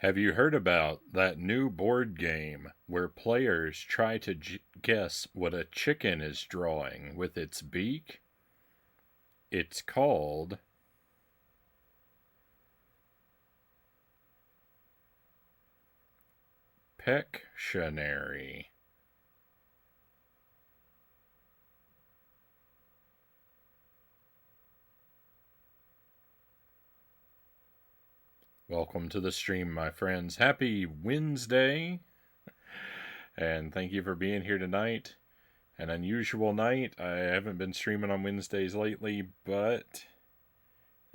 Have you heard about that new board game where players try to guess what a chicken is drawing with its beak? It's called Pictionary. Welcome to the stream, my friends. Happy Wednesday, and thank you for being here tonight. An unusual night. I haven't been streaming on Wednesdays lately, but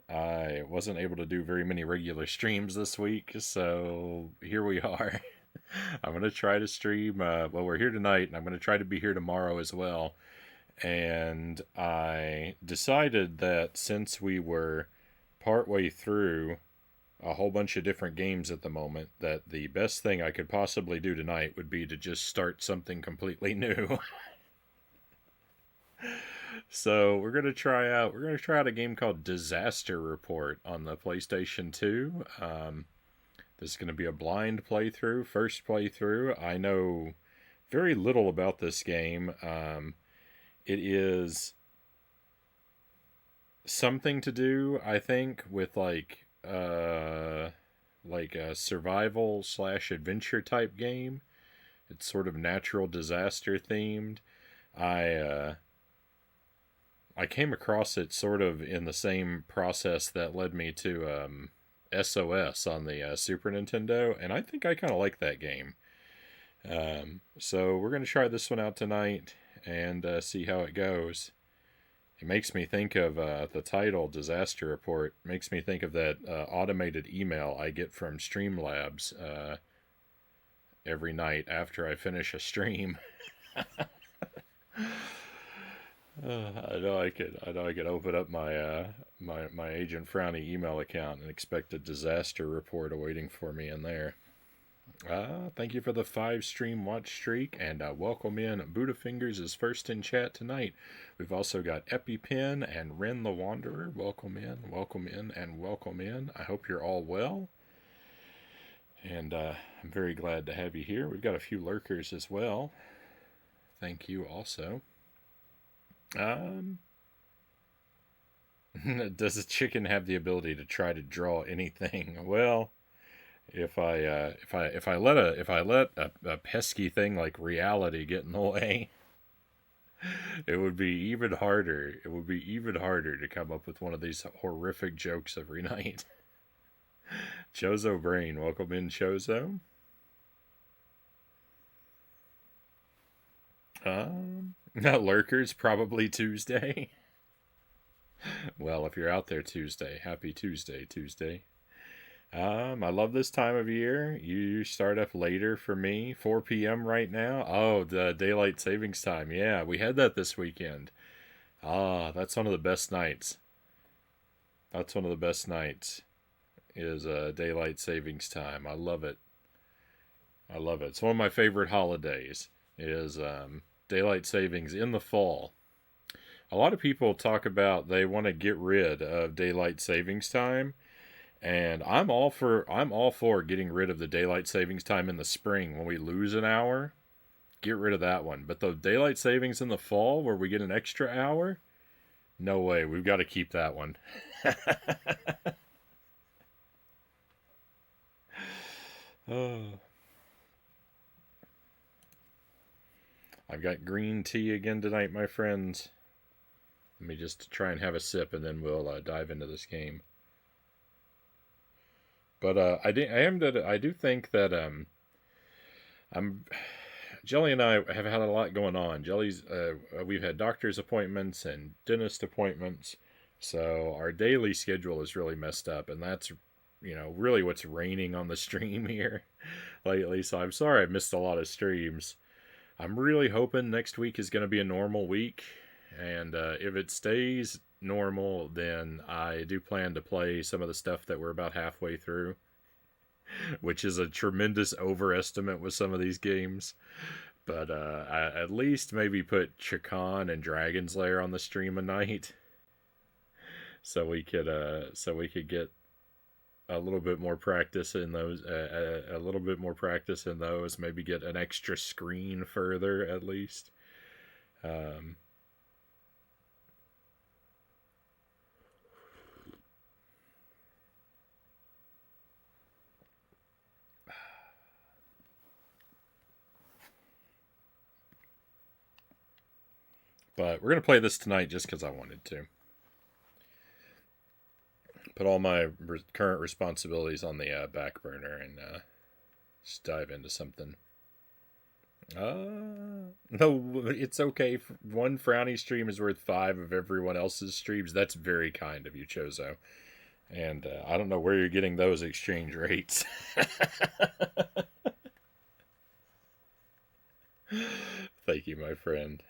I wasn't able to do very many regular streams this week, so here we are. I'm going to try to stream. Well, we're here tonight, and I'm going to try to be here tomorrow as well. And I decided that since we were partway through a whole bunch of different games at the moment, that the best thing I could possibly do tonight would be to just start something completely new. So we're gonna try out a game called Disaster Report on the PlayStation 2. This is gonna be a blind playthrough, first playthrough. I know very little about this game. It is something to do, I think, with like a survival slash adventure type game. It's sort of natural disaster themed. I I came across it sort of in the same process that led me to SOS on the Super Nintendo, and I think I kind of like that game. So we're going to try this one out tonight and see how it goes. It makes me think of the title Disaster Report, makes me think of that automated email I get from Streamlabs every night after I finish a stream. I know I could open up my Agent Frownie email account and expect a disaster report awaiting for me in there. Thank you for the 5 stream watch streak, and welcome in Buddha Fingers is first in chat tonight. We've also got EpiPen and Ren the Wanderer. Welcome in, welcome in, and welcome in. I hope you're all well, and I'm very glad to have you here. We've got a few lurkers as well. Thank you also. Um, does a chicken have the ability to try to draw anything? Well, if I let a pesky thing like reality get in the way, it would be even harder. It would be even harder to come up with one of these horrific jokes every night. Chozo Brain, welcome in, Chozo. Lurkers probably Tuesday. Well, if you're out there Tuesday, happy Tuesday, Tuesday. I love this time of year. You start up later for me, 4 p.m. right now. Oh, the daylight savings time. Yeah, we had that this weekend. That's one of the best nights. That's one of the best nights is daylight savings time. I love it. I love it. It's one of my favorite holidays is daylight savings in the fall. A lot of people talk about they want to get rid of daylight savings time, and I'm all for getting rid of the daylight savings time in the spring when we lose an hour. Get rid of that one. But the daylight savings in the fall where we get an extra hour, no way. We've got to keep that one. Oh, I've got green tea again tonight, my friends. Let me just try and have a sip, and then we'll dive into this game. But I do think that I'm Jelly and I have had a lot going on. Jelly's we've had doctor's appointments and dentist appointments, so our daily schedule is really messed up, and that's really what's raining on the stream here lately. So I'm sorry I missed a lot of streams. I'm really hoping next week is going to be a normal week, and if it stays normal, then I do plan to play some of the stuff that we're about halfway through, which is a tremendous overestimate with some of these games. But I at least maybe put Chakan and Dragon's Lair on the stream a night, so we could get a little bit more practice in those. A little bit more practice in those. Maybe get an extra screen further at least. Um, but we're gonna play this tonight just because I wanted to. Put all my current responsibilities on the back burner and just dive into something. No, it's okay. One Frownie stream is worth 5 of everyone else's streams. That's very kind of you, Chozo. And I don't know where you're getting those exchange rates. Thank you, my friend.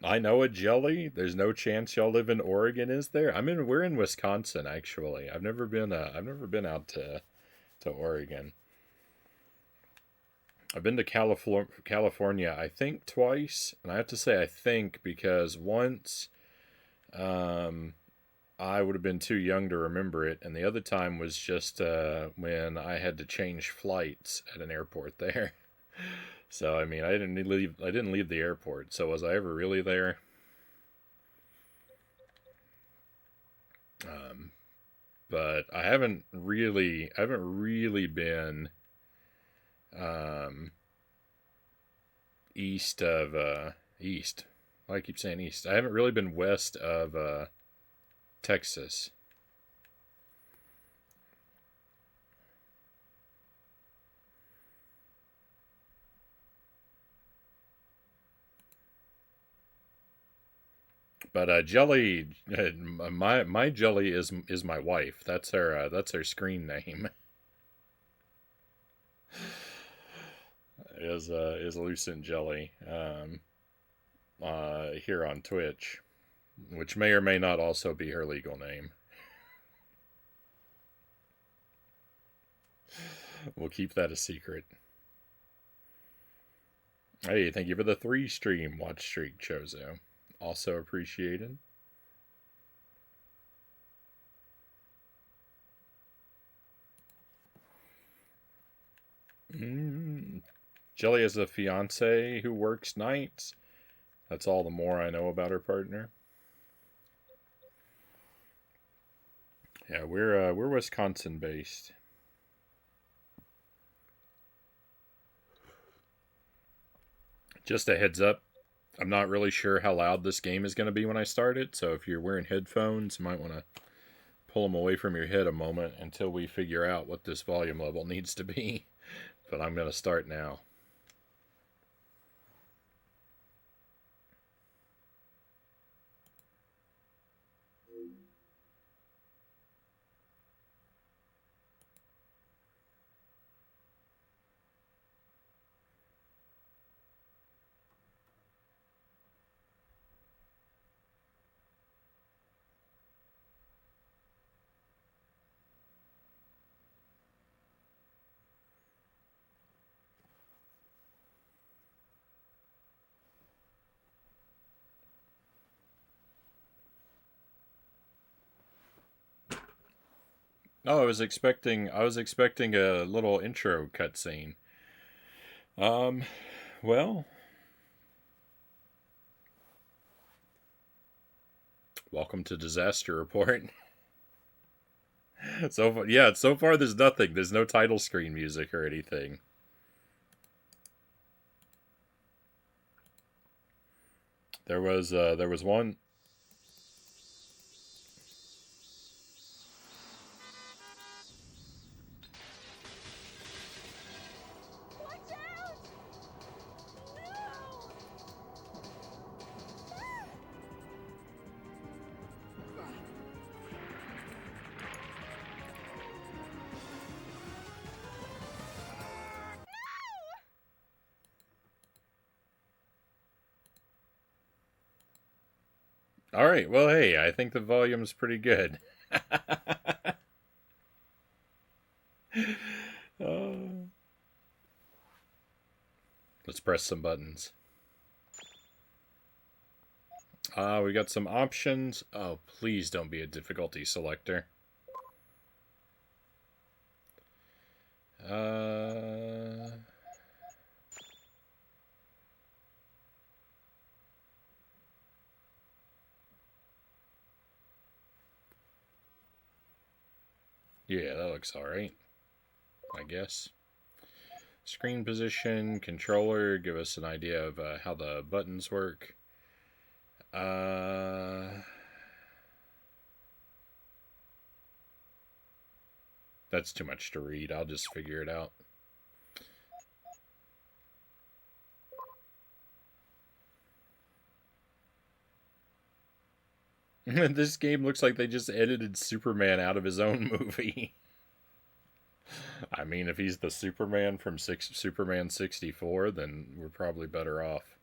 I know a jelly. There's no chance y'all live in Oregon, is there? We're in Wisconsin, actually. I've never been out to Oregon. I've been to California, I think twice, and I have to say I think because once, I would have been too young to remember it, and the other time was just when I had to change flights at an airport there. So I mean, I didn't leave. I didn't leave the airport. So was I ever really there? Um, but I haven't really been um, east of east. Why I keep saying east. I haven't really been west of Texas. But Jelly, my Jelly is my wife. That's her screen name. Is Lucent Jelly here on Twitch, which may or may not also be her legal name. We'll keep that a secret. Hey, thank you for the 3 stream watch streak, Chozo. Also appreciated. Jelly has a fiance who works nights. That's all the more I know about her partner. Yeah, we're Wisconsin based. Just a heads up, I'm not really sure how loud this game is going to be when I start it, so if you're wearing headphones, you might want to pull them away from your head a moment until we figure out what this volume level needs to be. But I'm going to start now. Oh, I was expecting a little intro cutscene. Um, well, welcome to Disaster Report. So far there's nothing. There's no title screen music or anything. There was one. All right. Well, hey, I think the volume's pretty good. uh, let's press some buttons. We got some options. Oh, please don't be a difficulty selector. Yeah, that looks alright, I guess. Screen position, controller, give us an idea of how the buttons work. That's too much to read. I'll just figure it out. This game looks like they just edited Superman out of his own movie. I mean, if he's the Superman from Superman 64, then we're probably better off.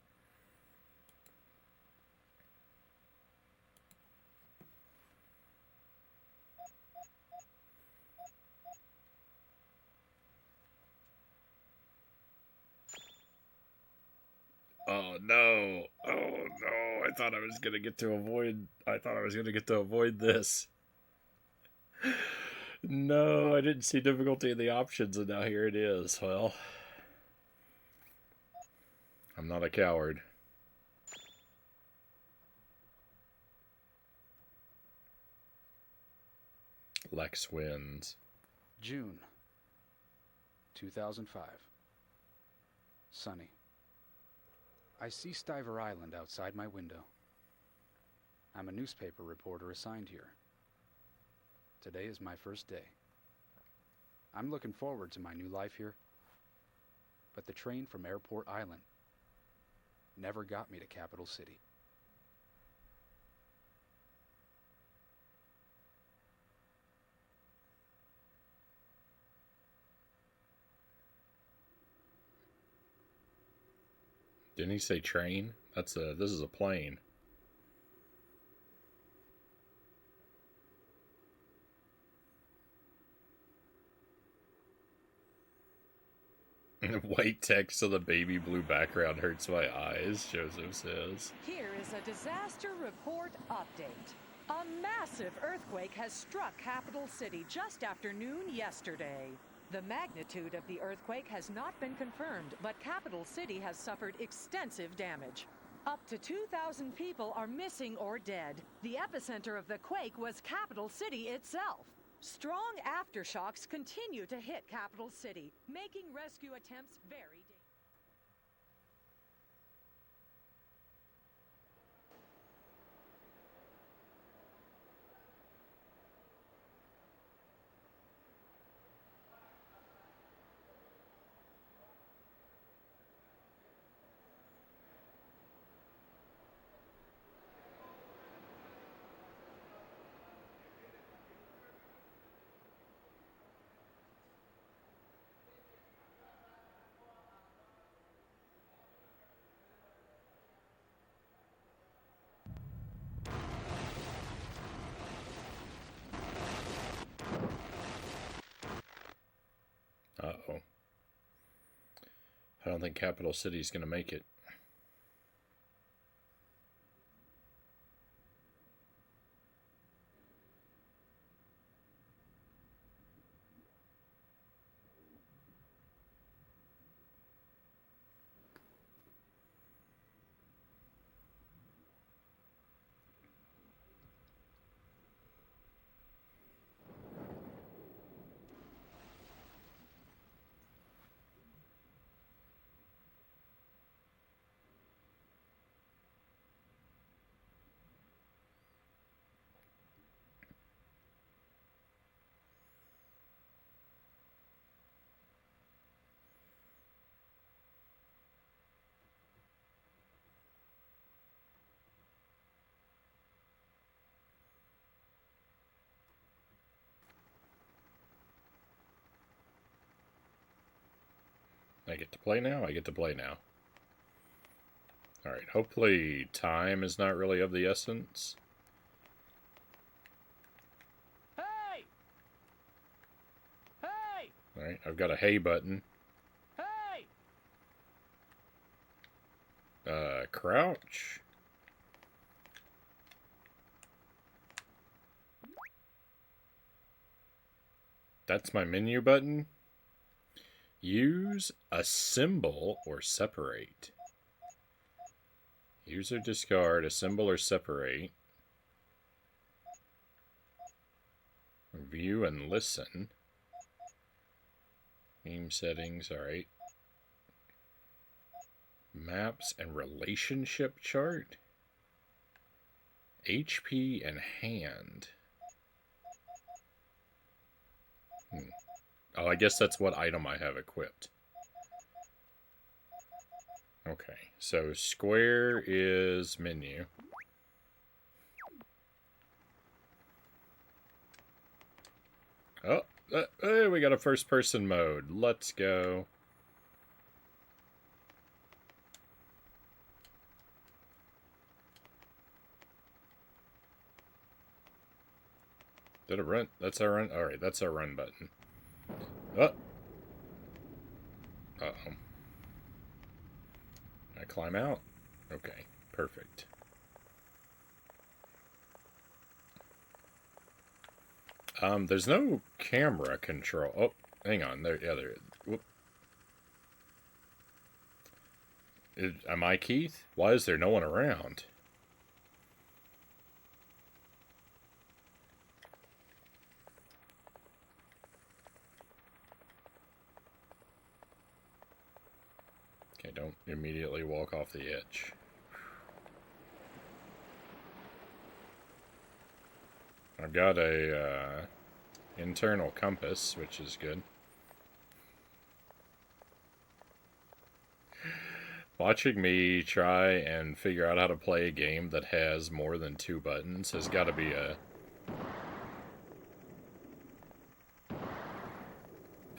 Oh no! Oh no! I thought I was gonna get to avoid. I thought I was gonna get to avoid this. No, I didn't see difficulty in the options, and now here it is. Well, I'm not a coward. Lex wins. June 2005. Sunny. I see Stiver Island outside my window. I'm a newspaper reporter assigned here. Today is my first day. I'm looking forward to my new life here. But the train from Airport Island never got me to Capital City. Didn't he say train? This is a plane. White text on the baby blue background hurts my eyes, Joseph says. Here is a disaster report update. A massive earthquake has struck Capital City just after noon yesterday. The magnitude of the earthquake has not been confirmed, but Capital City has suffered extensive damage. Up to 2,000 people are missing or dead. The epicenter of the quake was Capital City itself. Strong aftershocks continue to hit Capital City, making rescue attempts very dangerous. Uh-oh. I don't think Capital City's gonna make it. I get to play now? I get to play now. Alright, hopefully time is not really of the essence. Hey! Hey! Alright, I've got a hey button. Hey! Crouch. That's my menu button. Use, assemble, or separate. Use or discard, assemble or separate. View and listen. Game settings, alright. Maps and relationship chart. HP and hand. Oh, I guess that's what item I have equipped. Okay, so square is menu. Oh, hey, we got a first-person mode. Let's go. Did it run? That's our run. All right, that's our run button. Oh. Uh-oh. I climb out? Okay, perfect. There's no camera control. Oh, hang on. There, yeah, there. Whoop. Am I Keith? Why is there no one around? Okay, don't immediately walk off the edge. I've got a internal compass, which is good. Watching me try and figure out how to play a game that has more than 2 buttons has got to be a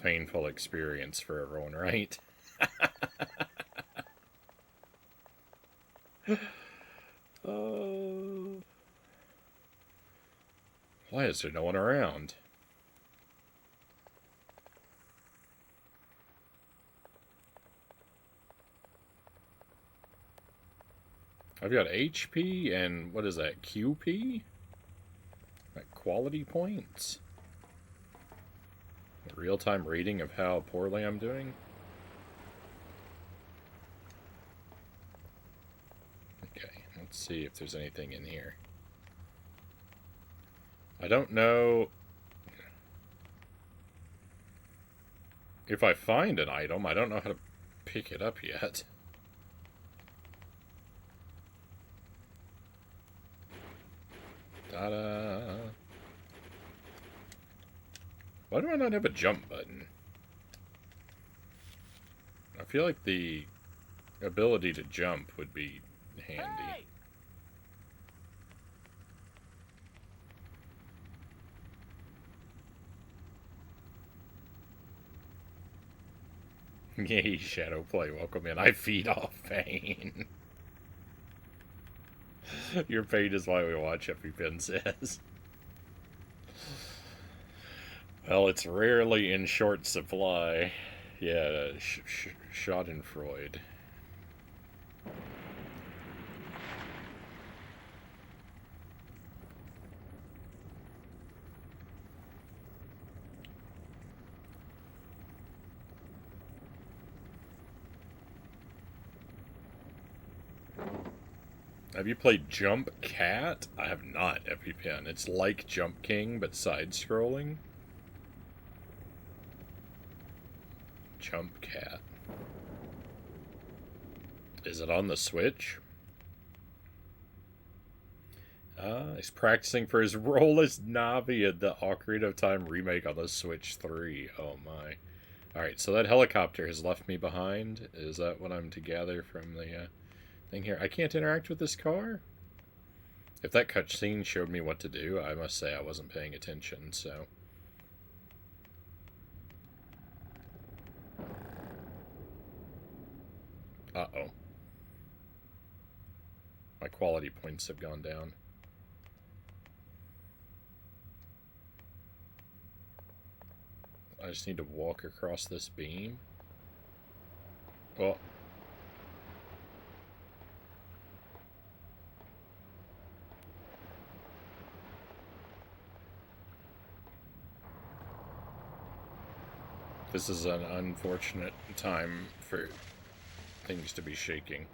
painful experience for everyone, right? Oh. Why is there no one around? I've got HP and what is that, QP? Like quality points? A real-time reading of how poorly I'm doing? Okay, let's see if there's anything in here. I don't know if I find an item. I don't know how to pick it up yet. Ta-da! Why do I not have a jump button? I feel like the ability to jump would be handy. Hey! Yay, Shadowplay, welcome in. I feed off pain. Your pain is why we watch, EpiPen says. Well, it's rarely in short supply. Yeah, Schadenfreude. Have you played Jump Cat? I have not, EpiPen. It's like Jump King, but side-scrolling. Jump Cat. Is it on the Switch? He's practicing for his role as Navi in the Ocarina of Time remake on the Switch 3. Oh my. Alright, so that helicopter has left me behind. Is that what I'm to gather from the thing here? I can't interact with this car? If that cutscene showed me what to do, I must say I wasn't paying attention, so... Uh-oh. My quality points have gone down. I just need to walk across this beam. Well... This is an unfortunate time for things to be shaking.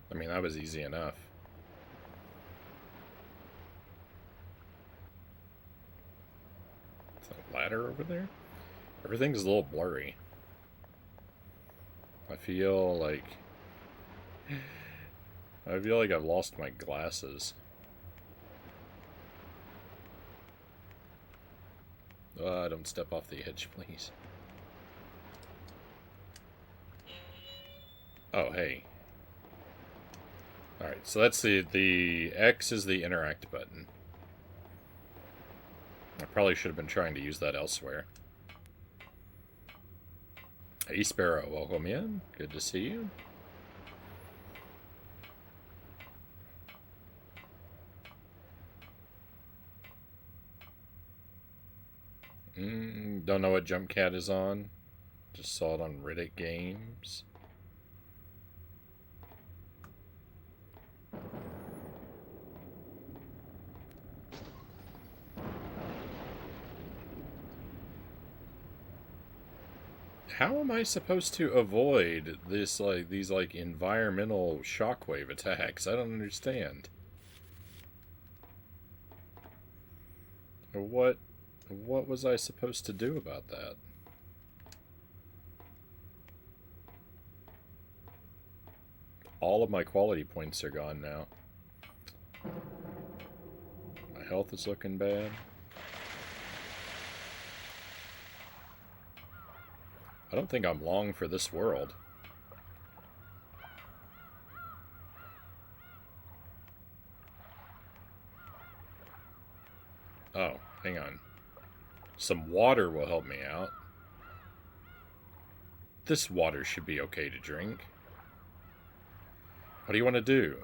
I mean, that was easy enough. Is that a ladder over there? Everything's a little blurry. I feel like I've lost my glasses. Don't step off the edge, please. Oh, hey. Alright, so that's the X is the interact button. I probably should have been trying to use that elsewhere. Hey, Sparrow, welcome in. Good to see you. Don't know what Jump Cat is on. Just saw it on Reddit Games. How am I supposed to avoid this, these environmental shockwave attacks? I don't understand. What was I supposed to do about that? All of my quality points are gone now. My health is looking bad. I don't think I'm long for this world. Oh, hang on. Some water will help me out. This water should be okay to drink. What do you want to do?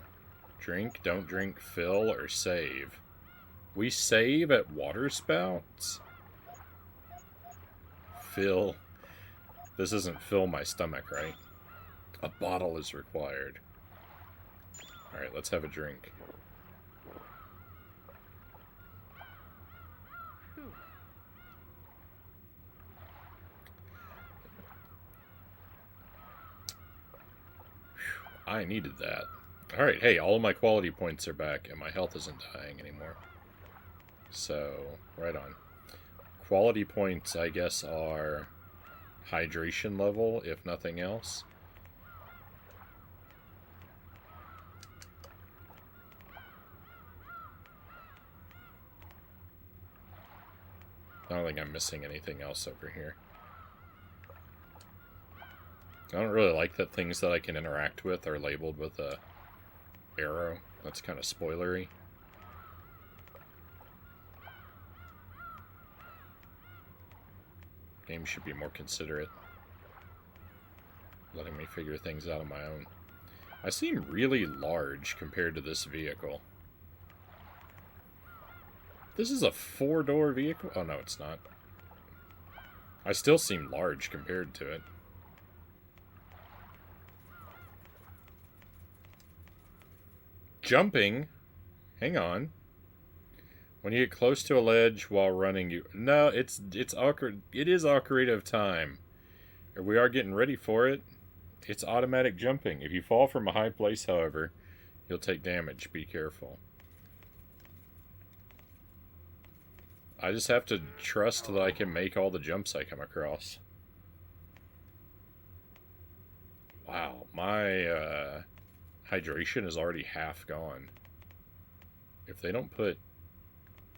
Drink, don't drink, fill, or save? We save at water spouts? Fill. This doesn't fill my stomach, right? A bottle is required. Alright, let's have a drink. I needed that. Alright, hey, all of my quality points are back, and my health isn't dying anymore. So, right on. Quality points, I guess, are hydration level, if nothing else. I don't think I'm missing anything else over here. I don't really like that things that I can interact with are labeled with a arrow. That's kind of spoilery. Game should be more considerate, letting me figure things out on my own. I seem really large compared to this vehicle. This is a 4-door vehicle? Oh, no, it's not. I still seem large compared to it. Jumping? Hang on. When you get close to a ledge while running, you... No, it's awkward. It is Ocarina of Time. We are getting ready for it. It's automatic jumping. If you fall from a high place, however, you'll take damage. Be careful. I just have to trust that I can make all the jumps I come across. Wow, my hydration is already half gone. If they don't put...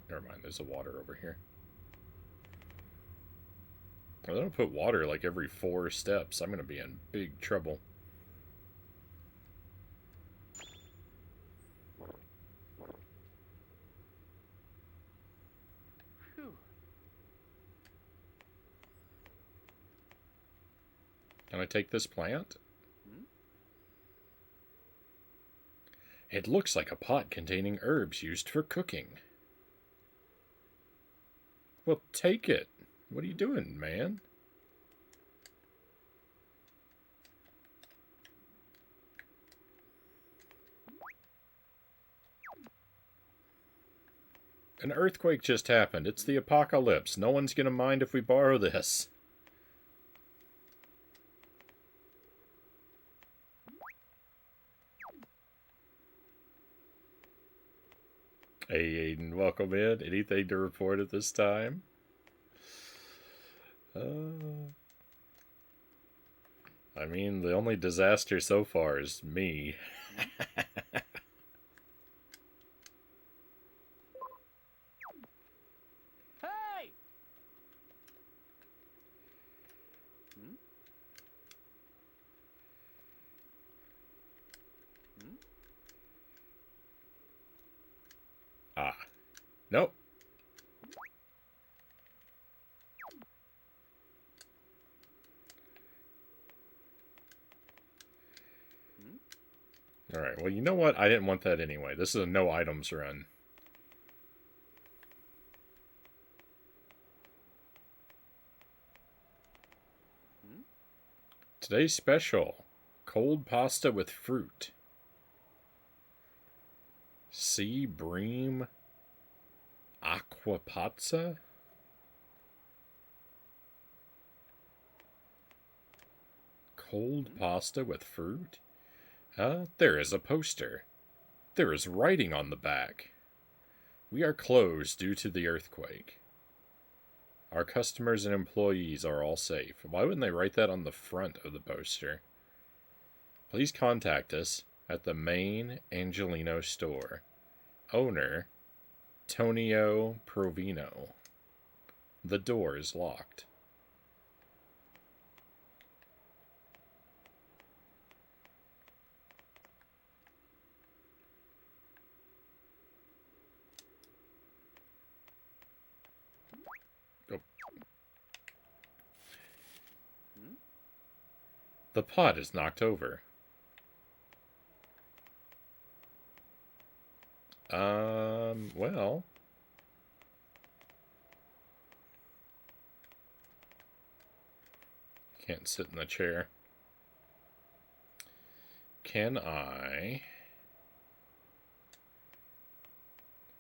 Never mind, there's a water over here. If they don't put water like every 4 steps, I'm going to be in big trouble. Can I take this plant? It looks like a pot containing herbs used for cooking. Well, take it. What are you doing, man? An earthquake just happened. It's the apocalypse. No one's gonna mind if we borrow this. Hey, Aiden, welcome in. Anything to report at this time? I mean, the only disaster so far is me. Hey! Hmm? Hmm? Ah. Nope. Alright, well, you know what? I didn't want that anyway. This is a no items run. Today's special. Cold pasta with fruit. Sea bream aquapazza? Cold pasta with fruit? There is a poster. There is writing on the back. We are closed due to the earthquake. Our customers and employees are all safe. Why wouldn't they write that on the front of the poster? Please contact us at the main Angelino store. Owner, Tonio Provino. The door is locked. The pot is knocked over. Well. Can't sit in the chair. Can I?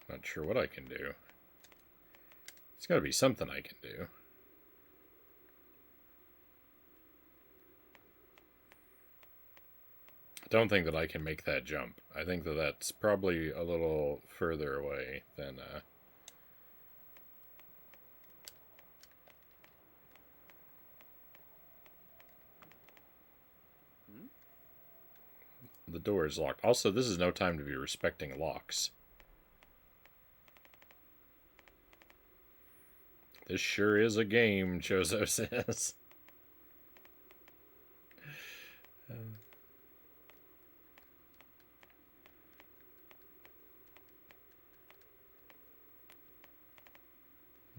Not sure what I can do. It's gotta be something I can do. I don't think that I can make that jump. I think that that's probably a little further away than, The door is locked. Also, this is no time to be respecting locks. This sure is a game, Chozo says.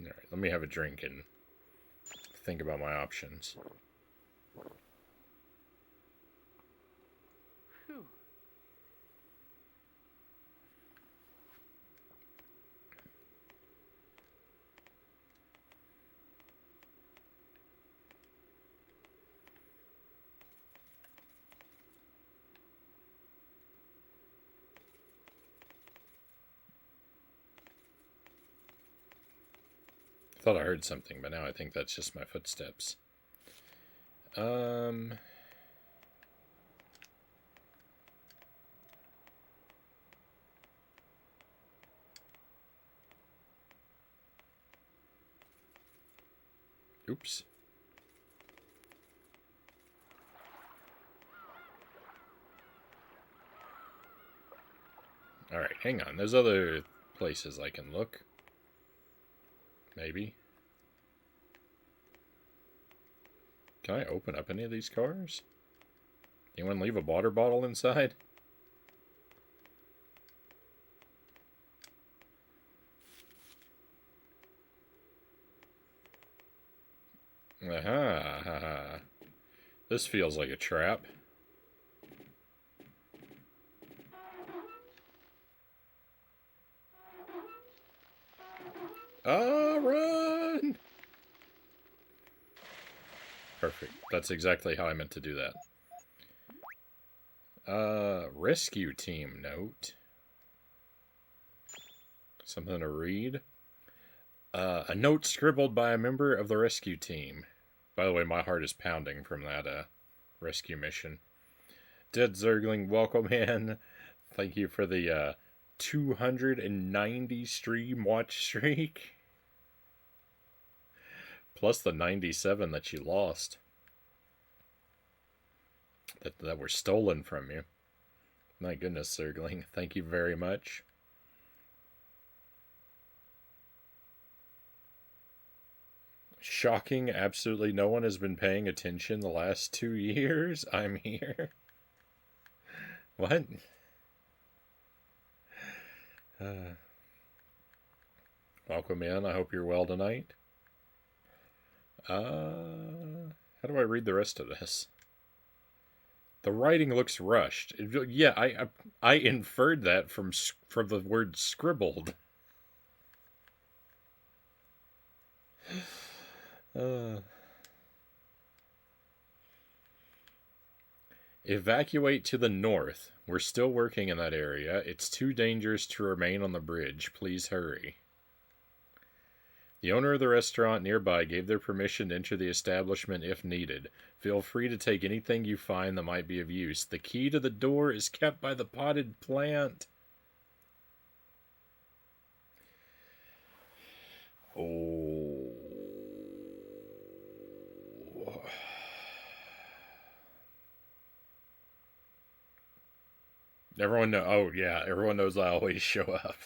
Alright, let me have a drink and think about my options. Phew. I thought I heard something, but now I think that's just my footsteps. Oops. Alright, hang on. There's other places I can look. Maybe. Can I open up any of these cars? Anyone leave a water bottle inside? Aha. This feels like a trap. Run! Perfect. That's exactly how I meant to do that. Rescue team note. Something to read. A note scribbled by a member of the rescue team. By the way, my heart is pounding from that rescue mission. Dead Zergling, welcome in. Thank you for the 290 stream watch streak. Plus the 97 that you lost. That were stolen from you. My goodness, Zergling. Thank you very much. Shocking, absolutely no one has been paying attention the last 2 years. I'm here. What? Welcome in. I hope you're well tonight. How do I read the rest of this? The writing looks rushed. Yeah, I inferred that from the word scribbled. Evacuate to the north. We're still working in that area. It's too dangerous to remain on the bridge. Please hurry. The owner of the restaurant nearby gave their permission to enter the establishment if needed. Feel free to take anything you find that might be of use. The key to the door is kept by the potted plant. Oh. Everyone know. Oh yeah, everyone knows I always show up.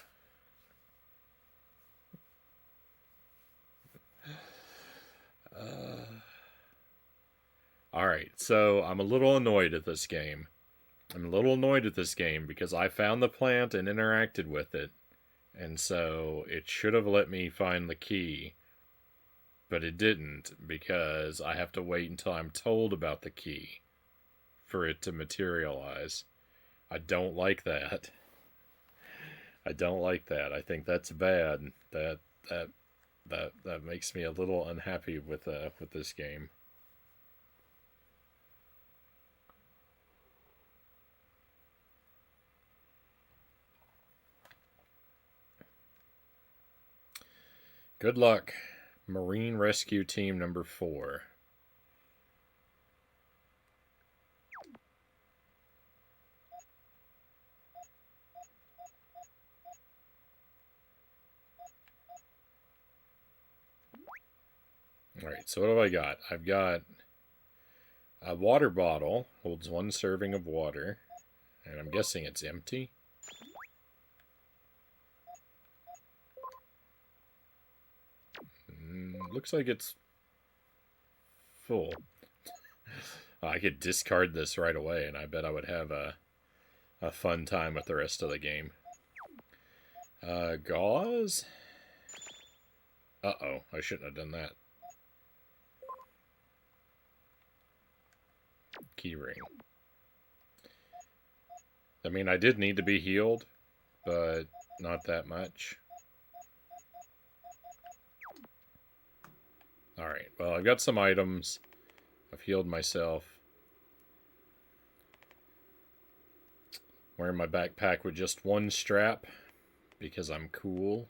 Alright, so I'm a little annoyed at this game. I'm a little annoyed at this game because I found the plant and interacted with it. And so it should have let me find the key. But it didn't because I have to wait until I'm told about the key for it to materialize. I don't like that. I don't like that. I think that's bad. That makes me a little unhappy with this game. Good luck, Marine Rescue Team number 4. Alright, so what have I got? I've got a water bottle, holds 1 serving of water, and I'm guessing it's empty. Looks like it's full. I could discard this right away, and I bet I would have a fun time with the rest of the game. Gauze? Uh-oh, I shouldn't have done that. Keyring. I mean, I did need to be healed, but not that much. Alright, well, I've got some items. I've healed myself. Wearing my backpack with just 1 strap, because I'm cool.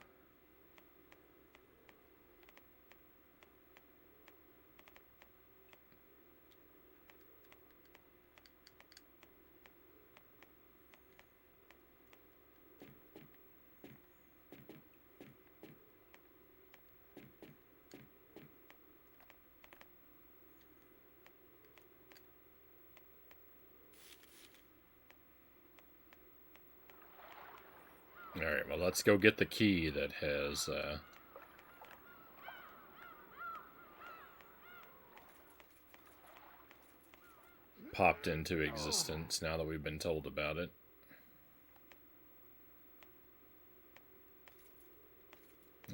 Alright, well, let's go get the key that has popped into existence now that we've been told about it.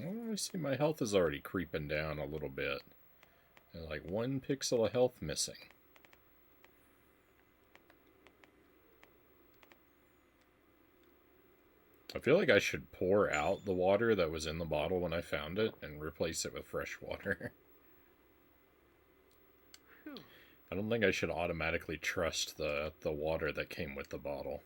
Oh, I see my health is already creeping down a little bit. There's like 1 pixel of health missing. I feel like I should pour out the water that was in the bottle when I found it and replace it with fresh water. I don't think I should automatically trust the water that came with the bottle.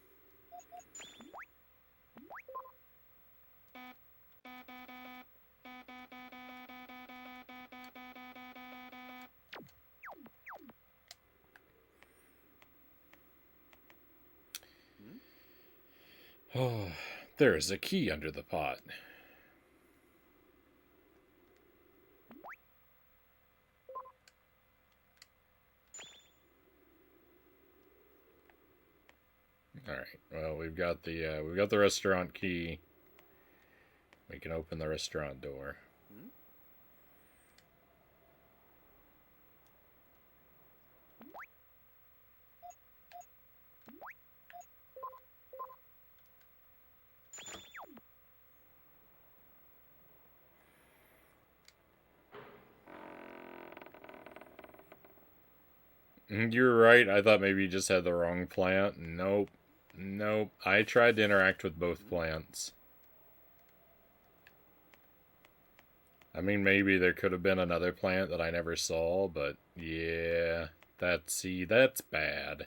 Oh, there is a key under the pot. All right. Well, we've got the restaurant key. We can open the restaurant door. You're right. I thought maybe you just had the wrong plant. Nope. Nope. I tried to interact with both plants. I mean, maybe there could have been another plant that I never saw, but yeah. That's bad.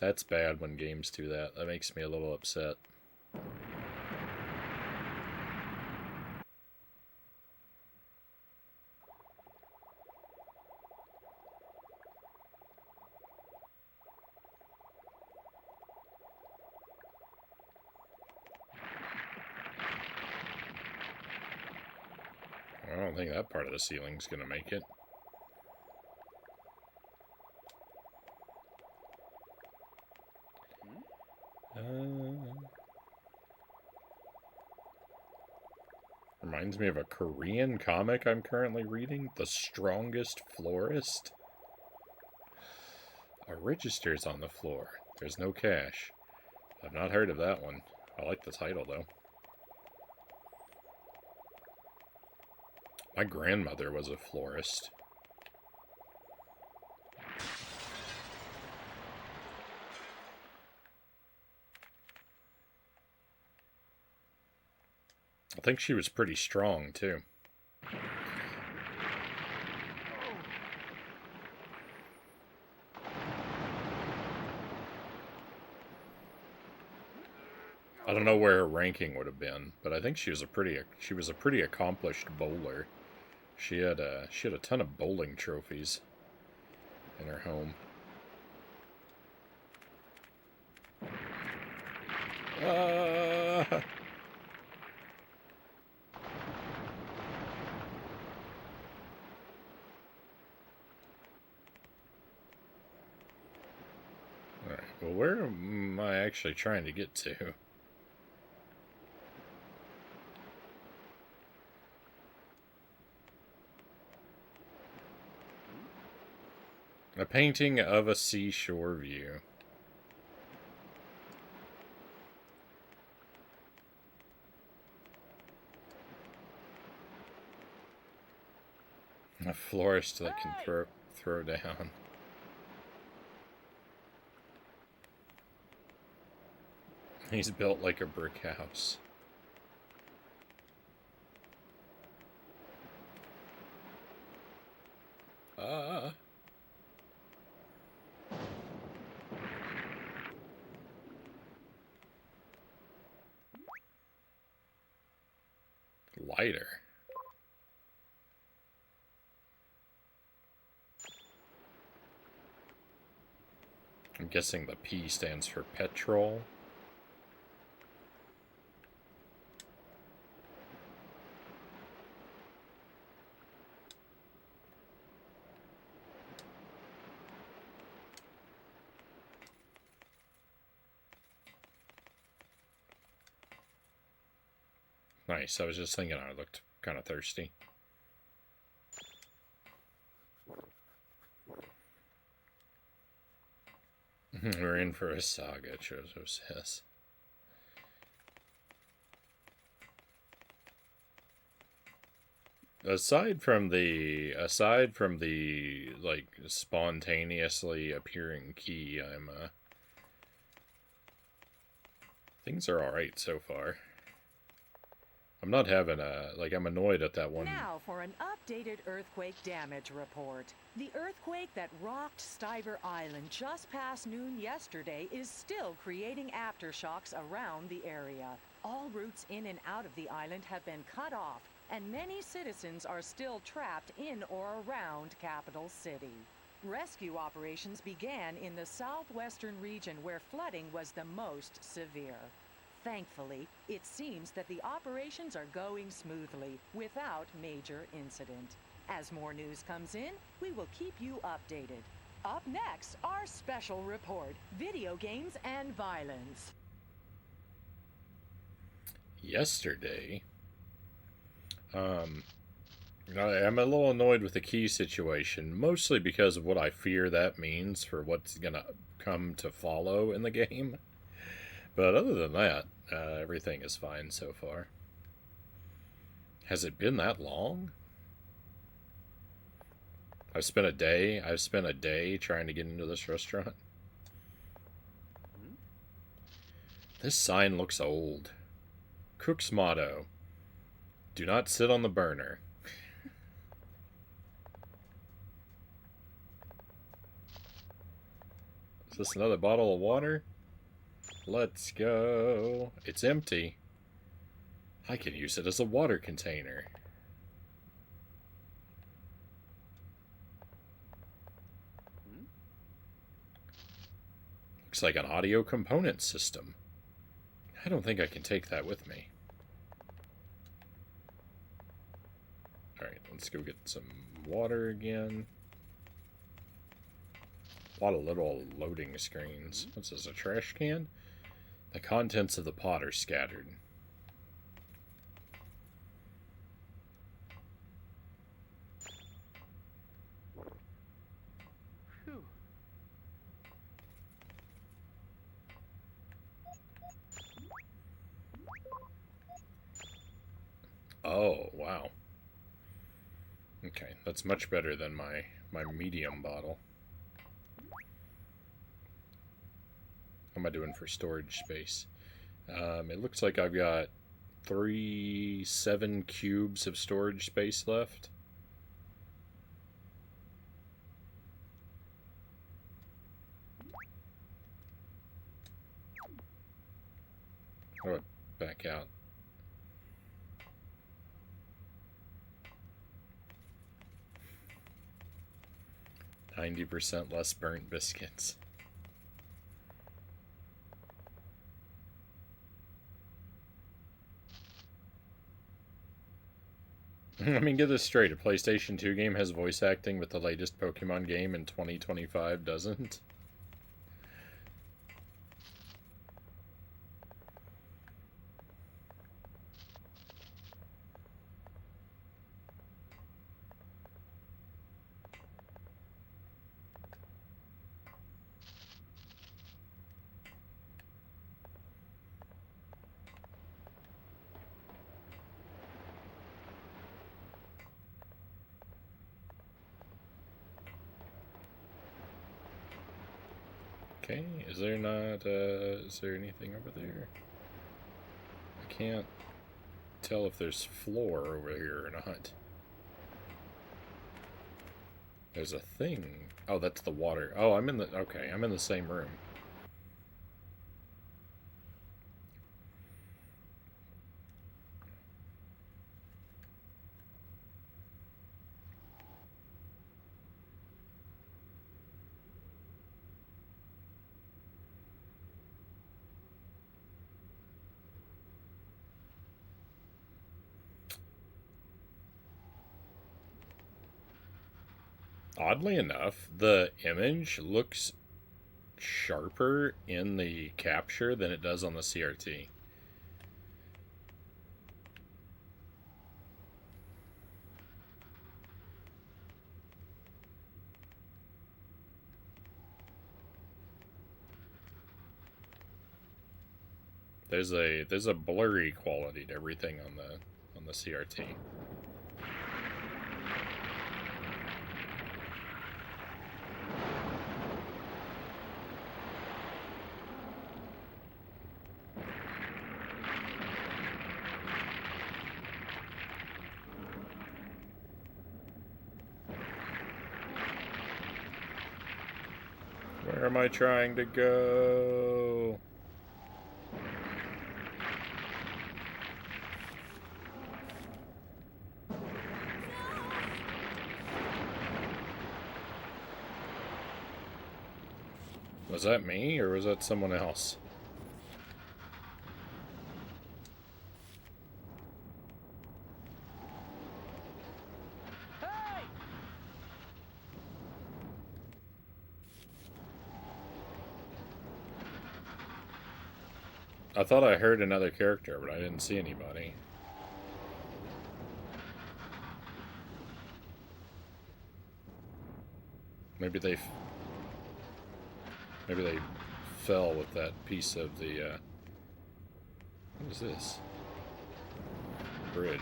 That's bad when games do that. That makes me a little upset. I don't think that part of the ceiling's gonna make it. Reminds me of a Korean comic I'm currently reading, The Strongest Florist. A register's on the floor. There's no cash. I've not heard of that one. I like the title, though. My grandmother was a florist. I think she was pretty strong, too. I don't know where her ranking would have been, but I think she was a pretty accomplished bowler. She had a ton of bowling trophies in her home. Ah! Alright, well, where am I actually trying to get to? A painting of a seashore view. A florist that can throw down. He's built like a brick house. Lighter. I'm guessing the P stands for petrol. Nice, I was just thinking I looked kind of thirsty. We're in for a saga, Chozo says. Aside from the like spontaneously appearing key, things are all right so far. I'm not having I'm annoyed at that one. Now for an updated earthquake damage report. The earthquake that rocked Stiver Island just past noon yesterday is still creating aftershocks around the area. All routes in and out of the island have been cut off, and many citizens are still trapped in or around Capital City. Rescue operations began in the southwestern region where flooding was the most severe. Thankfully, it seems that the operations are going smoothly, without major incident. As more news comes in, we will keep you updated. Up next, our special report, video games and violence. Yesterday, I'm a little annoyed with the key situation, mostly because of what I fear that means for what's gonna come to follow in the game. But other than that, everything is fine so far. Has it been that long? I've spent a day trying to get into this restaurant. This sign looks old. Cook's motto: do not sit on the burner. Is this another bottle of water? Let's go. It's empty. I can use it as a water container. Looks like an audio component system. I don't think I can take that with me. Alright, let's go get some water again. A lot of little loading screens. What's this, a trash can? The contents of the pot are scattered. Phew. Oh, wow. Okay, that's much better than my medium bottle. How am I doing for storage space? It looks like I've got 7 cubes of storage space left. How about back out? %, less burnt biscuits. I mean, get this straight. A PlayStation 2 game has voice acting, but the latest Pokemon game in 2025 doesn't. Okay, is there anything over there? I can't tell if there's floor over here or not. There's a thing. Oh, that's the water. Oh, I'm in the same room. Oddly enough, the image looks sharper in the capture than it does on the CRT. There's a blurry quality to everything on the CRT. Where am I trying to go? Was that me, or was that someone else? I thought I heard another character, but I didn't see anybody. Maybe they fell with that piece of the, what is this? Bridge.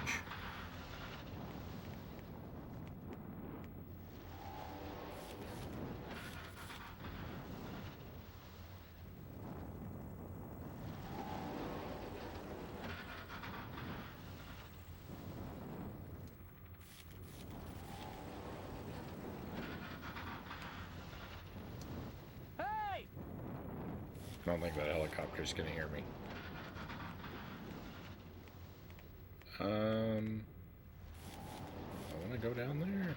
Hey! I don't think that helicopter's gonna hear me. I want to go down there.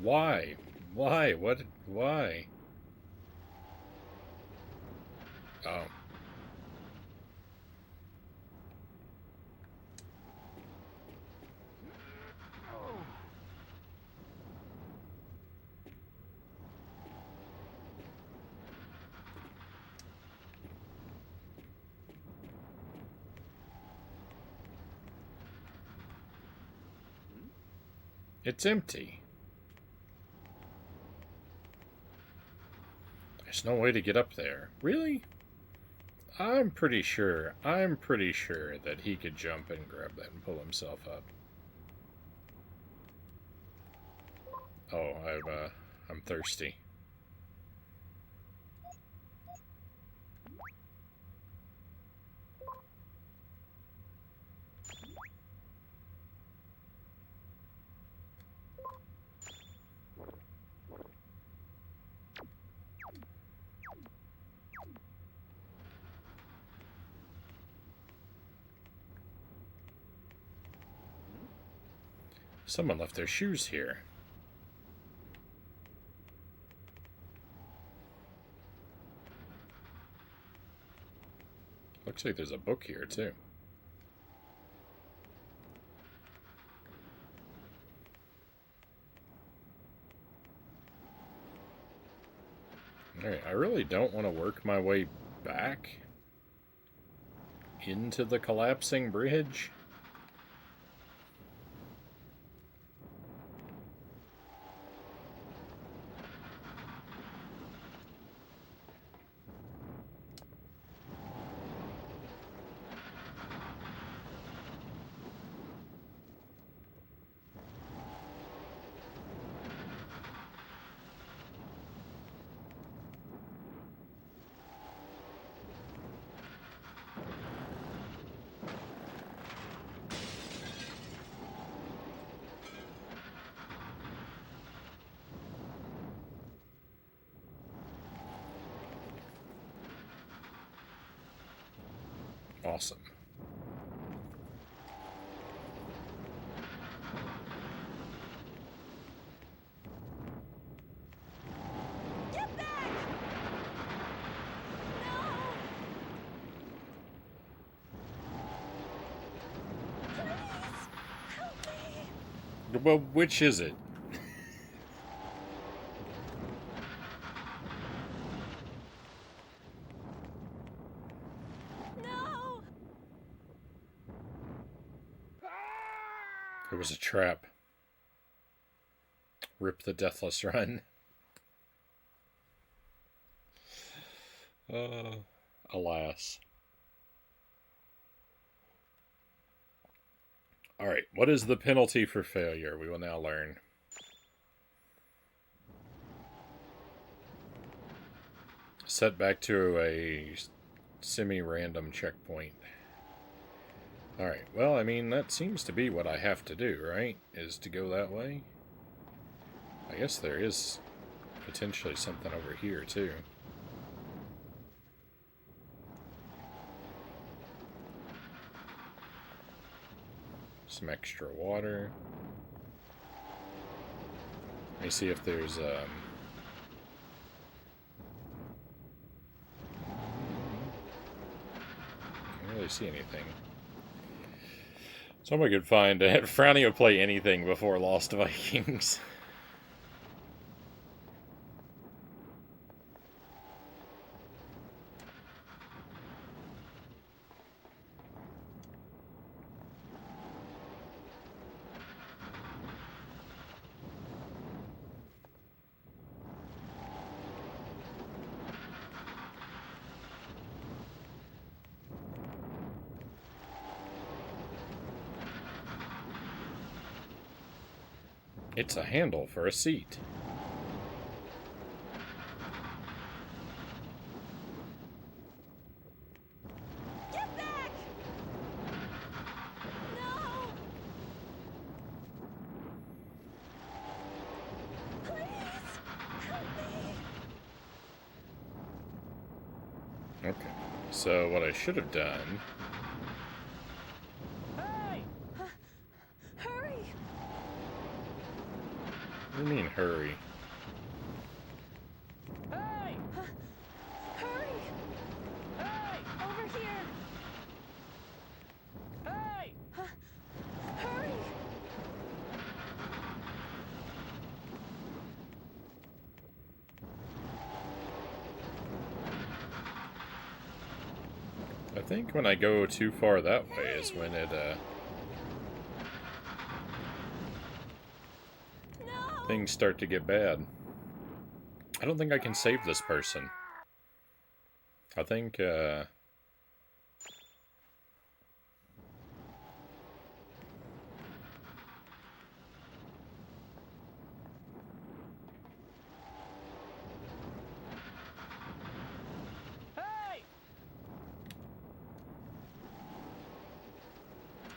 Why? Why? What? Why? Oh. It's empty. There's no way to get up there. Really? I'm pretty sure that he could jump and grab that and pull himself up. Oh, I'm thirsty. Someone left their shoes here. Looks like there's a book here, too. Alright, I really don't want to work my way back into the collapsing bridge. Awesome. Get back! No! Please! Help me! Well, which is it? No! It was a trap. Rip the deathless run. Alas. Alright, what is the penalty for failure? We will now learn. Set back to a semi-random checkpoint. Alright, well, I mean, that seems to be what I have to do, right? Is to go that way? I guess there is potentially something over here, too. Some extra water. Let me see if there's, can't really see anything. Somebody could find it. Frownie would play anything before Lost Vikings. It's a handle for a seat. Get back! No! Please! Help me! Okay. So what I should have done... Hey! Hurry! What do you mean, hurry? Hey! Hurry! Hey! Over here! Hey! Hurry! I think when I go too far that way is when it, No! things start to get bad. I don't think I can save this person. I think, Hey!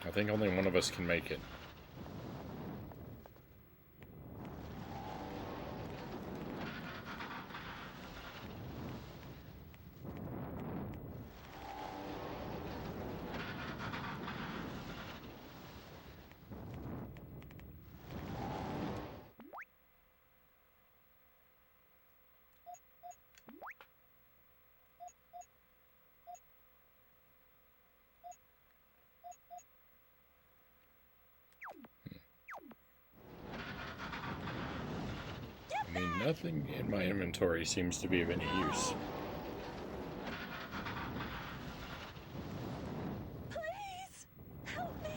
I think only one of us can make it. I mean, nothing in my inventory seems to be of any use. Please! Help me!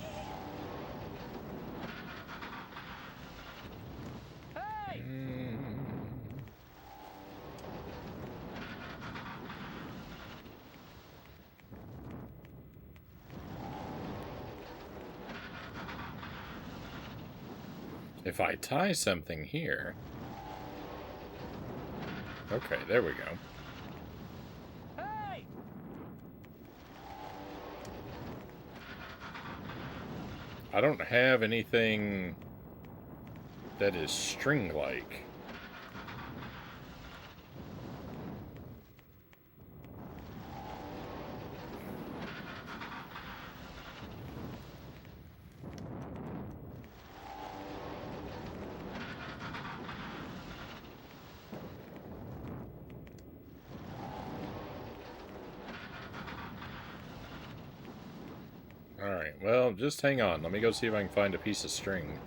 Hey! If I tie something here... Okay, there we go. Hey! I don't have anything that is string-like. Alright, well, just hang on. Let me go see if I can find a piece of string.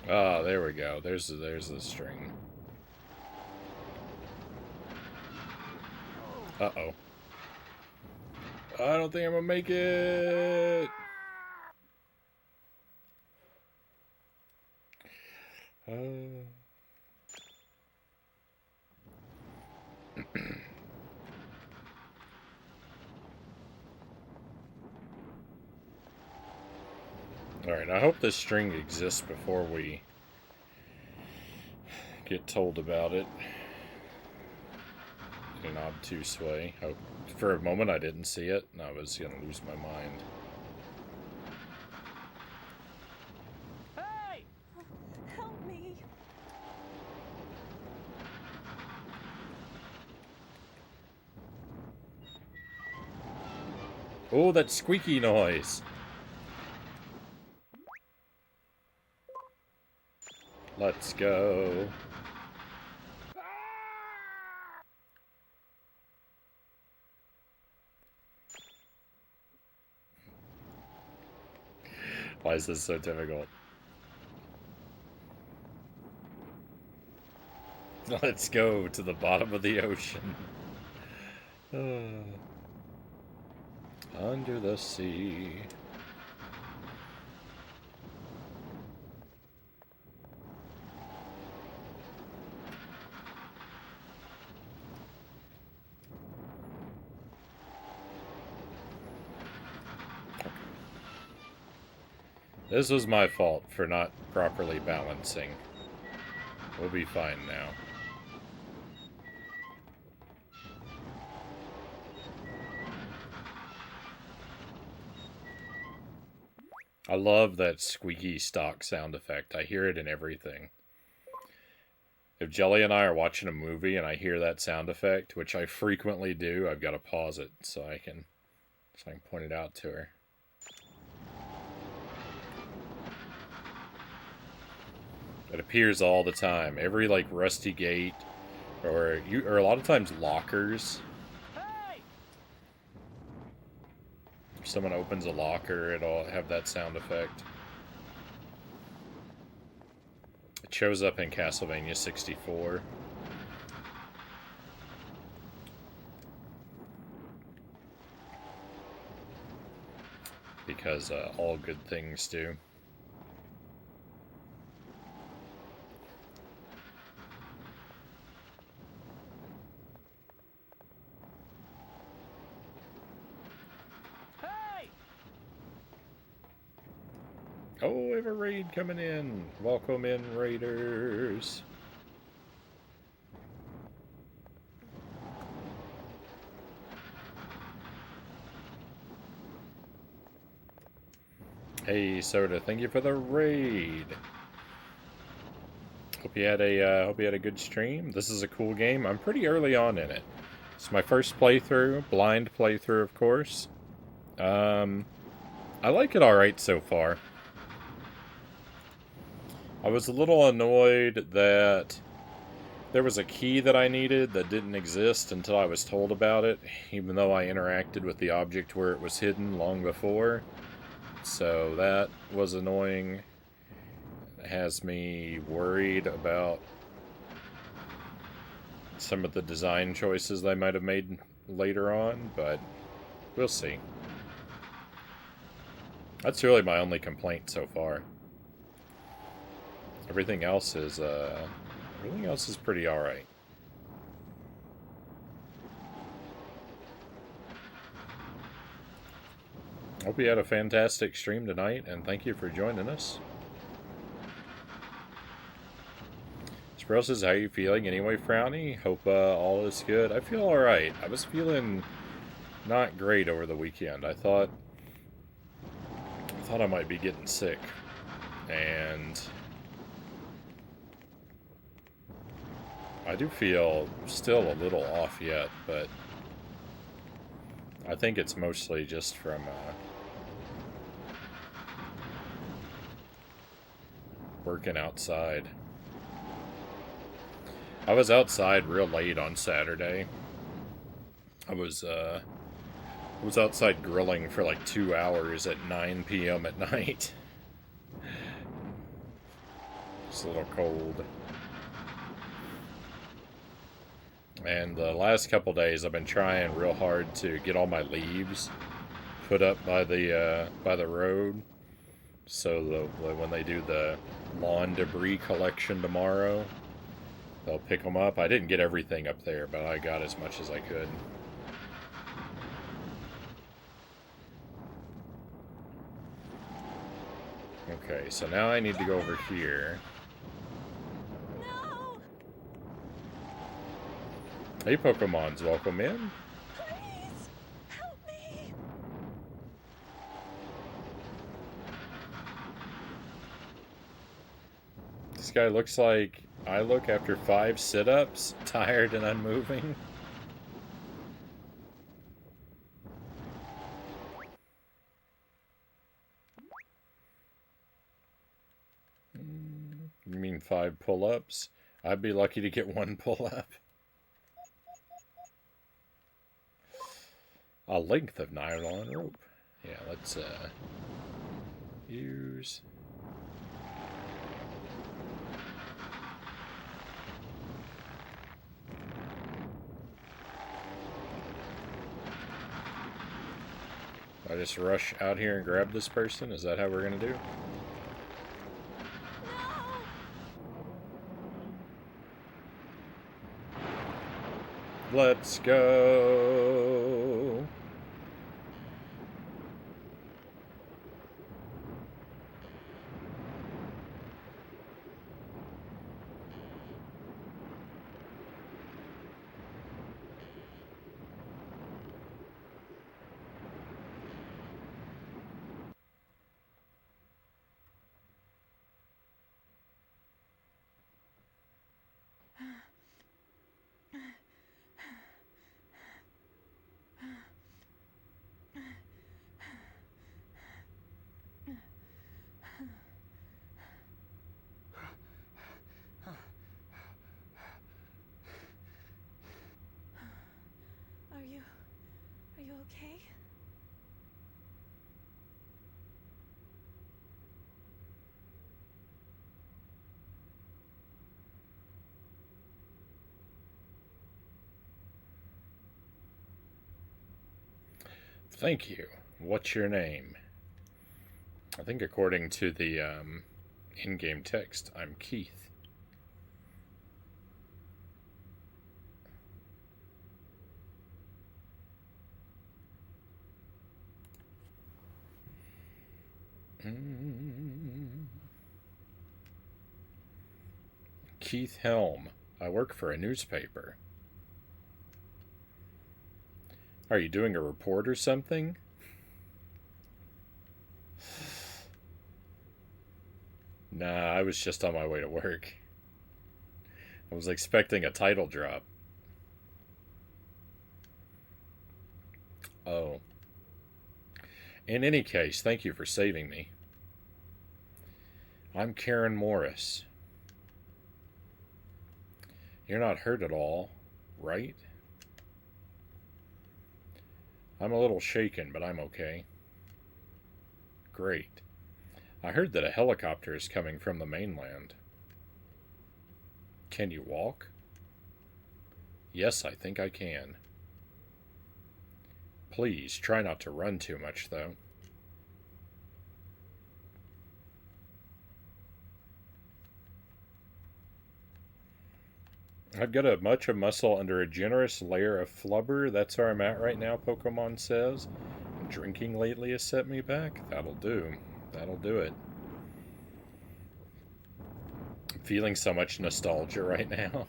Ah, there we go. There's the string. Uh-oh. I don't think I'm gonna make it! Alright, I hope this string exists before we get told about it in an obtuse way. For a moment I didn't see it, and I was gonna lose my mind. Hey! Help me! Oh, that squeaky noise! Let's go. Why is this so difficult? Let's go to the bottom of the ocean. Under the sea. This was my fault for not properly balancing. We'll be fine now. I love that squeaky stock sound effect. I hear it in everything. If Jelly and I are watching a movie and I hear that sound effect, which I frequently do, I've got to pause it so I can point it out to her. It appears all the time. Every like rusty gate, or a lot of times lockers. Hey! If someone opens a locker, it'll have that sound effect. It shows up in Castlevania 64. Because all good things do. Oh, we have a raid coming in. Welcome in, raiders. Hey, Soda, thank you for the raid. Hope you had a good stream. This is a cool game. I'm pretty early on in it. It's my first playthrough, blind playthrough, of course. I like it all right so far. I was a little annoyed that there was a key that I needed that didn't exist until I was told about it, even though I interacted with the object where it was hidden long before. So that was annoying. It has me worried about some of the design choices they might have made later on, but we'll see. That's really my only complaint so far. Everything else is pretty alright. Hope you had a fantastic stream tonight, and thank you for joining us. Sproul says, how are you feeling anyway, Frownie? Hope all is good. I feel alright. I was feeling not great over the weekend. I thought I might be getting sick. And I do feel still a little off yet, but I think it's mostly just from working outside. I was outside real late on Saturday. I was outside grilling for like 2 hours at 9 p.m. at night. It's a little cold. And the last couple days I've been trying real hard to get all my leaves put up by the road, so when they do the lawn debris collection tomorrow, they'll pick them up. I didn't get everything up there, but I got as much as I could. Okay, so now I need to go over here. No! Hey, Pokemons, welcome in. Please! Help me! This guy looks like I look after 5 sit-ups, tired and unmoving. You mean 5 pull-ups? I'd be lucky to get 1 pull-up. A length of nylon rope. Yeah, let's use. I just rush out here and grab this person? Is that how we're gonna do? Let's go. Are you okay? Thank you. What's your name? I think according to the in-game text, I'm Keith. Keith Helm. I work for a newspaper. Are you doing a report or something? Nah, I was just on my way to work. I was expecting a title drop. Oh. In any case, thank you for saving me. I'm Karen Morris. You're not hurt at all, right? I'm a little shaken, but I'm okay. Great. I heard that a helicopter is coming from the mainland. Can you walk? Yes, I think I can. Please, try not to run too much, though. I've got a much of muscle under a generous layer of flubber. That's where I'm at right now, Pokemon says. Drinking lately has set me back. That'll do. That'll do it. I'm feeling so much nostalgia right now.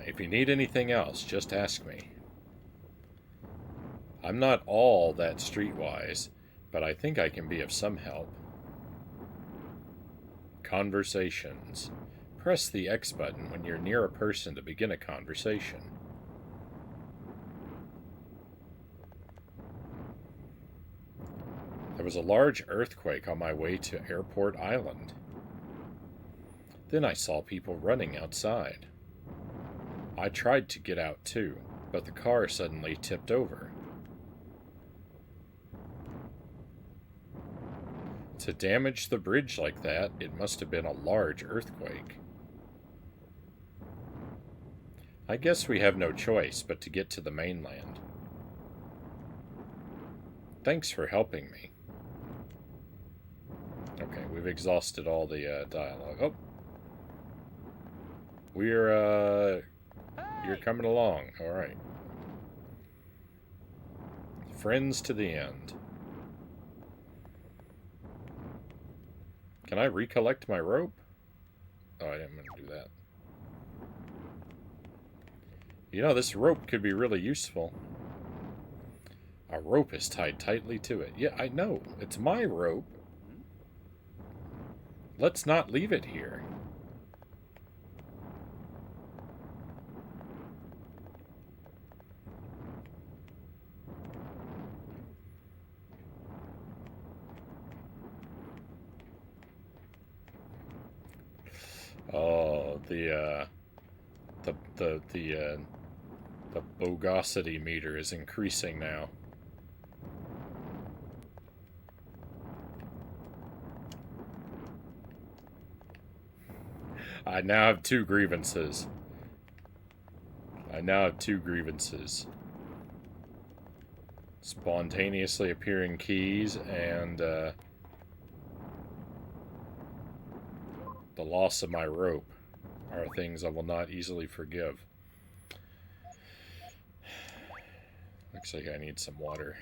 If you need anything else, just ask me. I'm not all that streetwise, but I think I can be of some help. Conversations. Press the X button when you're near a person to begin a conversation. There was a large earthquake on my way to Airport Island. Then I saw people running outside. I tried to get out too, but the car suddenly tipped over. To damage the bridge like that, it must have been a large earthquake. I guess we have no choice but to get to the mainland. Thanks for helping me. Okay, we've exhausted all the dialogue. Oh! You're coming along. Alright. Friends to the end. Can I recollect my rope? Oh, I didn't mean to do that. You know, this rope could be really useful. A rope is tied tightly to it. Yeah, I know. It's my rope. Let's not leave it here. Oh, the bogosity meter is increasing now. I now have two grievances. spontaneously appearing keys and the loss of my rope are things I will not easily forgive. Looks like I need some water.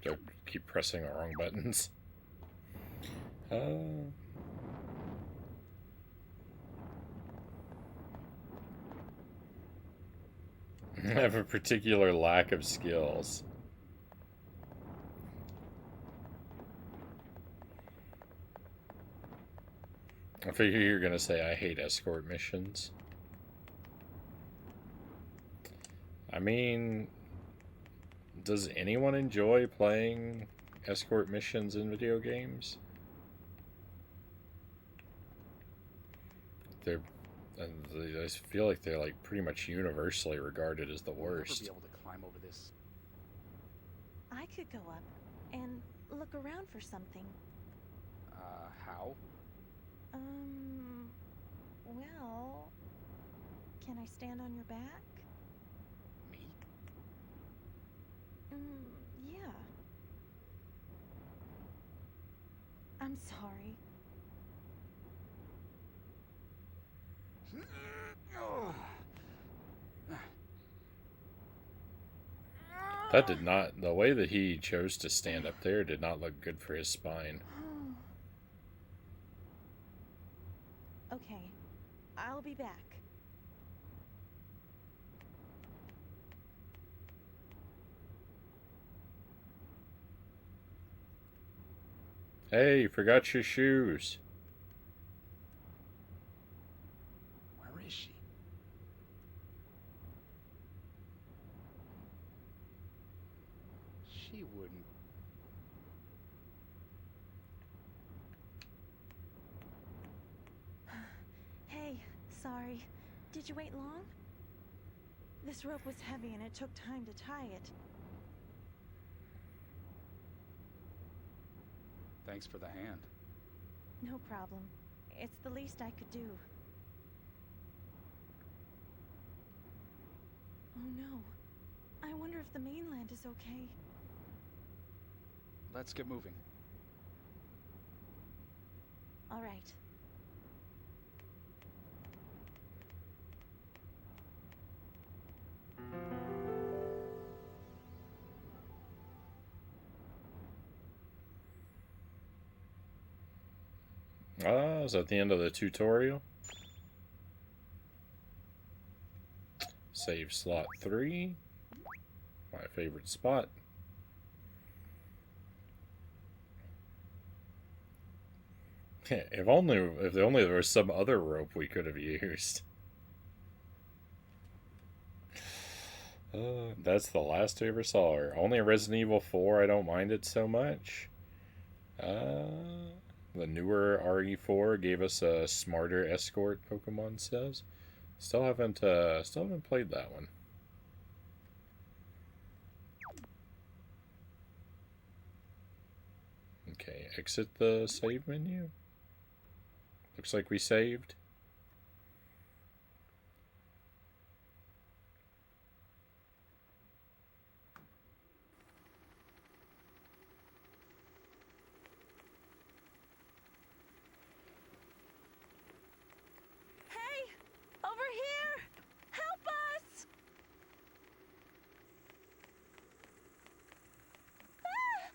I keep pressing the wrong buttons. I have a particular lack of skills. I figure you're gonna say I hate escort missions. I mean, does anyone enjoy playing escort missions in video games? I feel like they're like pretty much universally regarded as the worst. We'll never be able to climb over this. I could go up and look around for something. How? Well, can I stand on your back? Me? Yeah. I'm sorry. That did not, the way that he chose to stand up there did not look good for his spine. Okay, I'll be back. Hey, you forgot your shoes. Where is she? She wouldn't. Hey, sorry. Did you wait long? This rope was heavy and it took time to tie it. Thanks for the hand. No problem. It's the least I could do. Oh no. I wonder if the mainland is okay. Let's get moving. All right. Is that the end of the tutorial? Save slot 3. My favorite spot. If only there was some other rope we could have used. That's the last we ever saw her. Only Resident Evil 4, I don't mind it so much. The newer RE4 gave us a smarter escort, Pokemon says. Still haven't played that one. Okay, exit the save menu. Looks like we saved. Hey! Over here! Help us! Ah!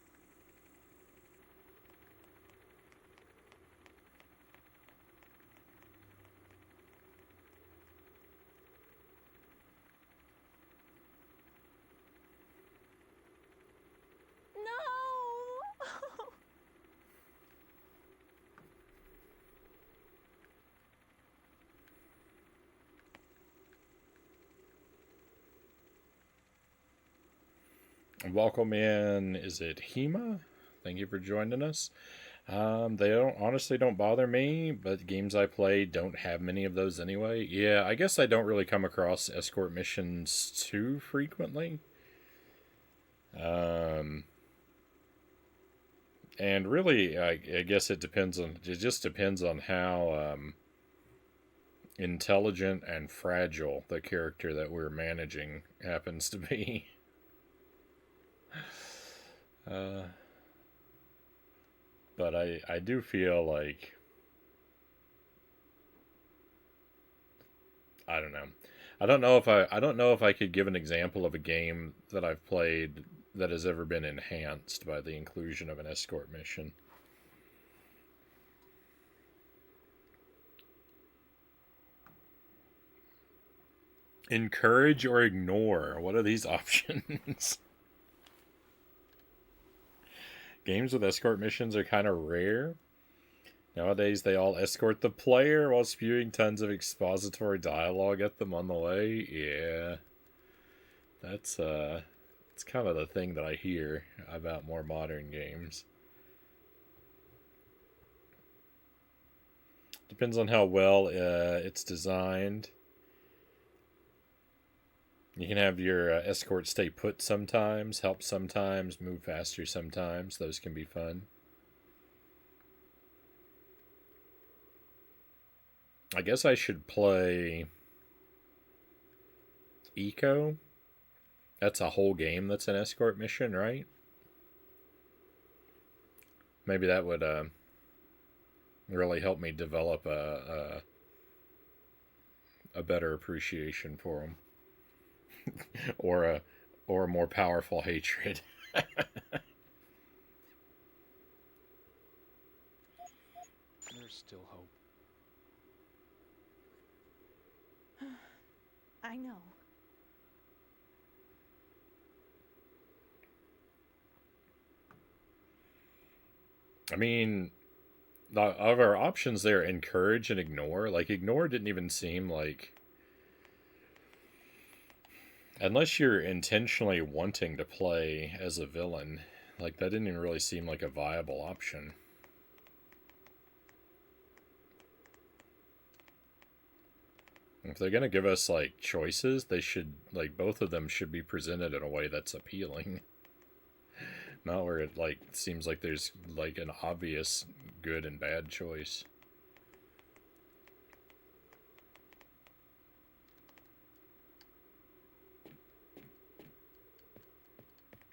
No! Welcome in, is it Hema? Thank you for joining us. They don't honestly don't bother me, but games I play don't have many of those anyway. Yeah, I guess I don't really come across escort missions too frequently. Um, and really, I guess it depends on it just depends on how intelligent and fragile the character that we're managing happens to be. Uh, but I do feel like I don't know. I don't know if I could give an example of a game that I've played that has ever been enhanced by the inclusion of an escort mission. Encourage or ignore. What are these options? Games with escort missions are kind of rare. Nowadays, they all escort the player while spewing tons of expository dialogue at them on the way. Yeah, that's it's kind of the thing that I hear about more modern games. Depends on how well it's designed. You can have your escort stay put sometimes, help sometimes, move faster sometimes. Those can be fun. I guess I should play Eco. That's a whole game that's an escort mission, right? Maybe that would really help me develop a better appreciation for them, or a more powerful hatred. There's still hope. I know. I mean, of our options there, encourage and ignore. Like, ignore didn't even seem like. Unless you're intentionally wanting to play as a villain, like, that didn't even really seem like a viable option. If they're gonna give us, like, choices, they should, like, both of them should be presented in a way that's appealing. Not where it, like, seems like there's, like, an obvious good and bad choice.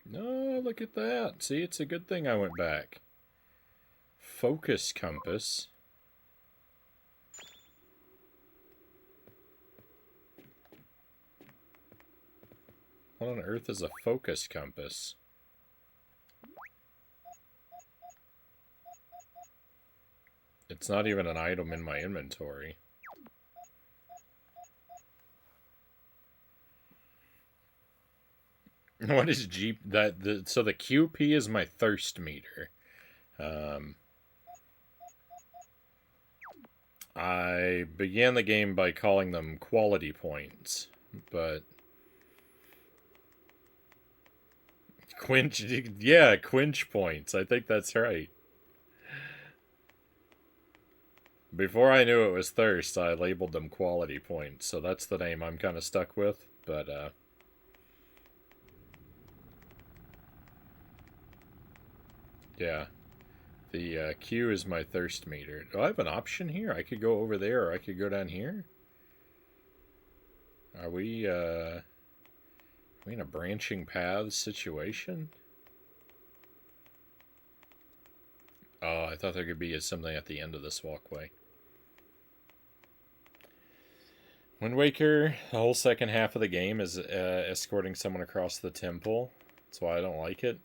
No, look at that. See, it's a good thing I went back. Focus compass. What on earth is a focus compass? It's not even an item in my inventory. What is G? So the QP is my thirst meter. Um, I began the game by calling them quality points, but quench, yeah, quench points. I think that's right. Before I knew it was thirst, I labeled them quality points, so that's the name I'm kind of stuck with. But yeah, the Q is my thirst meter. Do I have an option here? I could go over there, or I could go down here. Are we in a branching paths situation? Oh, I thought there could be something at the end of this walkway. Wind Waker, the whole second half of the game is escorting someone across the temple. That's why I don't like it.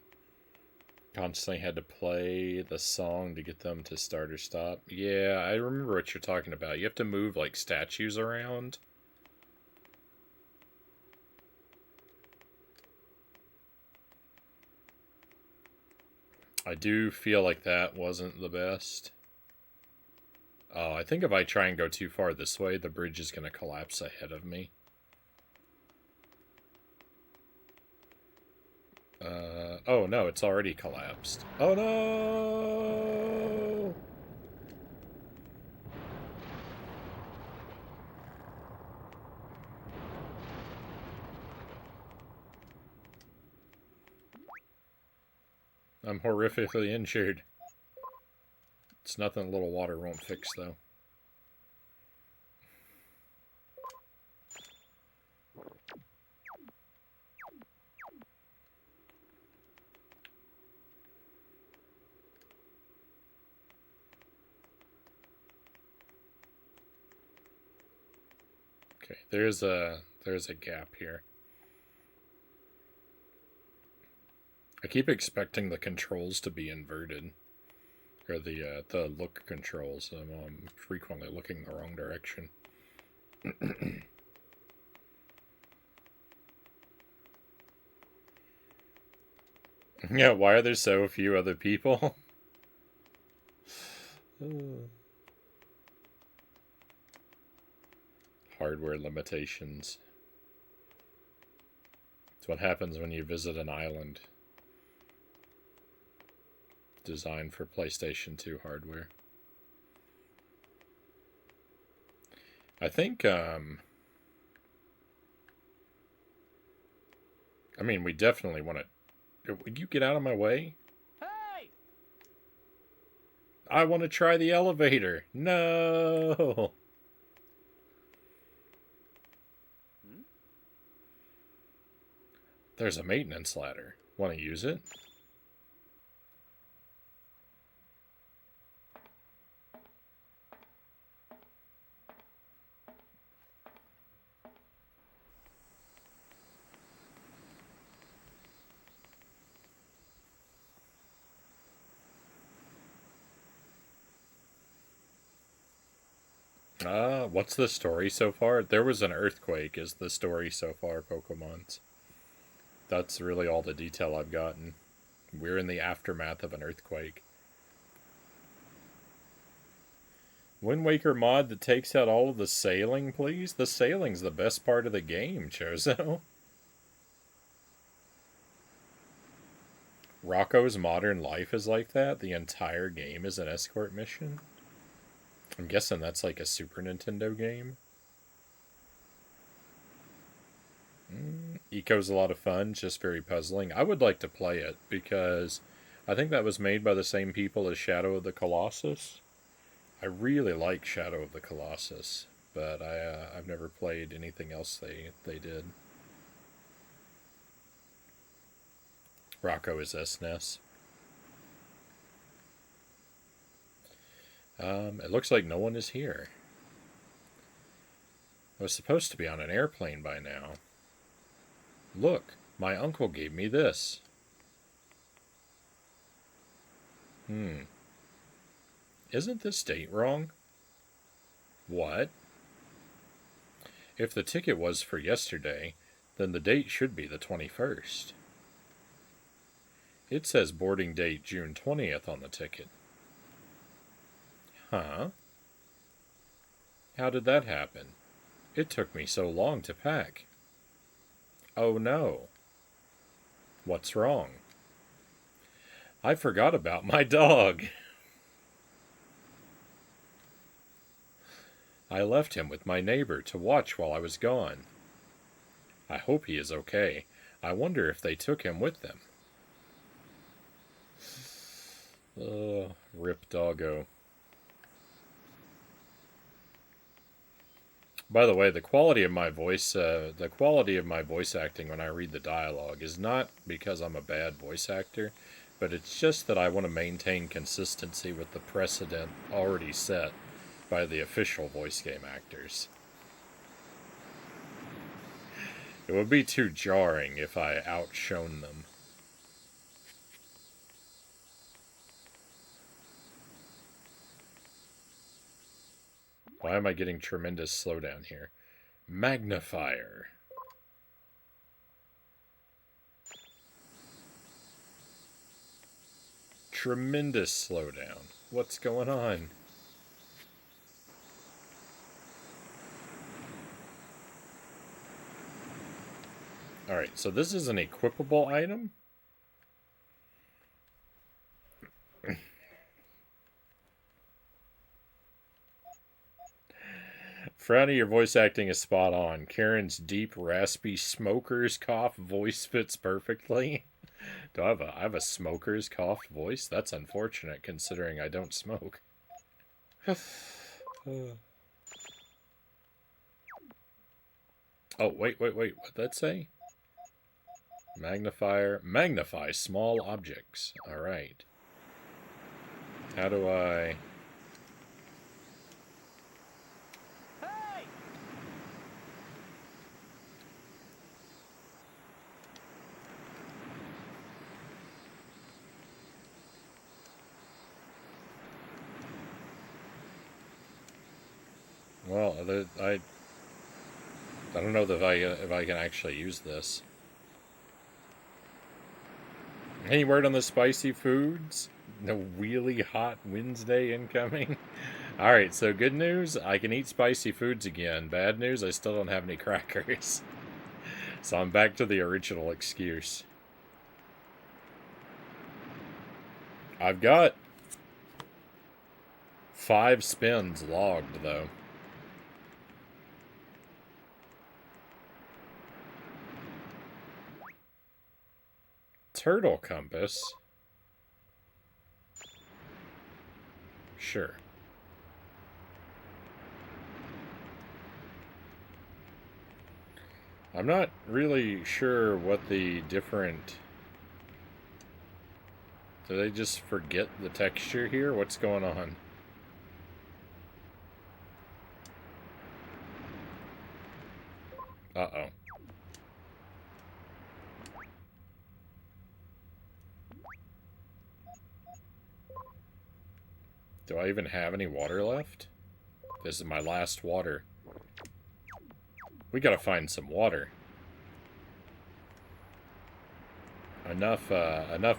Constantly had to play the song to get them to start or stop. Yeah, I remember what you're talking about. You have to move, like, statues around. I do feel like that wasn't the best. Oh, I think if I try and go too far this way, the bridge is going to collapse ahead of me. Oh no, it's already collapsed. Oh no! I'm horrifically injured. It's nothing a little water won't fix, though. Okay, there's a gap here. I keep expecting the controls to be inverted, or the look controls. I'm frequently looking the wrong direction. Yeah, why are there so few other people? Hardware limitations. It's what happens when you visit an island designed for PlayStation 2 hardware. I think, I mean, we definitely want to... Would you get out of my way? Hey! I want to try the elevator. No! There's a maintenance ladder. Want to use it? What's the story so far? There was an earthquake is the story so far, Pokemons. That's really all the detail I've gotten. We're in the aftermath of an earthquake. Wind Waker mod that takes out all of the sailing, please? The sailing's the best part of the game, Chozo. Rocco's Modern Life is like that? The entire game is an escort mission? I'm guessing that's like a Super Nintendo game. Eco's a lot of fun, just very puzzling. I would like to play it because I think that was made by the same people as Shadow of the Colossus. I really like Shadow of the Colossus, but I've never played anything else they did. Rocco is SNES. It looks like no one is here. I was supposed to be on an airplane by now. Look, my uncle gave me this. Isn't this date wrong? What? If the ticket was for yesterday, then the date should be the 21st. It says boarding date June 20th on the ticket. Huh? How did that happen? It took me so long to pack. Oh no. What's wrong? I forgot about my dog. I left him with my neighbor to watch while I was gone. I hope he is okay. I wonder if they took him with them. Rip doggo. By the way, the quality of my voice acting when I read the dialogue is not because I'm a bad voice actor, but it's just that I want to maintain consistency with the precedent already set by the official voice game actors. It would be too jarring if I outshone them. Why am I getting tremendous slowdown here? Magnifier. Tremendous slowdown. What's going on? Alright, so this is an equipable item? Frownie, your voice acting is spot on. Karen's deep, raspy, smoker's cough voice fits perfectly. Do I have a smoker's cough voice? That's unfortunate considering I don't smoke. Oh, wait. What'd that say? Magnifier. Magnify small objects. Alright. How do I... Hey! Well, I don't know if I can actually use this. Any word on the spicy foods? No really hot Wednesday incoming? Alright, so good news, I can eat spicy foods again. Bad news, I still don't have any crackers. So I'm back to the original excuse. I've got 5 spins logged, though. Turtle compass? Sure. I'm not really sure what the different... Did they just forget the texture here? What's going on? Uh-oh. Do I even have any water left? This is my last water. We gotta find some water. Enough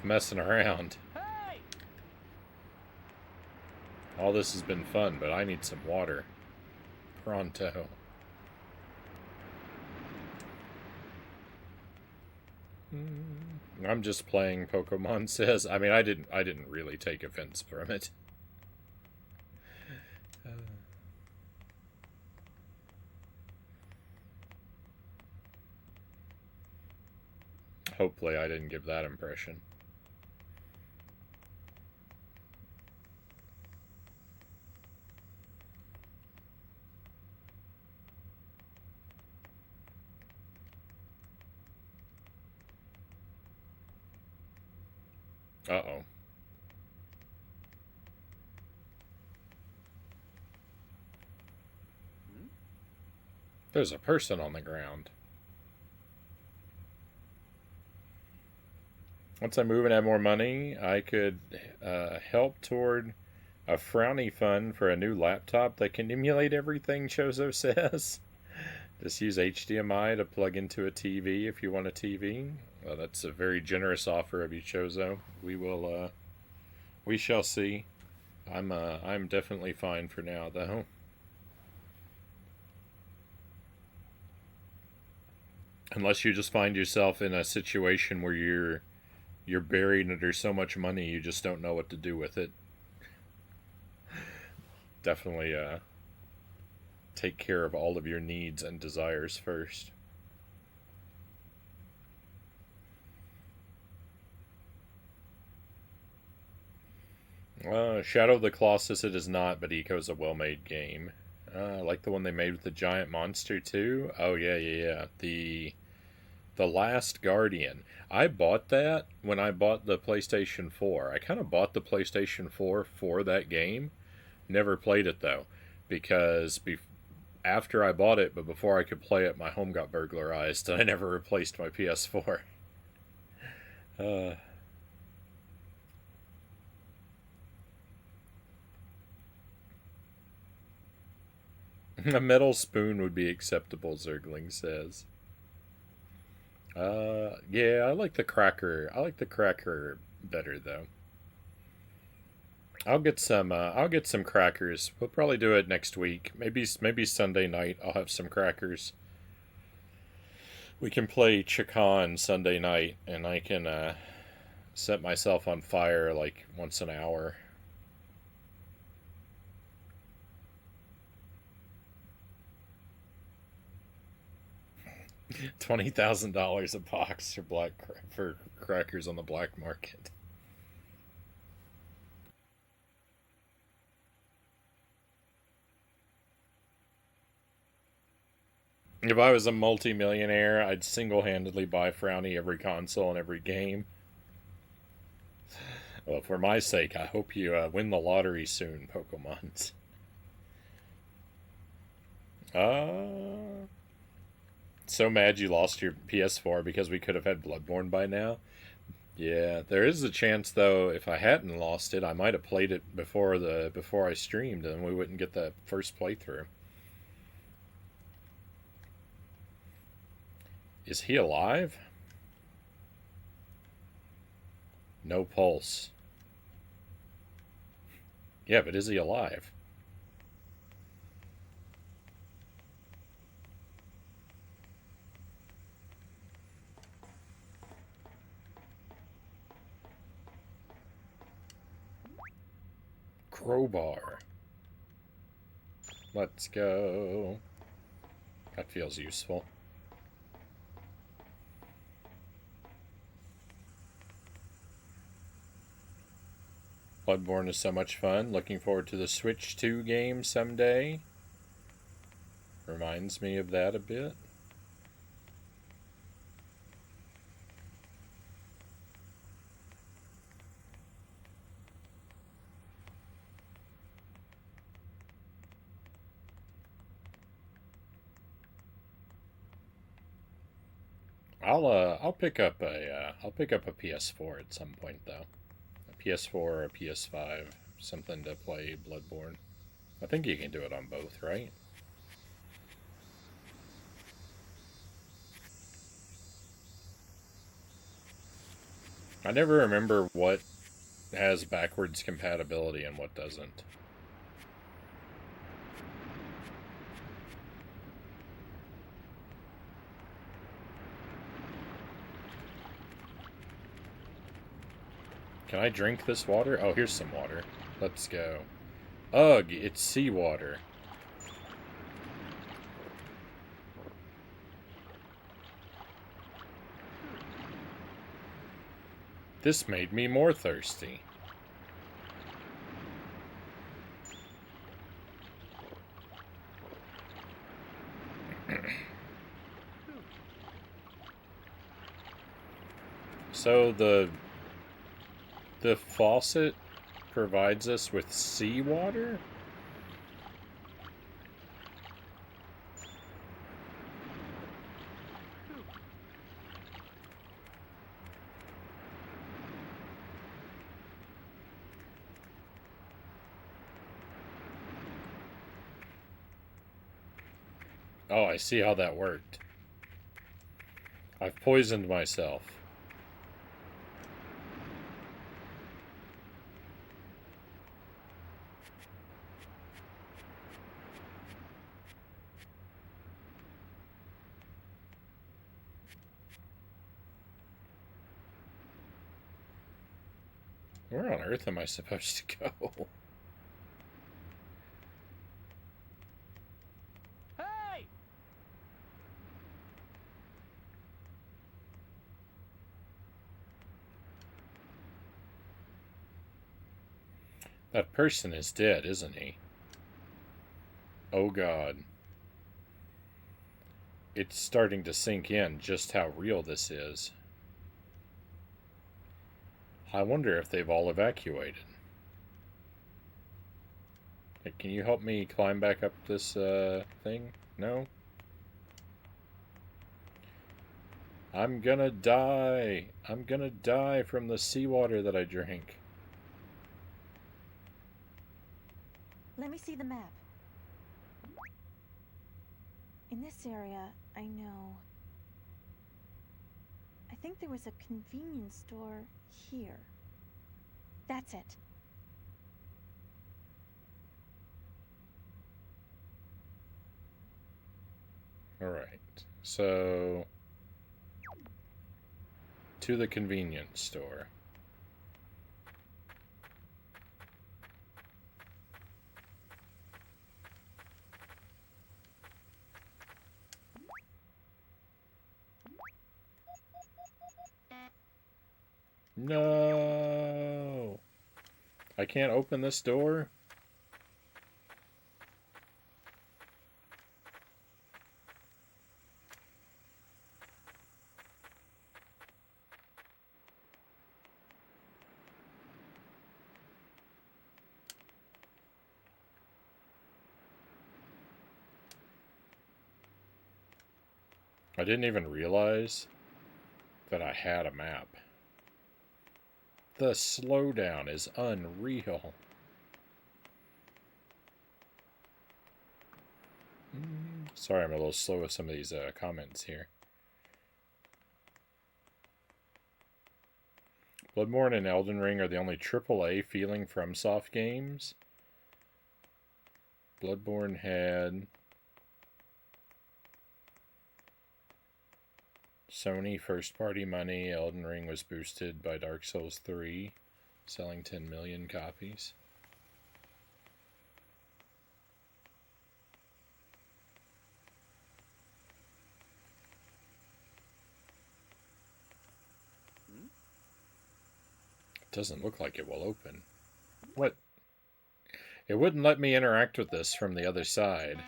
messing around. Hey! All this has been fun, but I need some water. Pronto. I'm just playing, Pokemon says. I mean, I didn't really take offense from it. Hopefully I didn't give that impression. Uh-oh. There's a person on the ground. Once I move and have more money, I could help toward a Frownie fund for a new laptop that can emulate everything, Chozo says. Just use HDMI to plug into a TV if you want a TV. Well, that's a very generous offer of you, Chozo. We shall see. I'm definitely fine for now, though. Unless you just find yourself in a situation where you're buried under so much money you just don't know what to do with it. Definitely take care of all of your needs and desires first. Shadow of the Colossus it is not, but Eco's a well-made game. I like the one they made with the giant monster too. Oh yeah. The Last Guardian. I bought that when I bought the PlayStation 4. I kind of bought the PlayStation 4 for that game. Never played it though, because after I bought it, but before I could play it, my home got burglarized, and I never replaced my PS4. A metal spoon would be acceptable, Zergling says. Yeah, I like the cracker. I like the cracker better though. I'll get some. I'll get some crackers. We'll probably do it next week. Maybe Sunday night. I'll have some crackers. We can play Chikan Sunday night, and I can set myself on fire like once an hour. $20,000 a box for crackers on the black market. If I was a multimillionaire, I'd single-handedly buy Frownie every console and every game. Well, for my sake, I hope you win the lottery soon, Pokemons. So mad you lost your PS4 because we could have had Bloodborne by now. Yeah, there is a chance though. If I hadn't lost it, I might have played it before I streamed, and we wouldn't get that first playthrough. Is he alive? No pulse. Yeah, but is he alive? Crowbar. Let's go. That feels useful. Bloodborne is so much fun. Looking forward to the Switch 2 game someday. Reminds me of that a bit. I'll pick up a PS4 at some point though. A PS4 or a PS5, something to play Bloodborne. I think you can do it on both, right? I never remember what has backwards compatibility and what doesn't. Can I drink this water? Oh, here's some water. Let's go. Ugh, it's seawater. This made me more thirsty. So the faucet provides us with seawater? Oh, I see how that worked. I've poisoned myself. Where on earth am I supposed to go? Hey! That person is dead, isn't he? Oh God. It's starting to sink in just how real this is. I wonder if they've all evacuated. Hey, can you help me climb back up this thing? No? I'm gonna die. I'm gonna die from the seawater that I drank. Let me see the map. In this area, I know. I think there was a convenience store here. That's it. Alright. So, to the convenience store. No! I can't open this door? I didn't even realize that I had a map. The slowdown is unreal. Sorry, I'm a little slow with some of these comments here. Bloodborne and Elden Ring are the only AAA feeling FromSoft games. Bloodborne had Sony first-party money. Elden Ring was boosted by Dark Souls 3, selling 10 million copies. It doesn't look like it will open. What? It wouldn't let me interact with this from the other side.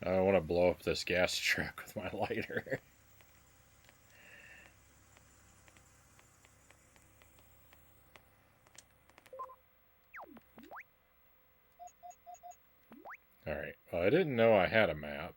I want to blow up this gas truck with my lighter. Alright, well, I didn't know I had a map.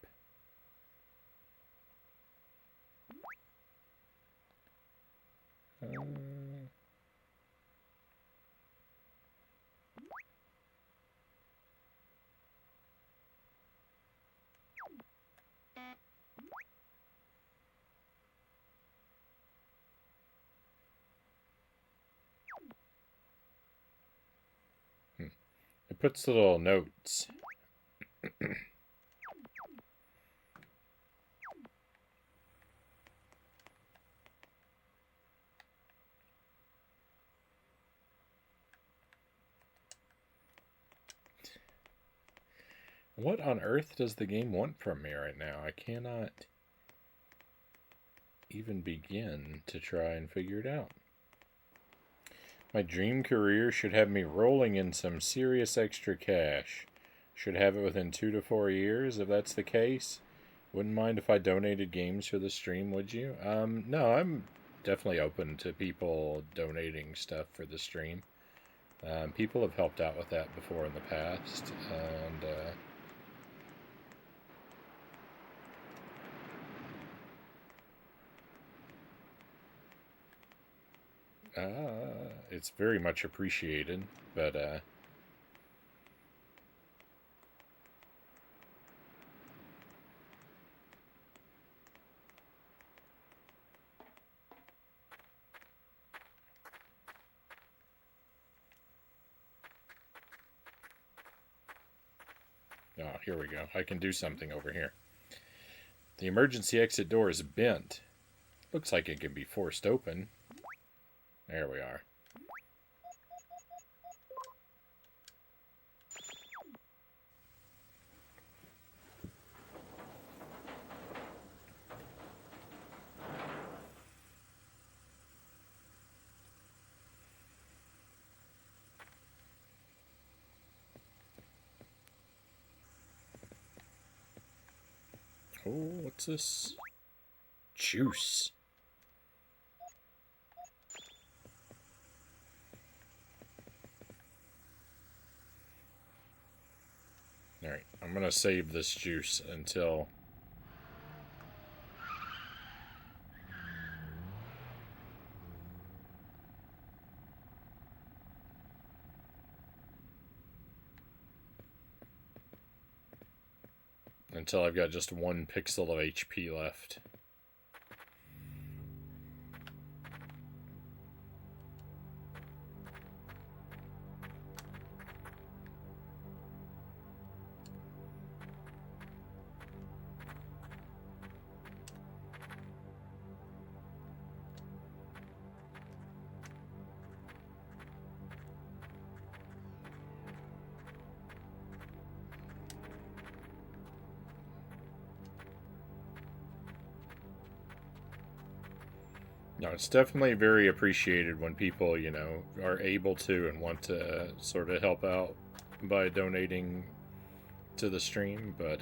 It puts little notes. What on earth does the game want from me right now? I cannot even begin to try and figure it out. My dream career should have me rolling in some serious extra cash. Should have it within 2 to 4 years. If that's the case, wouldn't mind if I donated games for the stream, would you? No, I'm definitely open to people donating stuff for the stream. People have helped out with that before in the past, and it's very much appreciated, but oh, here we go. I can do something over here. The emergency exit door is bent. Looks like it can be forced open. There we are. Oh, what's this? Juice. I'm gonna save this juice until... until I've got just 1 pixel of HP left. No, it's definitely very appreciated when people, you know, are able to and want to sort of help out by donating to the stream, but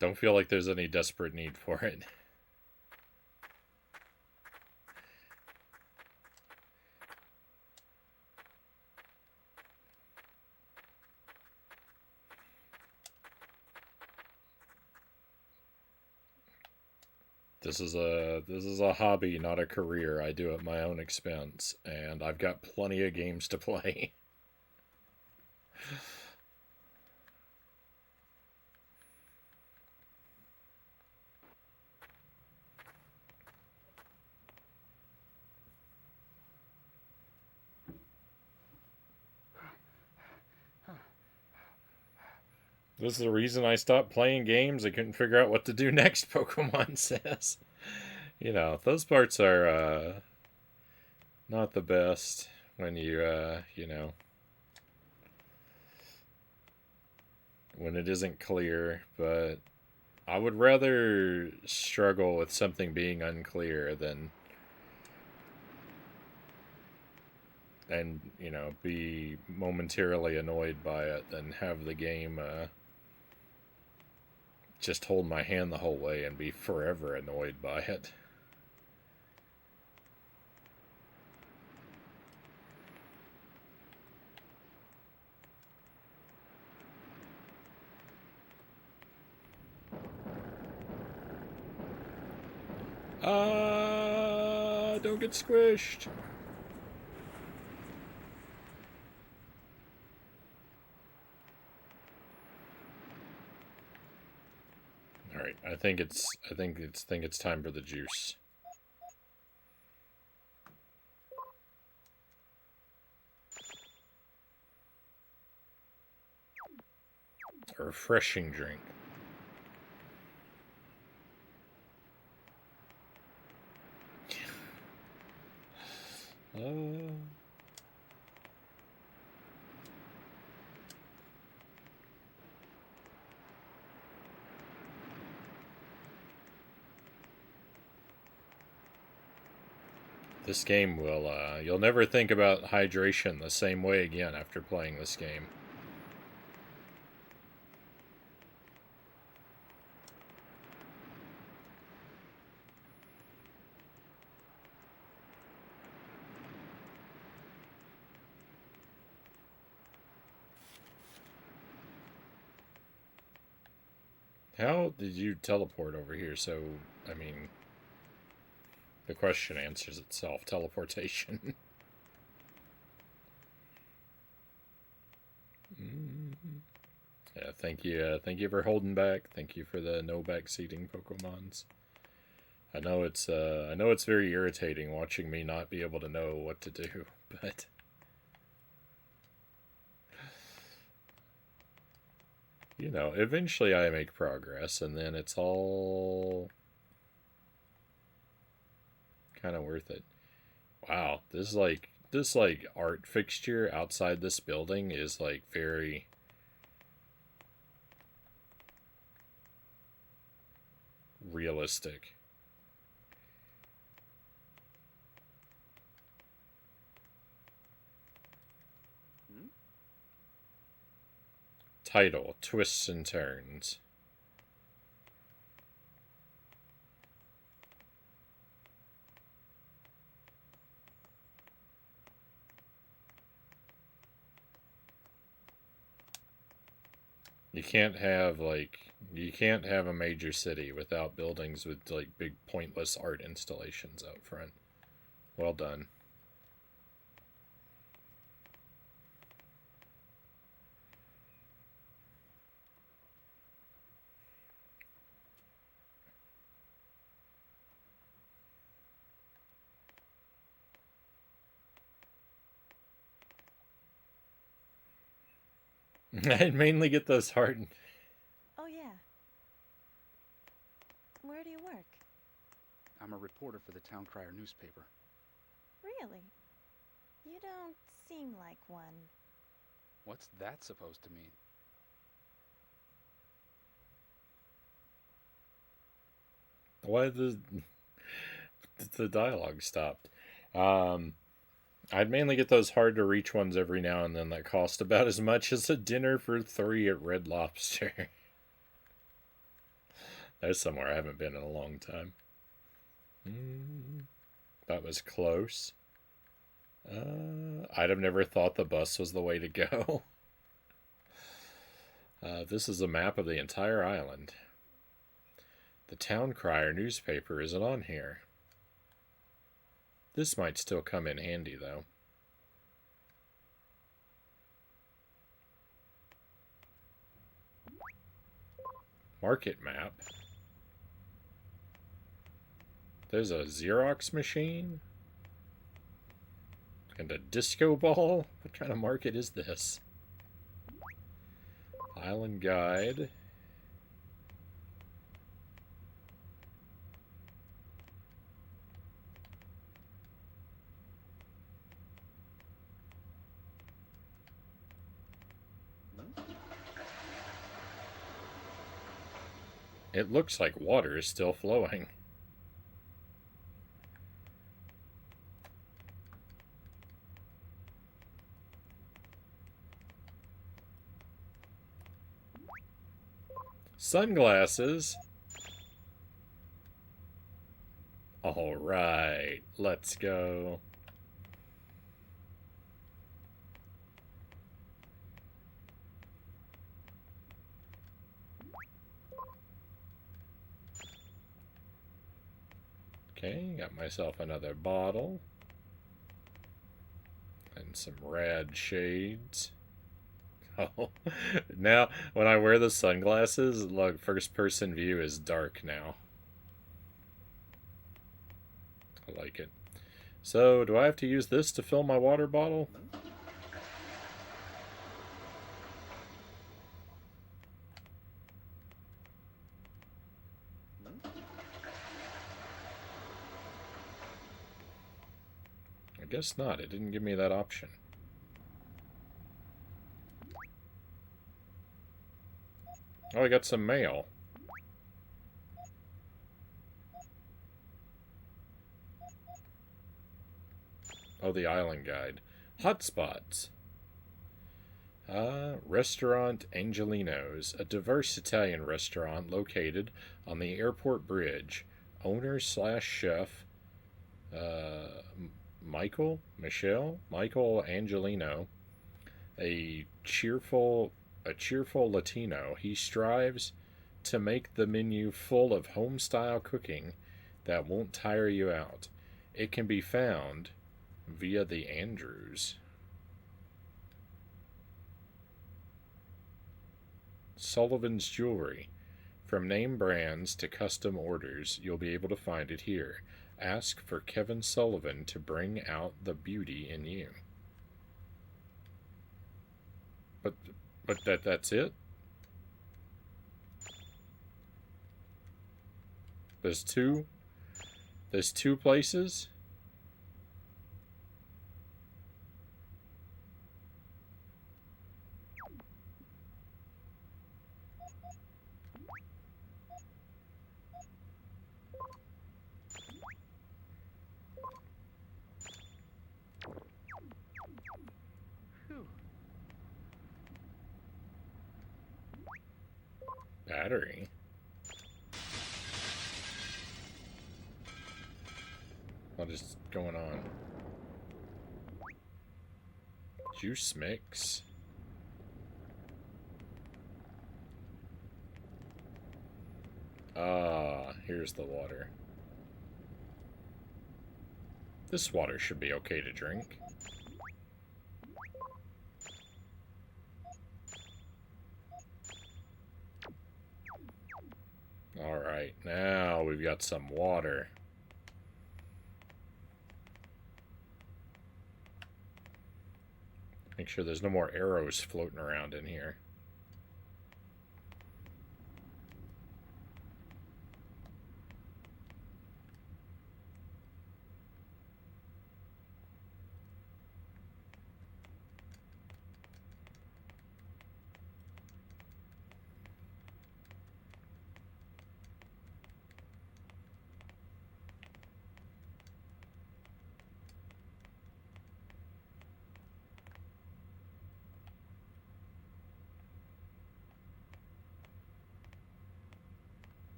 don't feel like there's any desperate need for it. This is a hobby, not a career. I do it at my own expense, and I've got plenty of games to play. This is the reason I stopped playing games. I couldn't figure out what to do next, Pokemon says. You know, those parts are not the best when you know, when it isn't clear, but I would rather struggle with something being unclear than, and, you know, be momentarily annoyed by it than have the game just hold my hand the whole way and be forever annoyed by it. Don't get squished. All right, I think it's time for the juice. A refreshing drink. This game will, you'll never think about hydration the same way again after playing this game. How did you teleport over here? So, I mean, the question answers itself. Teleportation. Yeah, thank you. Thank you for holding back. Thank you for the no backseating Pokemons. I know it's very irritating watching me not be able to know what to do, but you know, eventually I make progress, and then it's all kind of worth it. Wow, this art fixture outside this building is like very realistic. Title: Twists and Turns. You can't have a major city without buildings with like big pointless art installations out front. Well done. I mainly get those hard. Oh, yeah. Where do you work? I'm a reporter for the Town Crier newspaper. Really? You don't seem like one. What's that supposed to mean? Why the dialogue stopped? I'd mainly get those hard to reach ones every now and then that cost about as much as a dinner for 3 at Red Lobster. There's somewhere I haven't been in a long time. That was close. I'd have never thought the bus was the way to go. This is a map of the entire island. The Town Crier newspaper isn't on here. This might still come in handy, though. Market map. There's a Xerox machine? And a disco ball? What kind of market is this? Island guide. It looks like water is still flowing. Sunglasses. All right, let's go. Okay, got myself another bottle. And some rad shades. Oh, now when I wear the sunglasses, look, first person view is dark now. I like it. So, do I have to use this to fill my water bottle? I guess not. It didn't give me that option. Oh, I got some mail. Oh, the island guide. Hotspots. Restaurant Angelino's, a diverse Italian restaurant located on the airport bridge. Owner slash chef, Michael Angelino, a cheerful Latino. He strives to make the menu full of home-style cooking that won't tire you out. It can be found via the Andrews. Sullivan's Jewelry. From name brands to custom orders, you'll be able to find it here. Ask for Kevin Sullivan to bring out the beauty in you. But that's it? There's two places? Battery? What is going on? Juice mix? Ah, here's the water. This water should be okay to drink. Alright, now we've got some water. Make sure there's no more arrows floating around in here.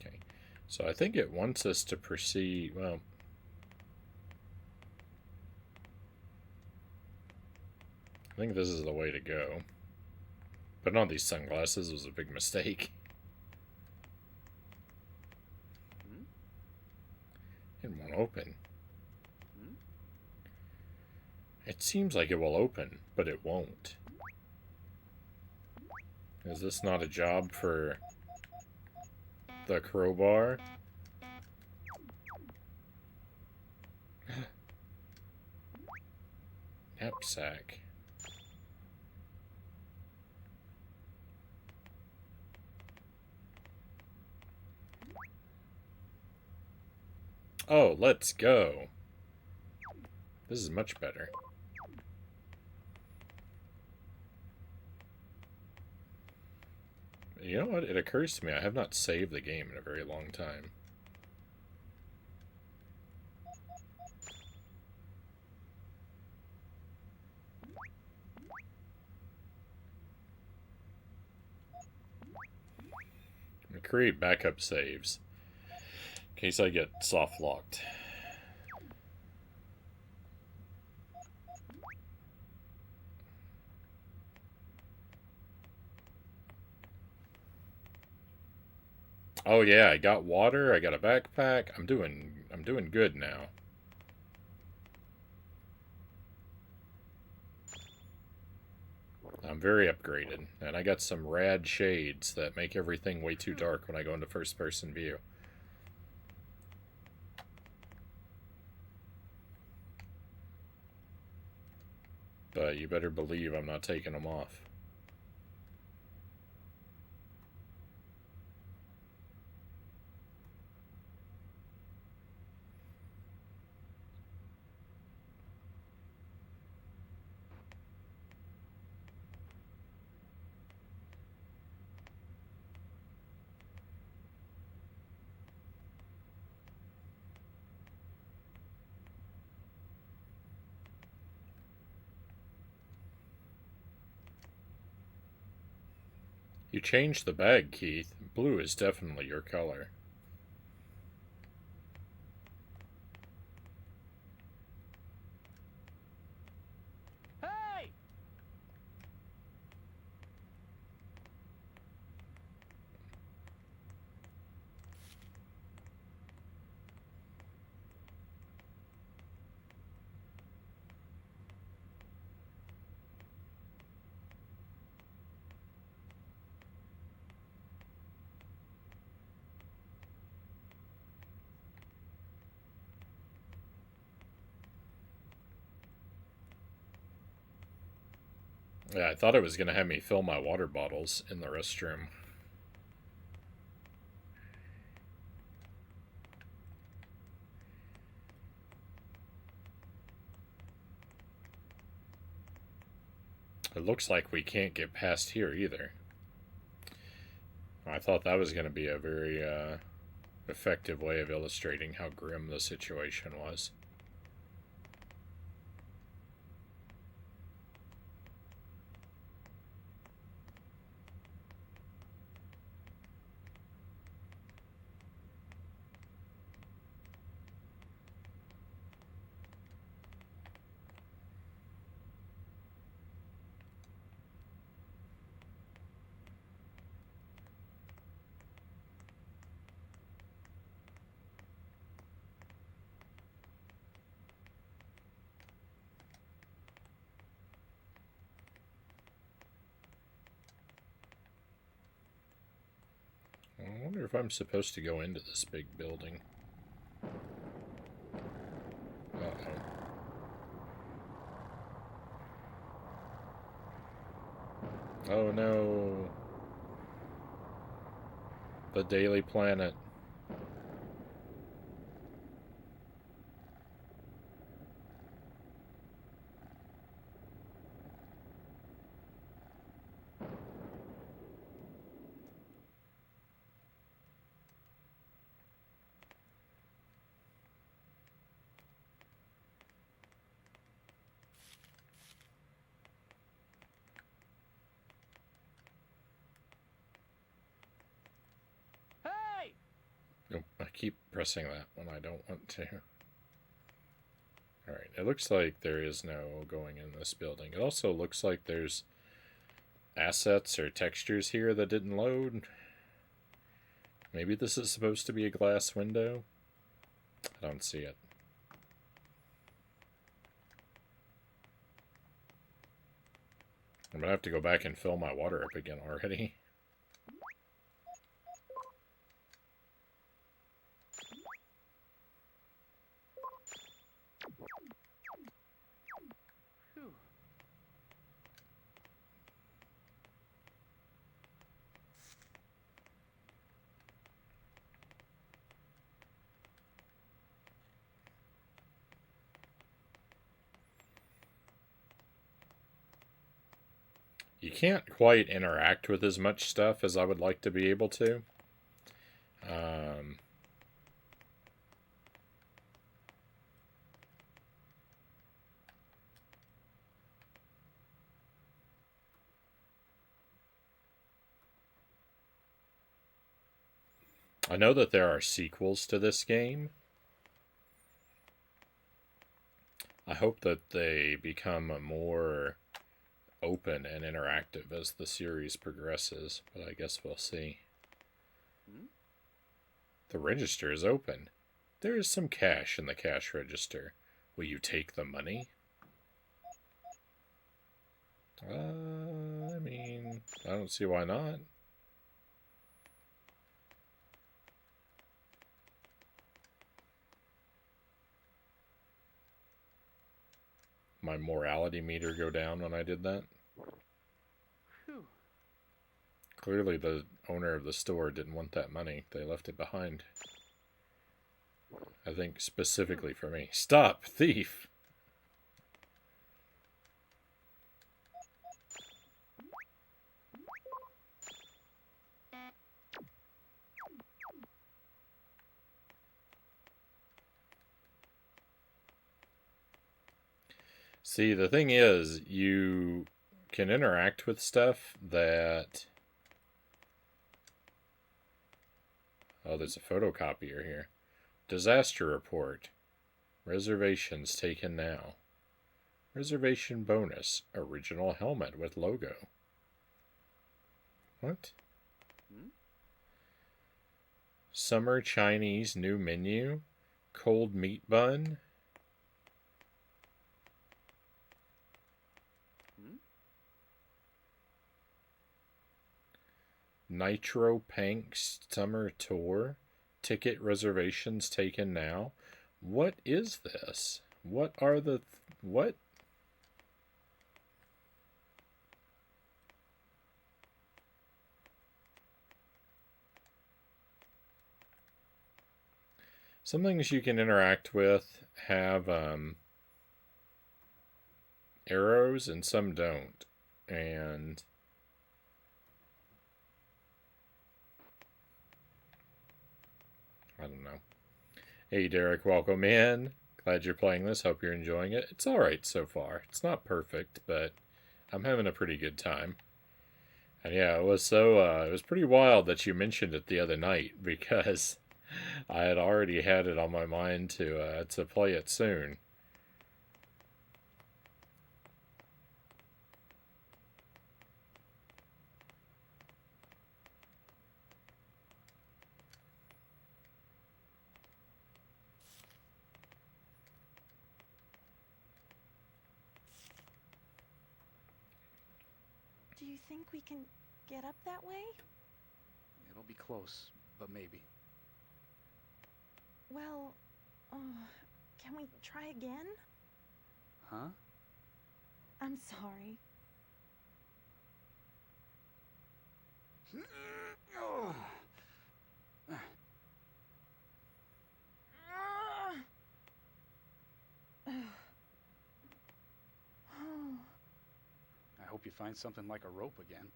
Okay, so I think it wants us to proceed, well, I think this is the way to go. Putting on these sunglasses was a big mistake. It won't open. It seems like it will open, but it won't. Is this not a job for the crowbar? Knapsack. Oh, let's go. This is much better. You know what? It occurs to me I have not saved the game in a very long time. I'm gonna create backup saves in case I get soft locked. Oh yeah, I got water, I got a backpack. I'm doing good now. I'm very upgraded, and I got some rad shades that make everything way too dark when I go into first person view. But you better believe I'm not taking them off. You changed the bag, Keith. Blue is definitely your color. Hey! Yeah, I thought it was going to have me fill my water bottles in the restroom. It looks like we can't get past here either. I thought that was going to be a very effective way of illustrating how grim the situation was. I wonder if I'm supposed to go into this big building. Uh-oh. Oh no. The Daily Planet. Hey! Oh, I keep pressing that when I don't want to. Alright, it looks like there is no going in this building. It also looks like there's assets or textures here that didn't load. Maybe this is supposed to be a glass window? I don't see it. I'm gonna have to go back and fill my water up again already. Phew. You can't quite interact with as much stuff as I would like to be able to. I know that there are sequels to this game. I hope that they become more open and interactive as the series progresses, but I guess we'll see. The register is open. There is some cash in the cash register. Will you take the money? I mean, I don't see why not. My morality meter go down when I did that. Phew. Clearly the owner of the store didn't want that money. They left it behind. I think specifically for me. Stop, thief! See, the thing is, you can interact with stuff that... Oh, there's a photocopier here. Disaster report. Reservations taken now. Reservation bonus. Original helmet with logo. What? Summer Chinese new menu. Cold meat bun. Nitro Panks Summer Tour. Ticket reservations taken now. What is this? What are the... what? Some things you can interact with have arrows and some don't. And I don't know. Hey, Derek, welcome in. Glad you're playing this. Hope you're enjoying it. It's alright so far. It's not perfect, but I'm having a pretty good time. And yeah, it was pretty wild that you mentioned it the other night because I had already had it on my mind to play it soon. Do you think we can get up that way? It'll be close, but maybe. Well, can we try again? Huh? I'm sorry. I hope you find something like a rope again.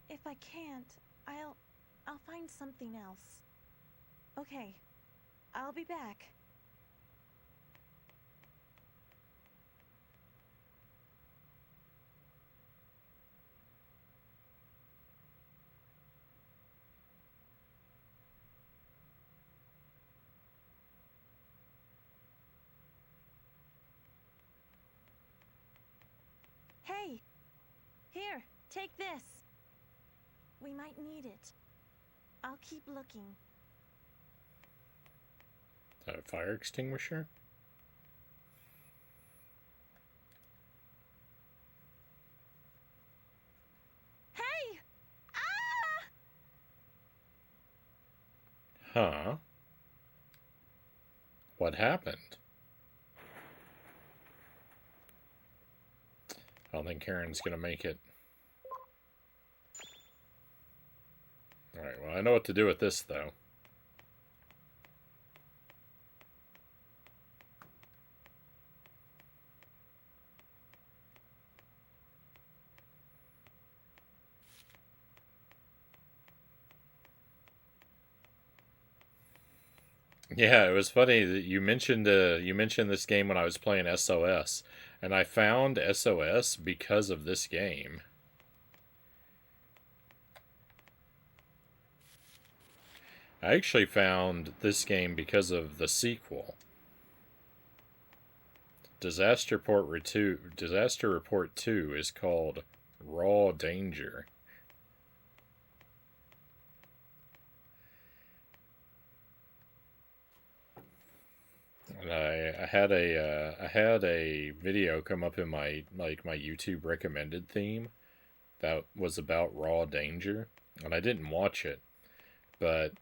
If I can't, I'll find something else. Okay, I'll be back. Hey! Here, take this. We might need it. I'll keep looking. Is that a fire extinguisher? Hey! Ah! Huh? What happened? I don't think Karen's gonna make it. Alright, well, I know what to do with this, though. Yeah, it was funny that you mentioned this game when I was playing SOS, and I found SOS because of this game. I actually found this game because of the sequel. Disaster Report 2 is called Raw Danger. And I had a video come up in my YouTube recommended theme that was about Raw Danger, and I didn't watch it, but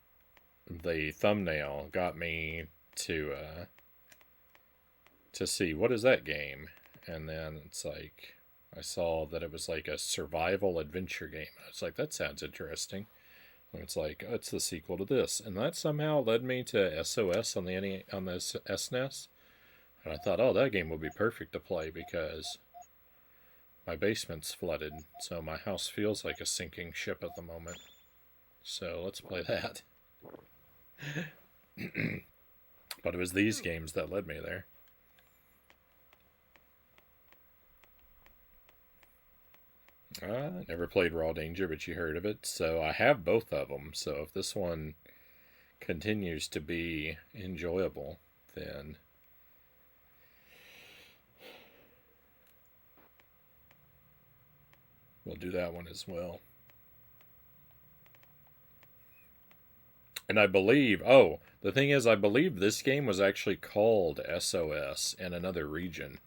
the thumbnail got me to see what is that game, and then it's like I saw that it was like a survival adventure game. I was like, that sounds interesting. And it's like, oh, it's the sequel to this, and that somehow led me to SOS on the SNES. And I thought, oh, that game would be perfect to play because my basement's flooded, so my house feels like a sinking ship at the moment. So let's play that. But it was these games that led me there. Never played Raw Danger, but you heard of it. So I have both of them. So if this one continues to be enjoyable, then we'll do that one as well. And I believe, oh, the thing is, I believe this game was actually called SOS in another region.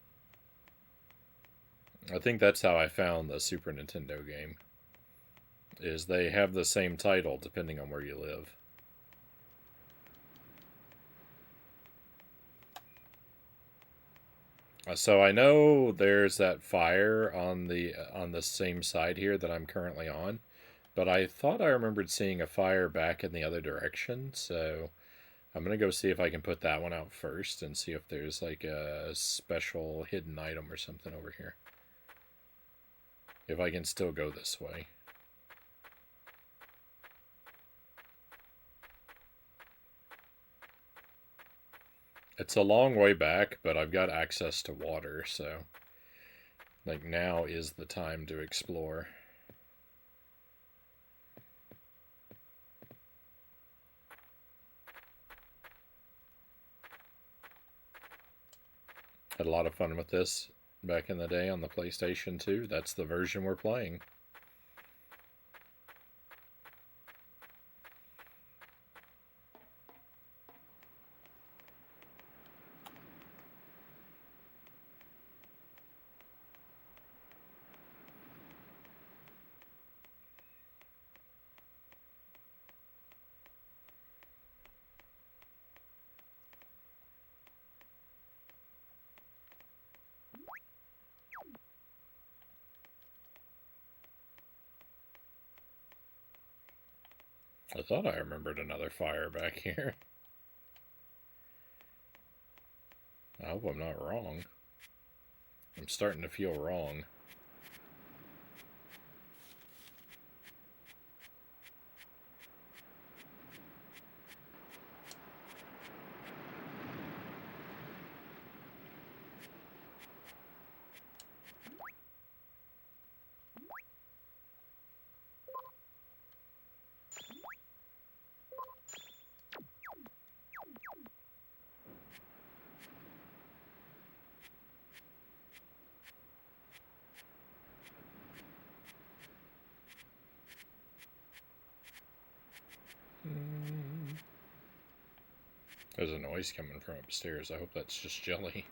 I think that's how I found the Super Nintendo game. Is they have the same title depending on where you live. So I know there's that fire on the same side here that I'm currently on, but I thought I remembered seeing a fire back in the other direction, so I'm gonna go see if I can put that one out first and see if there's like a special hidden item or something over here. If I can still go this way. It's a long way back, but I've got access to water, so like now is the time to explore. Had a lot of fun with this back in the day on the PlayStation 2. That's the version we're playing. I thought I remembered another fire back here. I hope I'm not wrong. I'm starting to feel wrong. There's a noise coming from upstairs. I hope that's just jelly.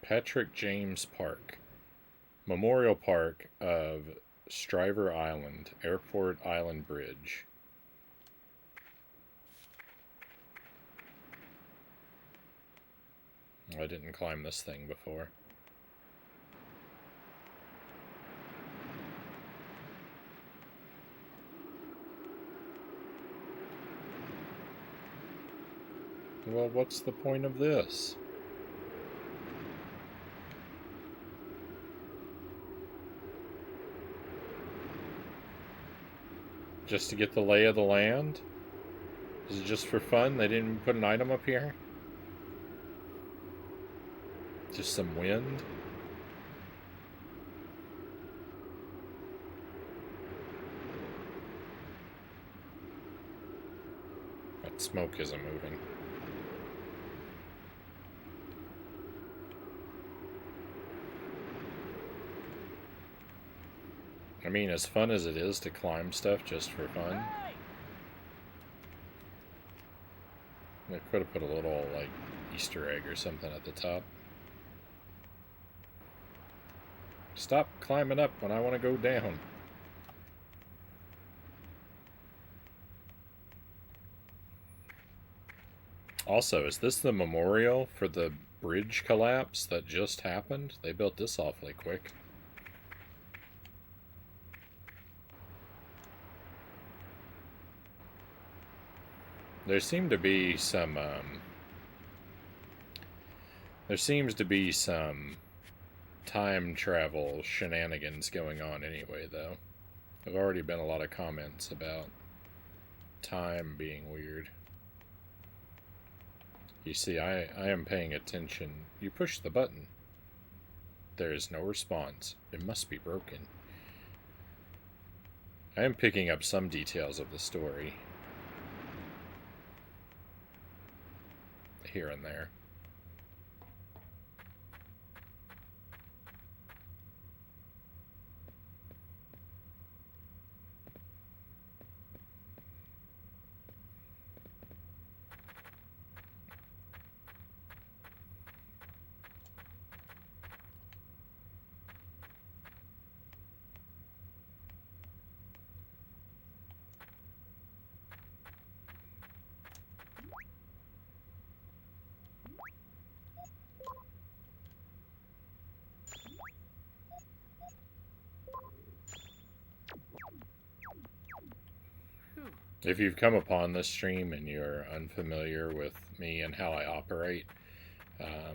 Patrick James Park. Memorial Park of Stryver Island, Airport Island Bridge. I didn't climb this thing before. Well, what's the point of this? Just to get the lay of the land? Is it just for fun? They didn't put an item up here? Just some wind? That smoke isn't moving. I mean, as fun as it is to climb stuff just for fun, they could have put a little, like, Easter egg or something at the top. Stop climbing up when I want to go down. Also, is this the memorial for the bridge collapse that just happened? They built this awfully quick. There seems to be some time travel shenanigans going on anyway, though. There've already been a lot of comments about time being weird. You see, I am paying attention. You push the button. There is no response. It must be broken. I am picking up some details of the story. Here and there. If you've come upon this stream and you're unfamiliar with me and how I operate,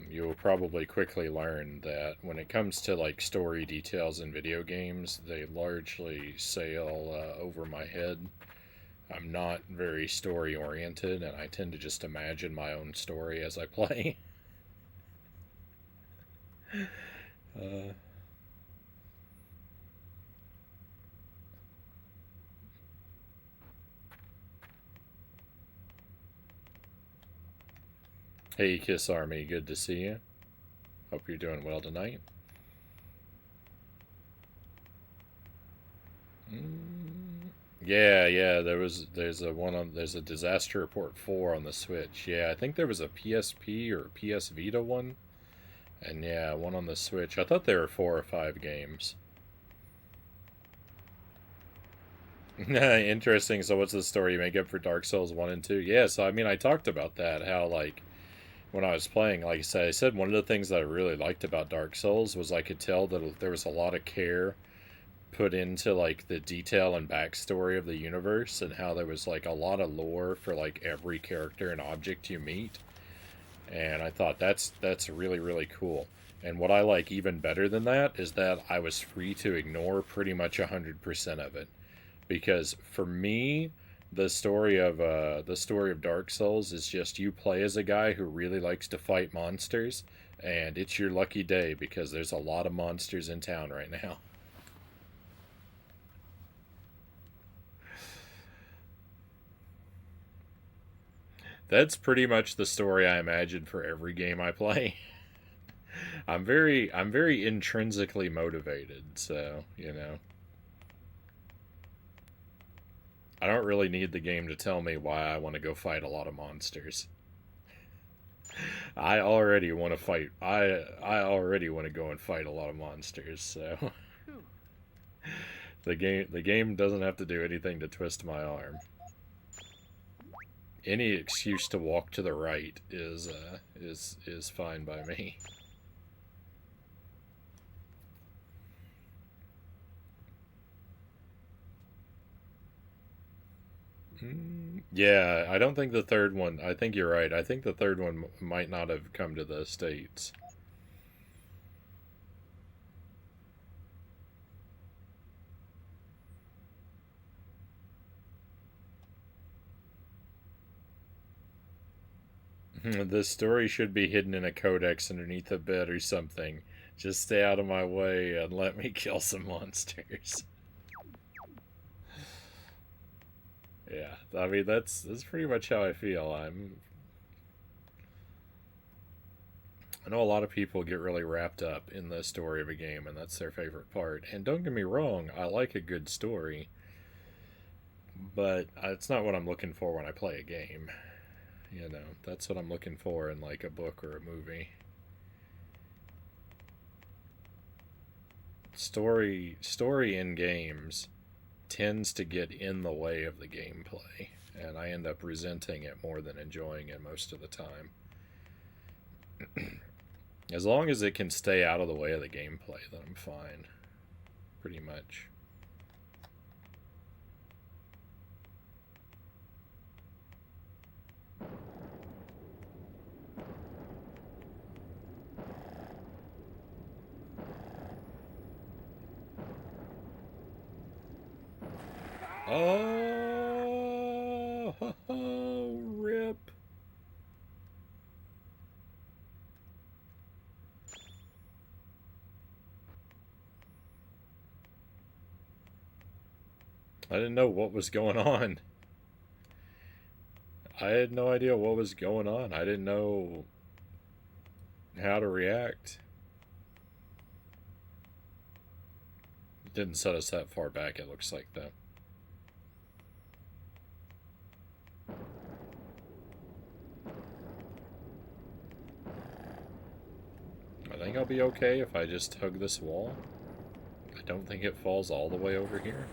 you will probably quickly learn that when it comes to like story details in video games, they largely sail over my head. I'm not very story oriented, and I tend to just imagine my own story as I play. uh, hey, Kiss Army, good to see you. Hope you're doing well tonight. Yeah, yeah. There's a Disaster Report 4 on the Switch. Yeah, I think there was a PSP or PS Vita one, and yeah, one on the Switch. I thought there were 4 or 5 games. Interesting. So, what's the story you make up for Dark Souls 1 and 2? Yeah, so I mean, I talked about that. How like when I was playing, like I said, one of the things that I really liked about Dark Souls was I could tell that there was a lot of care put into like the detail and backstory of the universe, and how there was like a lot of lore for like every character and object you meet. And I thought that's really really cool. And what I like even better than that is that I was free to ignore pretty much 100% of it, because for me the story of Dark Souls is just you play as a guy who really likes to fight monsters, and it's your lucky day because there's a lot of monsters in town right now. That's pretty much the story I imagine for every game I play. I'm very intrinsically motivated, so, I don't really need the game to tell me why I want to go fight a lot of monsters. I already want to fight. I already want to go and fight a lot of monsters, so the game doesn't have to do anything to twist my arm. Any excuse to walk to the right is fine by me. Yeah, I don't think the third one. I think you're right. I think the third one might not have come to the States. This story should be hidden in a codex underneath a bed or something. Just stay out of my way and let me kill some monsters. Yeah, I mean that's pretty much how I feel. I know a lot of people get really wrapped up in the story of a game, and that's their favorite part. And don't get me wrong, I like a good story, but it's not what I'm looking for when I play a game. That's what I'm looking for in like a book or a movie. Story in games tends to get in the way of the gameplay, and I end up resenting it more than enjoying it most of the time. As long as it can stay out of the way of the gameplay, then I'm fine. Pretty much. Oh, rip. I didn't know what was going on. I had no idea what was going on. I didn't know how to react. It didn't set us that far back, it looks like, though. I think I'll be okay if I just hug this wall. I don't think it falls all the way over here.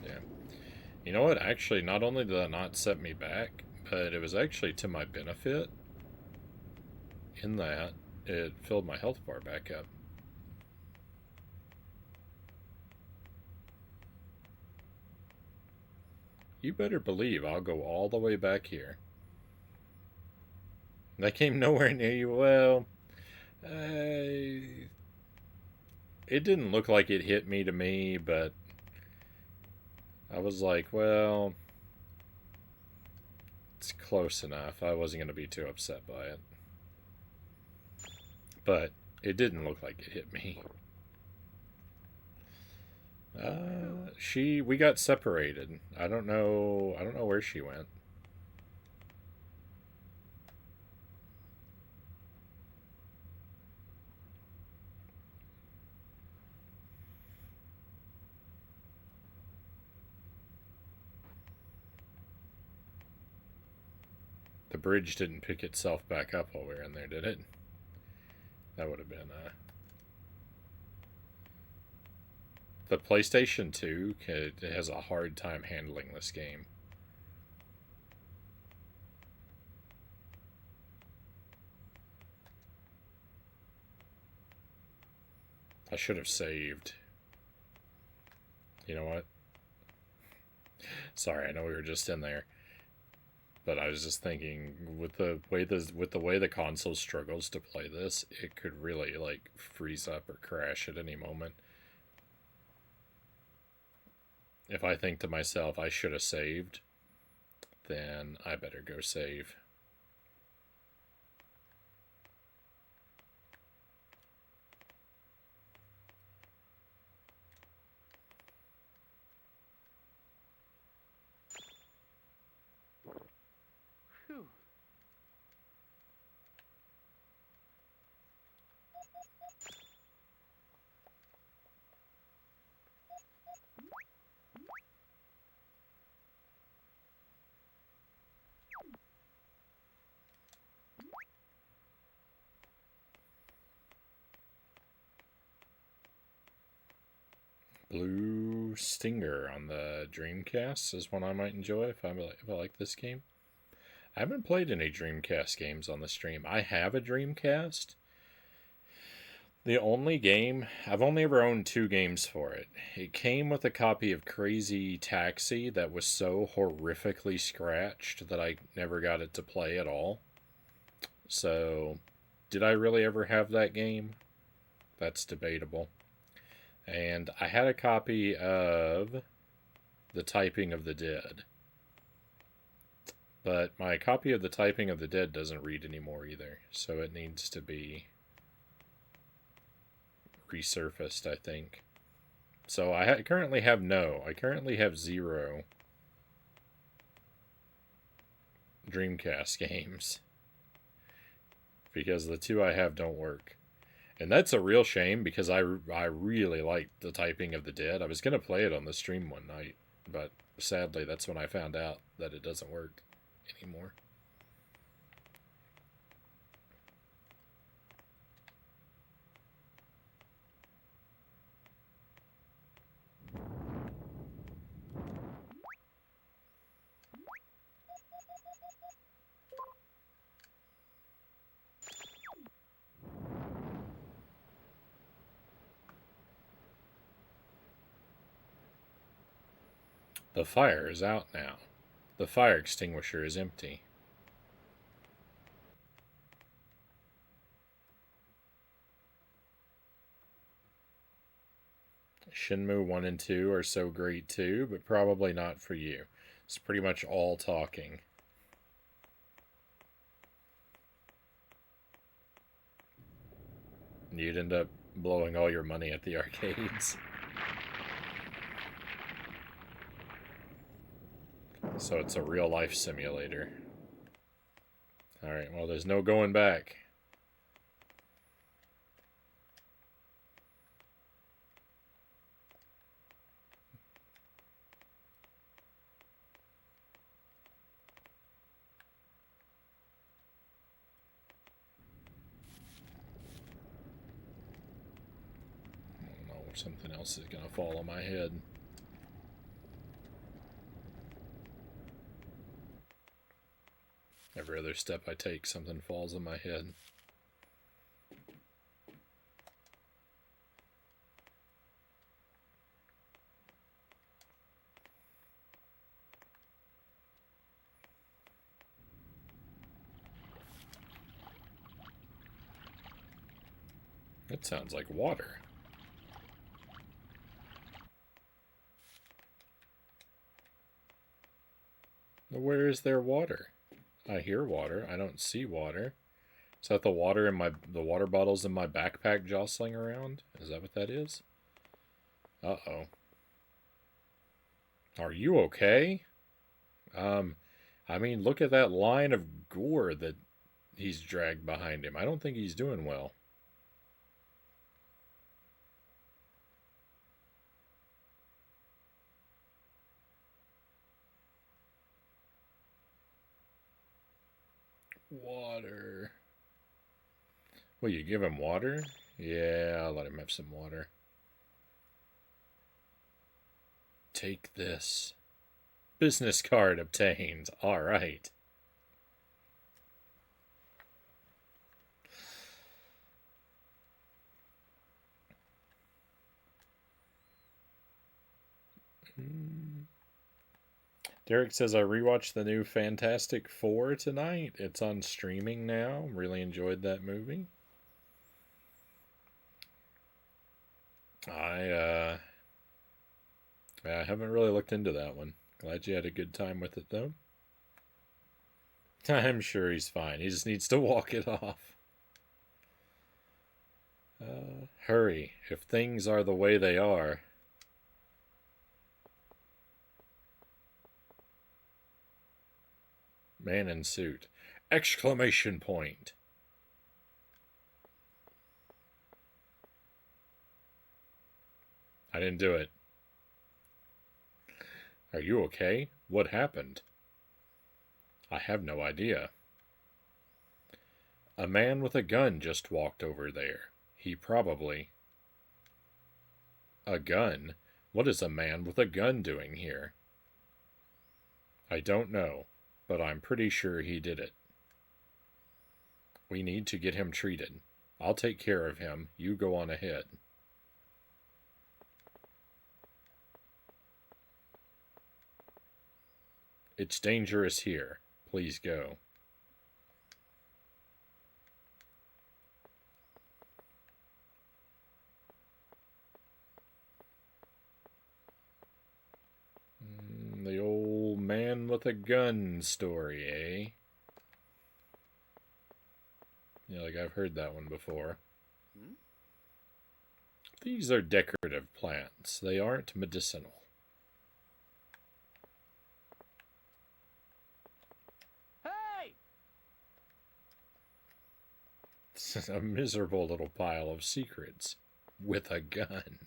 Yeah. You know what? Actually, not only did that not set me back, but it was actually to my benefit in that it filled my health bar back up. You better believe I'll go all the way back here. That came nowhere near you. Well, it didn't look like it hit me to me, but I was like, well, it's close enough. I wasn't going to be too upset by it. But it didn't look like it hit me. We got separated. I don't know where she went. The bridge didn't pick itself back up while we were in there, did it? That would have been, the PlayStation 2 has a hard time handling this game. I should have saved. You know what? Sorry, I know we were just in there. But I was just thinking, with the way the console struggles to play this, it could really like freeze up or crash at any moment. If I think to myself I should have saved, then I better go save. Phew. Blue Stinger on the Dreamcast is one I might enjoy if I like this game. I haven't played any Dreamcast games on the stream. I have a Dreamcast. The only game, I've only ever owned 2 games for it. It came with a copy of Crazy Taxi that was so horrifically scratched that I never got it to play at all. So, did I really ever have that game? That's debatable. And I had a copy of The Typing of the Dead. But my copy of The Typing of the Dead doesn't read anymore either, so it needs to be resurfaced, I think. So I currently have 0 Dreamcast games. Because the 2 I have don't work. And that's a real shame because I really liked The Typing of the Dead. I was going to play it on the stream one night, but sadly that's when I found out that it doesn't work anymore. The fire is out now. The fire extinguisher is empty. Shenmue 1 and 2 are so great too, but probably not for you. It's pretty much all talking. You'd end up blowing all your money at the arcades. So it's a real life simulator. Alright, well, there's no going back. Oh no, something else is gonna fall on my head. Every other step I take, something falls on my head. That sounds like water. Where is there water? I hear water. I don't see water. Is that the water in the water bottles in my backpack jostling around? Is that what that is? Uh-oh. Are you okay? I mean, look at that line of gore that he's dragged behind him. I don't think he's doing well. Water. Will you give him water? Yeah, I'll let him have some water. Take this. Business card obtained. All right. Derek says, I rewatched the new Fantastic Four tonight. It's on streaming now. Really enjoyed that movie. I haven't really looked into that one. Glad you had a good time with it, though. I'm sure he's fine. He just needs to walk it off. Hurry. If things are the way they are. Man in suit. Exclamation point. I didn't do it. Are you okay? What happened? I have no idea. A man with a gun just walked over there. He probably... A gun? What is a man with a gun doing here? I don't know, but I'm pretty sure he did it. We need to get him treated. I'll take care of him. You go on ahead. It's dangerous here. Please go. The old man with a gun story, eh? Yeah, like I've heard that one before. These are decorative plants. They aren't medicinal. Hey! It's a miserable little pile of secrets with a gun.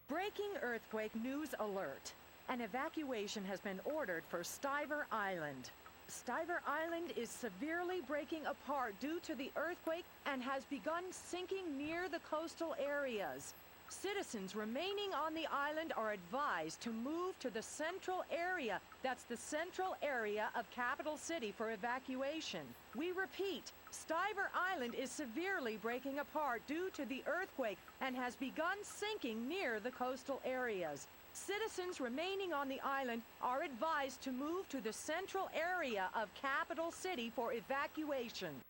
Breaking earthquake news alert. An evacuation has been ordered for Stiver Island. Stiver Island is severely breaking apart due to the earthquake and has begun sinking near the coastal areas. Citizens remaining on the island are advised to move to the central area. That's the central area of Capital City for evacuation. We repeat, Stiver Island is severely breaking apart due to the earthquake and has begun sinking near the coastal areas. Citizens remaining on the island are advised to move to the central area of Capital City for evacuation.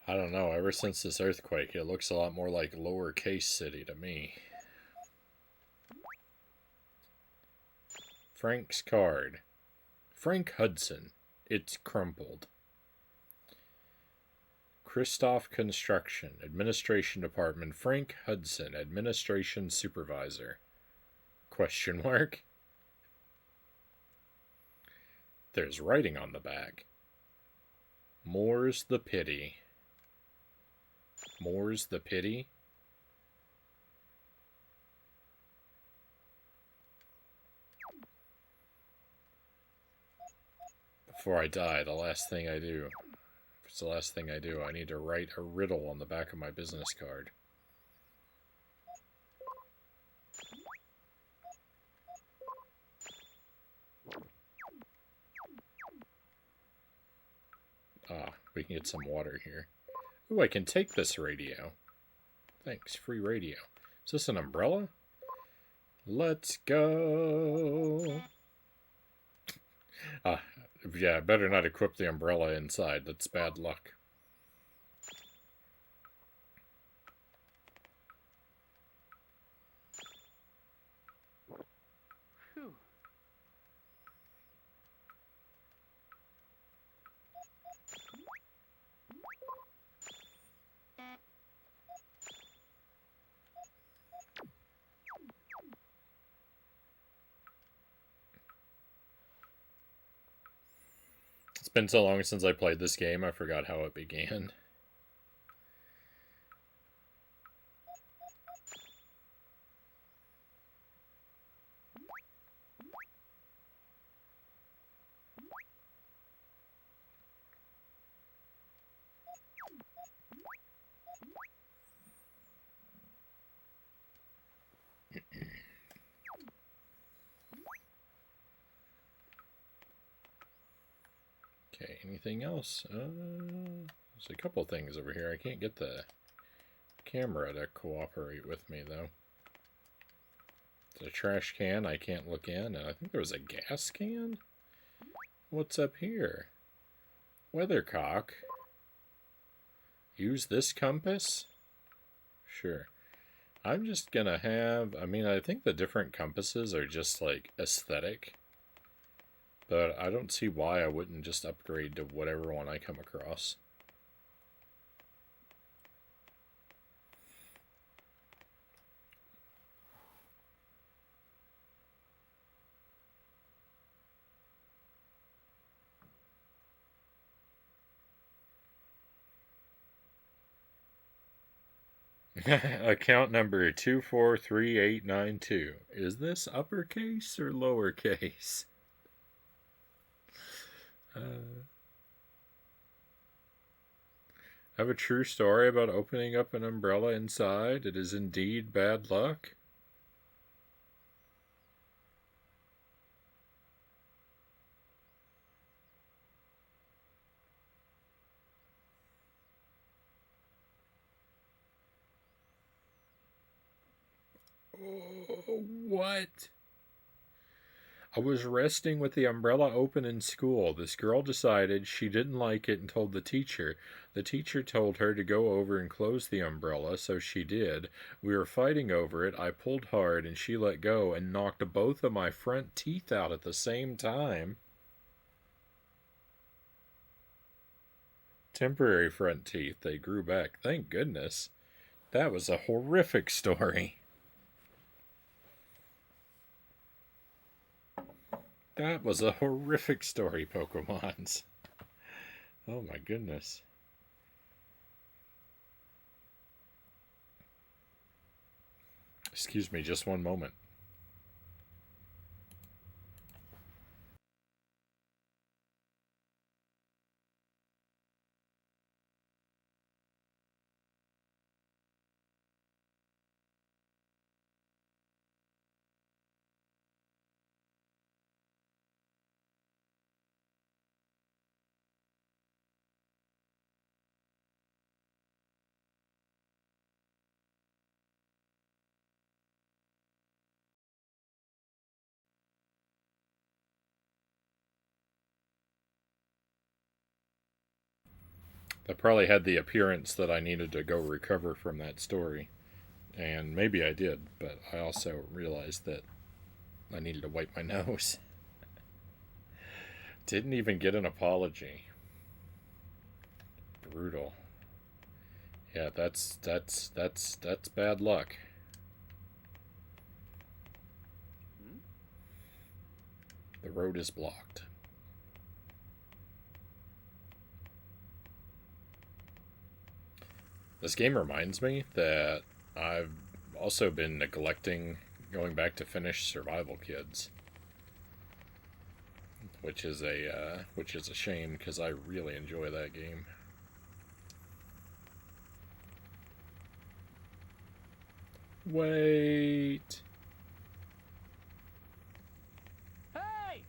I don't know, ever since this earthquake, it looks a lot more like lowercase city to me. Frank's card. Frank Hudson. It's crumpled. Christoph Construction, Administration Department, Frank Hudson, Administration Supervisor. Question mark? There's writing on the back. More's the pity. More's the pity? Before I die, the last thing I do... If it's the last thing I do, I need to write a riddle on the back of my business card. We can get some water here. Ooh, I can take this radio. Thanks, free radio. Is this an umbrella? Let's go. Yeah, better not equip the umbrella inside. That's bad luck. been so long since I played this game, I forgot how it began. Okay, anything else? There's a couple things over here. I can't get the camera to cooperate with me, though. There's a trash can I can't look in, and I think there was a gas can? What's up here? Weathercock. Use this compass? Sure. I'm just gonna have... I mean, I think the different compasses are just, like, aesthetic. But I don't see why I wouldn't just upgrade to whatever one I come across. Account number 243892. Is this uppercase or lowercase? I have a true story about opening up an umbrella inside. It is indeed bad luck. Oh, what? I was resting with the umbrella open in school. This girl decided she didn't like it and told the teacher. The teacher told her to go over and close the umbrella, so she did. We were fighting over it. I pulled hard and she let go and knocked both of my front teeth out at the same time. Temporary front teeth. They grew back. Thank goodness. That was a horrific story. That was a horrific story, Pokemons. Oh my goodness. Excuse me, just one moment. That probably had the appearance that I needed to go recover from that story. And maybe I did, but I also realized that I needed to wipe my nose. Didn't even get an apology. Brutal. Yeah, that's bad luck. The road is blocked. This game reminds me that I've also been neglecting going back to finish Survival Kids, which is a shame because I really enjoy that game. Wait. Hey!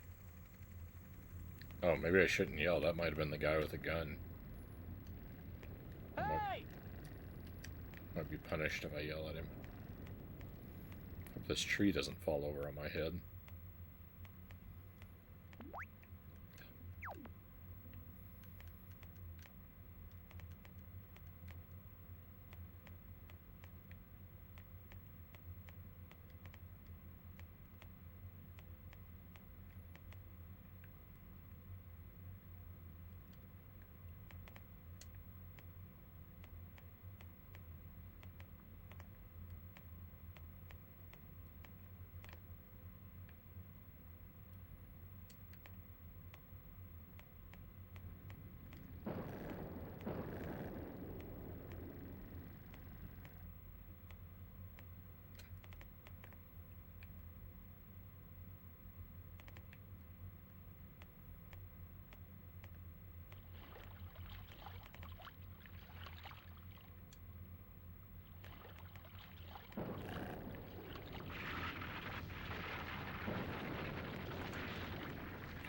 Oh, maybe I shouldn't yell. That might have been the guy with the gun. Hey! Might be punished if I yell at him. Hope this tree doesn't fall over on my head.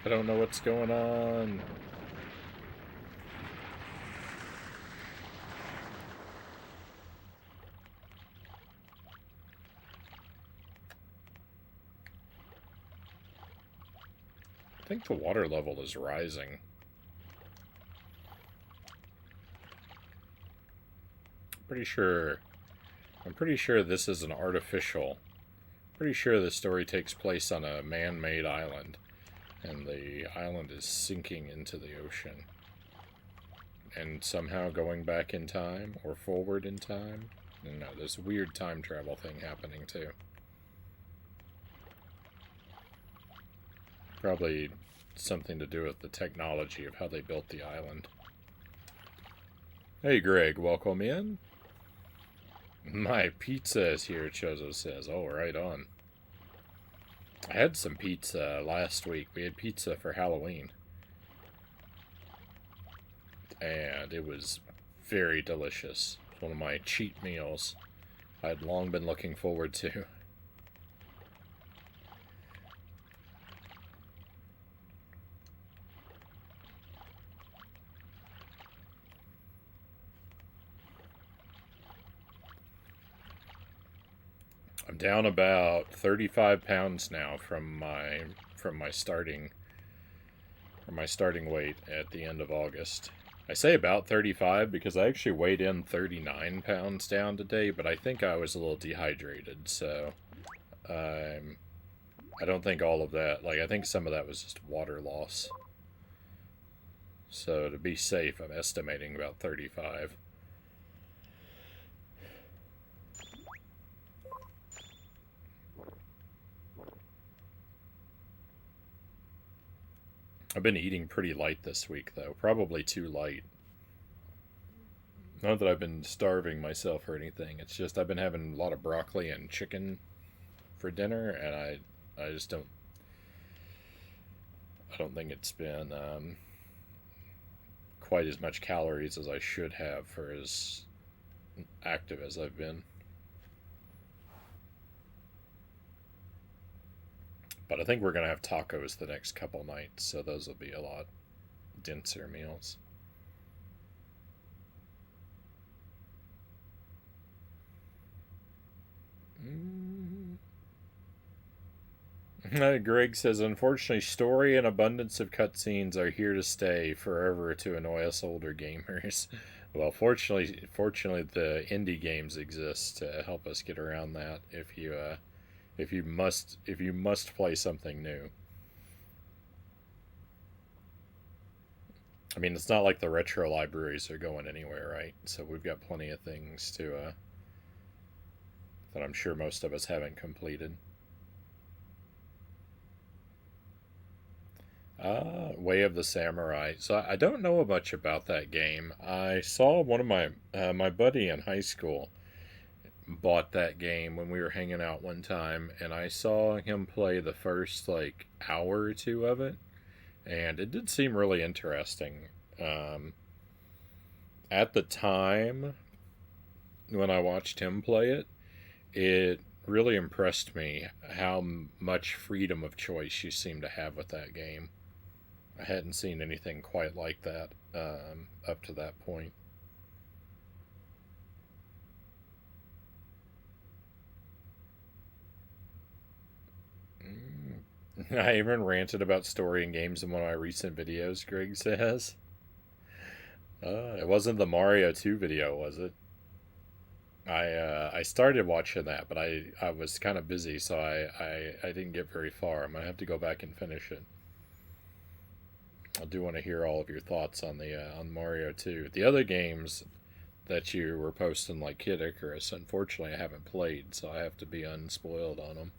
I don't know what's going on. I think the water level is rising. I'm pretty sure this is an artificial. Pretty sure the story takes place on a man-made island, and the island is sinking into the ocean. And somehow going back in time, or forward in time. No, there's a weird time travel thing happening too. Probably something to do with the technology of how they built the island. Hey Greg, welcome in. My pizza is here, Chozo says. Oh, right on. I had some pizza last week. We had pizza for Halloween. And it was very delicious. One of my cheat meals I'd long been looking forward to. I'm down about 35 pounds now from my starting weight at the end of August. I say about 35 because I actually weighed in 39 pounds down today, but I think I was a little dehydrated, so I don't think all of that, like I think some of that was just water loss. So to be safe, I'm estimating about 35. I've been eating pretty light this week, though. Probably too light. Not that I've been starving myself or anything. It's just I've been having a lot of broccoli and chicken for dinner, and I just don't. I don't think it's been quite as much calories as I should have for as active as I've been. But I think we're going to have tacos the next couple nights, so those will be a lot denser meals. Greg says, unfortunately, story and abundance of cutscenes are here to stay forever to annoy us older gamers. Well, fortunately, the indie games exist to help us get around that. If you must play something new. I mean, it's not like the retro libraries are going anywhere, right? So we've got plenty of things to that I'm sure most of us haven't completed. Way of the Samurai. So I don't know much about that game. I saw one of my buddy in high school bought that game when we were hanging out one time, and I saw him play the first like hour or two of it, and it did seem really interesting. At the time when I watched him play it, it really impressed me how much freedom of choice you seem to have with that game. I hadn't seen anything quite like that up to that point. I even ranted about story in games in one of my recent videos, Greg says. It wasn't the Mario 2 video, was it? I started watching that, but I was kind of busy, so I didn't get very far. I'm going to have to go back and finish it. I do want to hear all of your thoughts on the on Mario 2. The other games that you were posting, like Kid Icarus, unfortunately I haven't played, so I have to be unspoiled on them.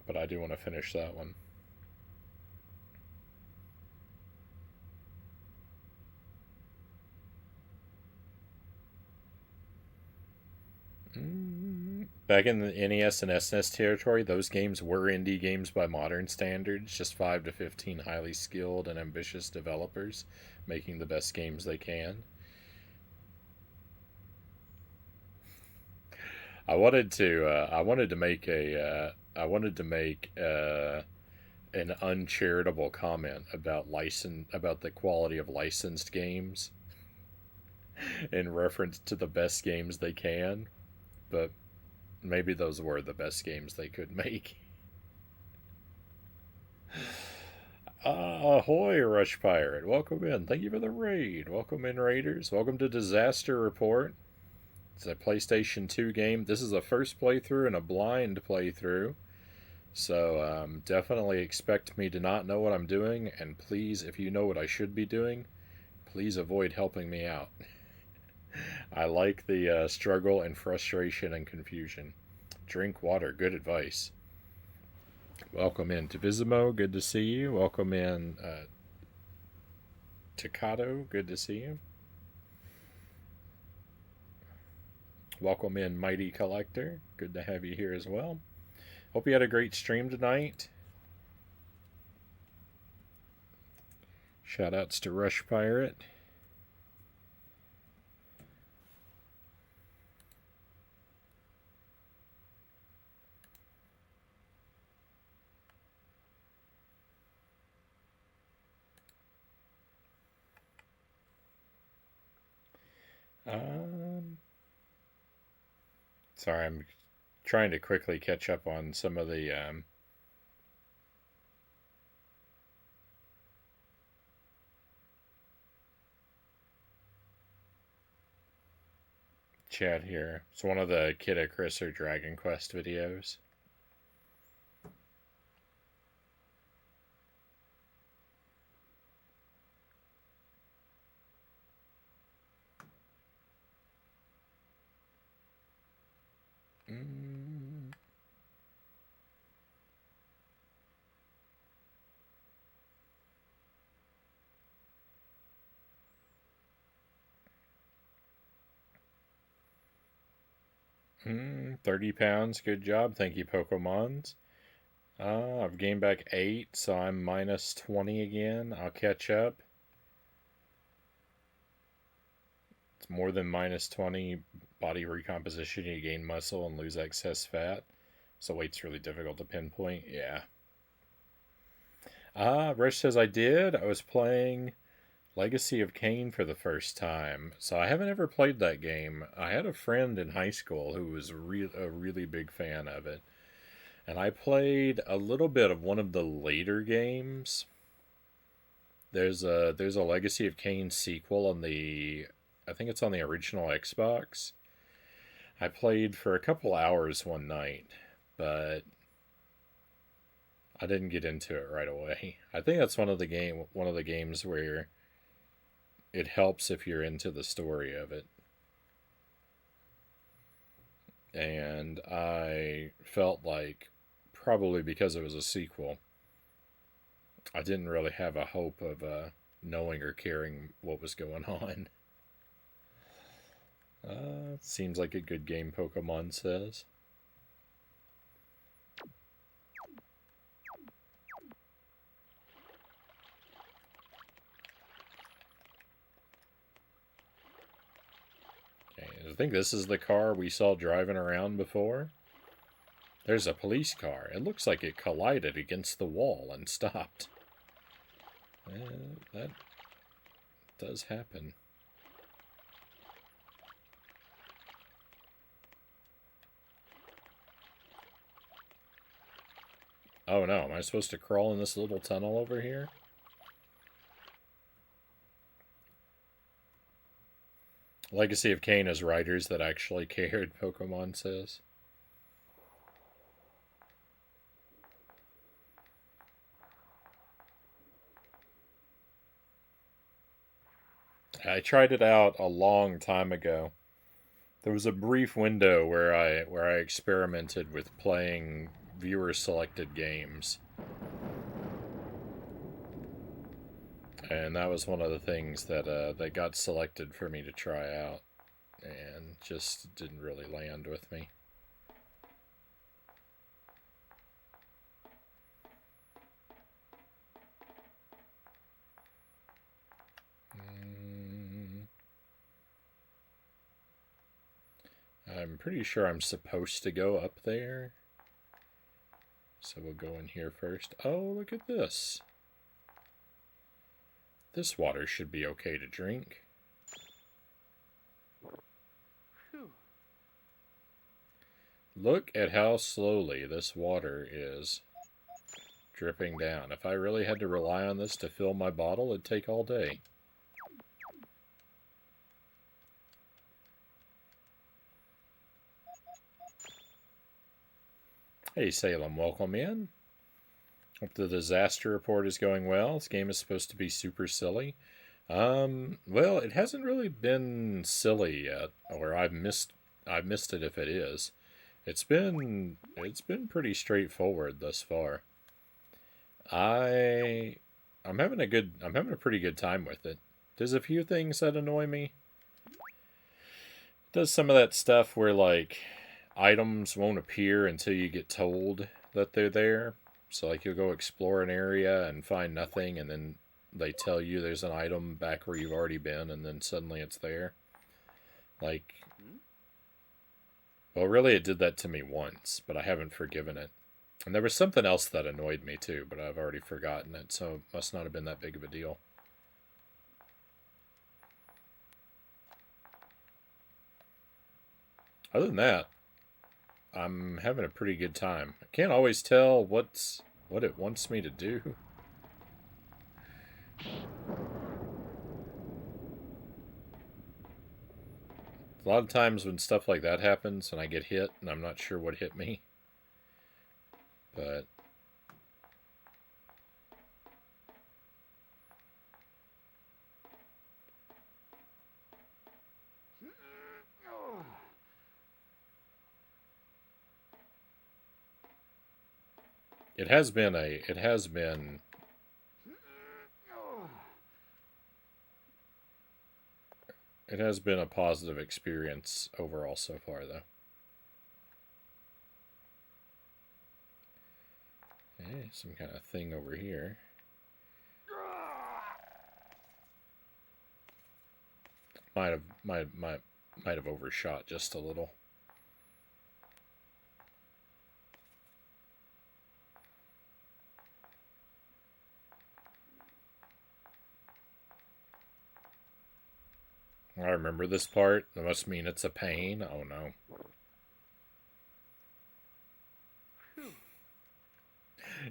But I do want to finish that one. Back in the NES and SNES territory, those games were indie games by modern standards, just 5 to 15 highly skilled and ambitious developers making the best games they can. I wanted to make an uncharitable comment about about the quality of licensed games in reference to the best games they can, but maybe those were the best games they could make. Ahoy, Rush Pirate. Welcome in. Thank you for the raid. Welcome in, Raiders. Welcome to Disaster Report. It's a PlayStation 2 game. This is a first playthrough and a blind playthrough. So definitely expect me to not know what I'm doing. And please, if you know what I should be doing, please avoid helping me out. I like the struggle and frustration and confusion. Drink water. Good advice. Welcome in Divisimo, good to see you. Welcome in Takato, good to see you. Welcome in Mighty Collector, good to have you here as well. Hope you had a great stream tonight. Shoutouts to Rush Pirate. Sorry, I'm trying to quickly catch up on some of the chat here. It's one of the Kidda Chris or Dragon Quest videos. Mm. 30 pounds, good job. Thank you, Pokemons. I've gained back 8, so I'm minus 20 again. I'll catch up. It's more than minus 20 body recomposition. You gain muscle and lose excess fat. So weight's really difficult to pinpoint. Yeah. Rush says I did. I was playing Legacy of Kain for the first time. So I haven't ever played that game. I had a friend in high school who was a really big fan of it. And I played a little bit of one of the later games. There's a Legacy of Kain sequel on I think it's on the original Xbox. I played for a couple hours one night, but I didn't get into it right away. I think that's one of the games where it helps if you're into the story of it. And I felt like, probably because it was a sequel, I didn't really have a hope of knowing or caring what was going on. Seems like a good game, Pokemon says. Okay, I think this is the car we saw driving around before. There's a police car. It looks like it collided against the wall and stopped. That does happen. Oh no, am I supposed to crawl in this little tunnel over here? Legacy of Kain has writers that actually cared, Pokemon says. I tried it out a long time ago. There was a brief window where I experimented with playing viewer selected games. And that was one of the things that got selected for me to try out, and just didn't really land with me. I'm pretty sure I'm supposed to go up there. So we'll go in here first. Oh, look at this. This water should be okay to drink. Phew. Look at how slowly this water is dripping down. If I really had to rely on this to fill my bottle, it'd take all day. Hey Salem, welcome in. Hope the disaster report is going well. This game is supposed to be super silly. Well, it hasn't really been silly yet, or I've missed it if it is. It's been pretty straightforward thus far. I'm having a pretty good time with it. There's a few things that annoy me. It does some of that stuff where like items won't appear until you get told that they're there. So like you'll go explore an area and find nothing, and then they tell you there's an item back where you've already been, and then suddenly it's there. Like, well, really it did that to me once, but I haven't forgiven it. And there was something else that annoyed me too, but I've already forgotten it, so it must not have been that big of a deal. Other than that, I'm having a pretty good time. I can't always tell what it wants me to do. A lot of times when stuff like that happens and I get hit and I'm not sure what hit me. But it has been a positive experience overall so far, though. Okay, some kind of thing over here. Might have overshot just a little. I remember this part. That must mean it's a pain. Oh no.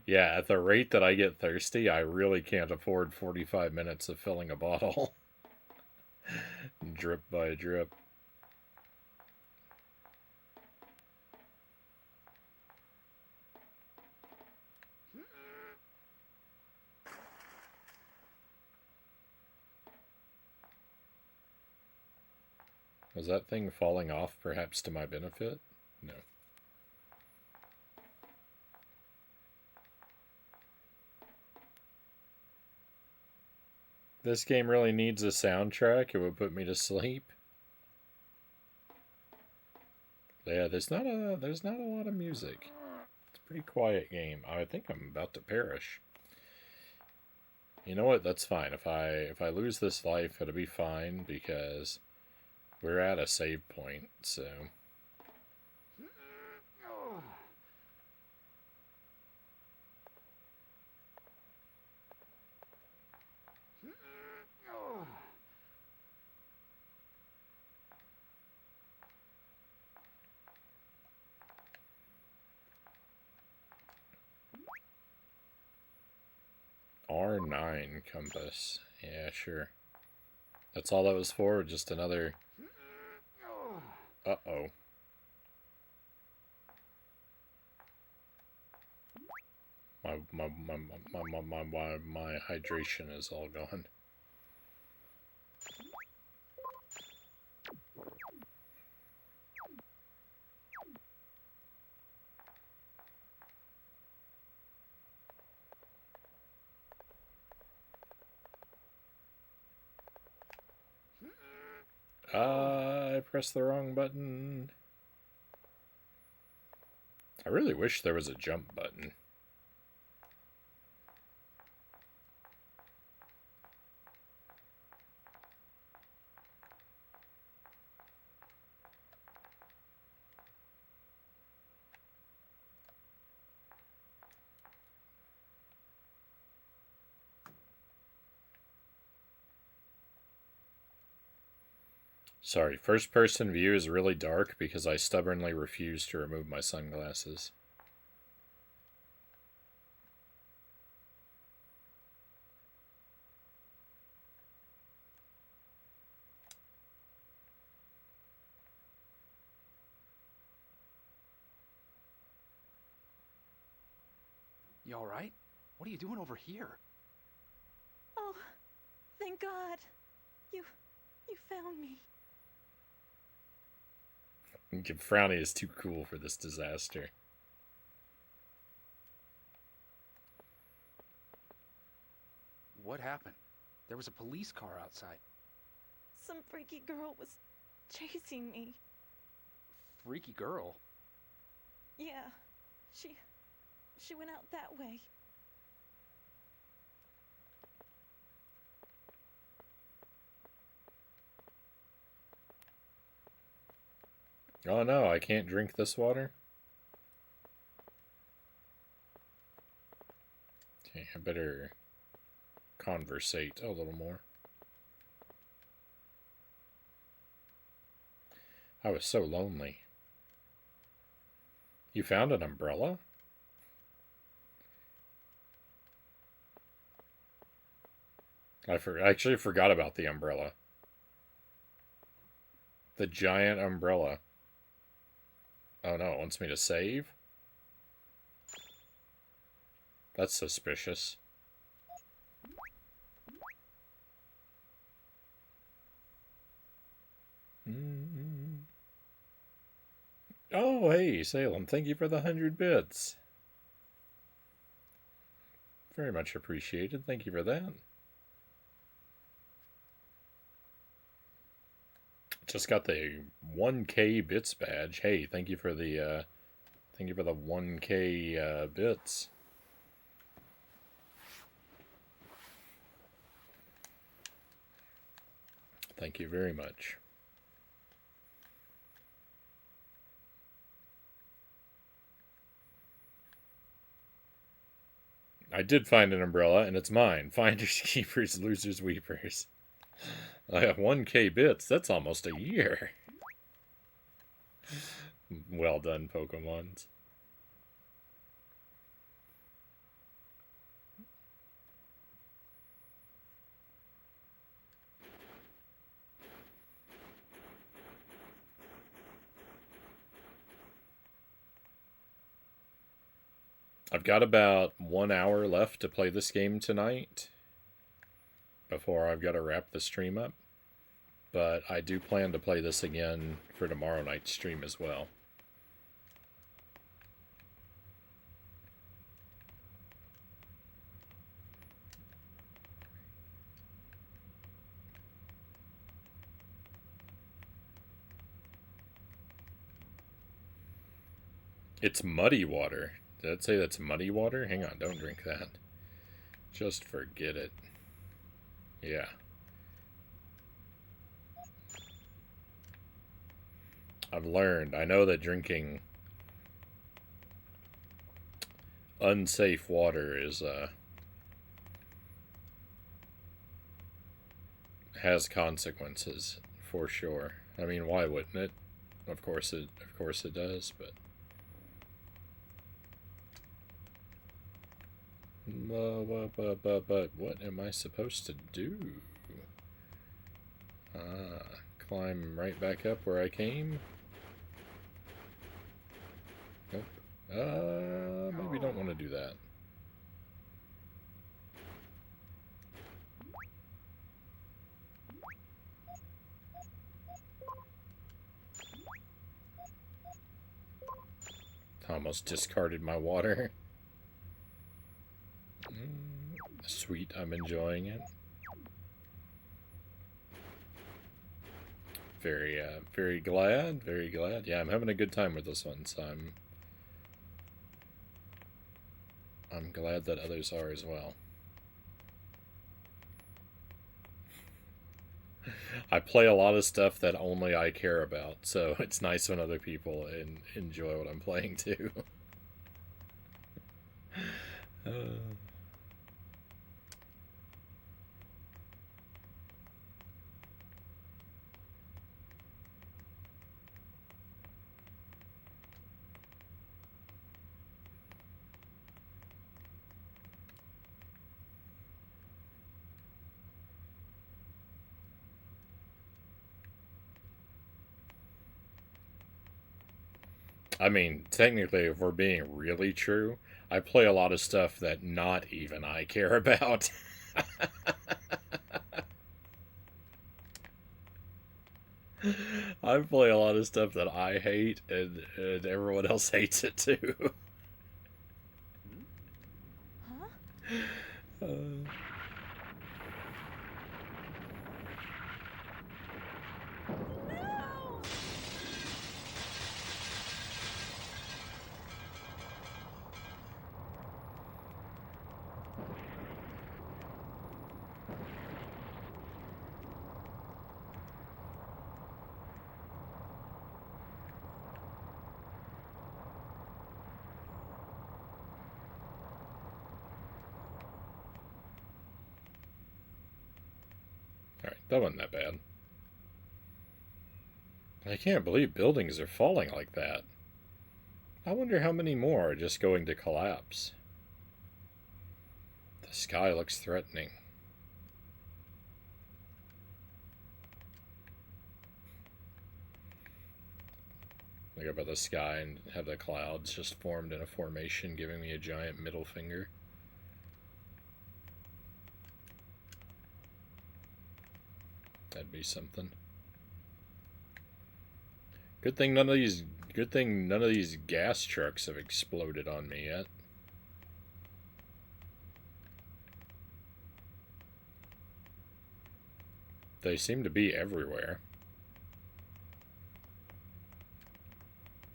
Yeah, at the rate that I get thirsty, I really can't afford 45 minutes of filling a bottle. Drip by drip. Was that thing falling off perhaps to my benefit? No. This game really needs a soundtrack. It would put me to sleep. Yeah, there's not a lot of music. It's a pretty quiet game. I think I'm about to perish. You know what? That's fine. If I lose this life, it'll be fine because we're at a save point. So R9 compass. Yeah, sure. That's all that was for? Just another... Uh-oh. My hydration is all gone. I pressed the wrong button. I really wish there was a jump button. Sorry, first person view is really dark because I stubbornly refuse to remove my sunglasses. You alright? What are you doing over here? Oh, thank God. You found me. Frownie is too cool for this disaster. What happened? There was a police car outside. Some freaky girl was chasing me. Freaky girl? Yeah, she went out that way. Oh no, I can't drink this water? Okay, I better conversate a little more. I was so lonely. You found an umbrella? I actually forgot about the umbrella. The giant umbrella. Oh no, it wants me to save? That's suspicious. Oh, hey, Salem, thank you for the 100 bits. Very much appreciated. Thank you for that. Just got the 1K bits badge. Hey, thank you for the 1K bits. Thank you very much. I did find an umbrella, and it's mine. Finders, keepers, losers, weepers. I have 1K bits. That's almost a year. Well done, Pokemons. I've got about 1 hour left to play this game tonight before I've got to wrap the stream up. But I do plan to play this again for tomorrow night's stream as well. It's muddy water. Did it say that's muddy water? Hang on, don't drink that. Just forget it. Yeah. I've learned. I know that drinking unsafe water is has consequences for sure. I mean, why wouldn't it? Of course it does, but but what am I supposed to do? Climb right back up where I came? Nope. Maybe don't want to do that. Almost discarded my water. Sweet, I'm enjoying it. Very glad, very glad. Yeah, I'm having a good time with this one, so I'm glad that others are as well. I play a lot of stuff that only I care about, so it's nice when other people enjoy what I'm playing too. I mean, technically, if we're being really true, I play a lot of stuff that not even I care about. I play a lot of stuff that I hate, and everyone else hates it too. Huh? uh, No! Alright, that wasn't that bad. I can't believe buildings are falling like that. I wonder how many more are just going to collapse. The sky looks threatening. Look up at the sky and have the clouds just formed in a formation, giving me a giant middle finger. That'd be something. Good thing none of these gas trucks have exploded on me yet. They seem to be everywhere.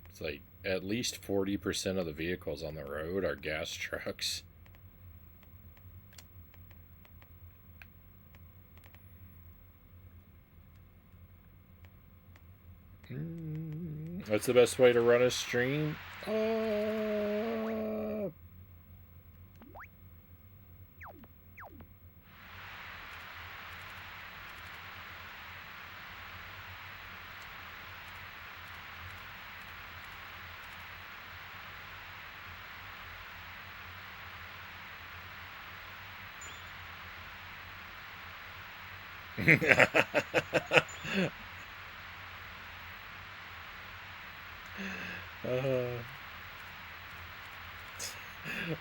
It's like at least 40% of the vehicles on the road are gas trucks. What's the best way to run a stream?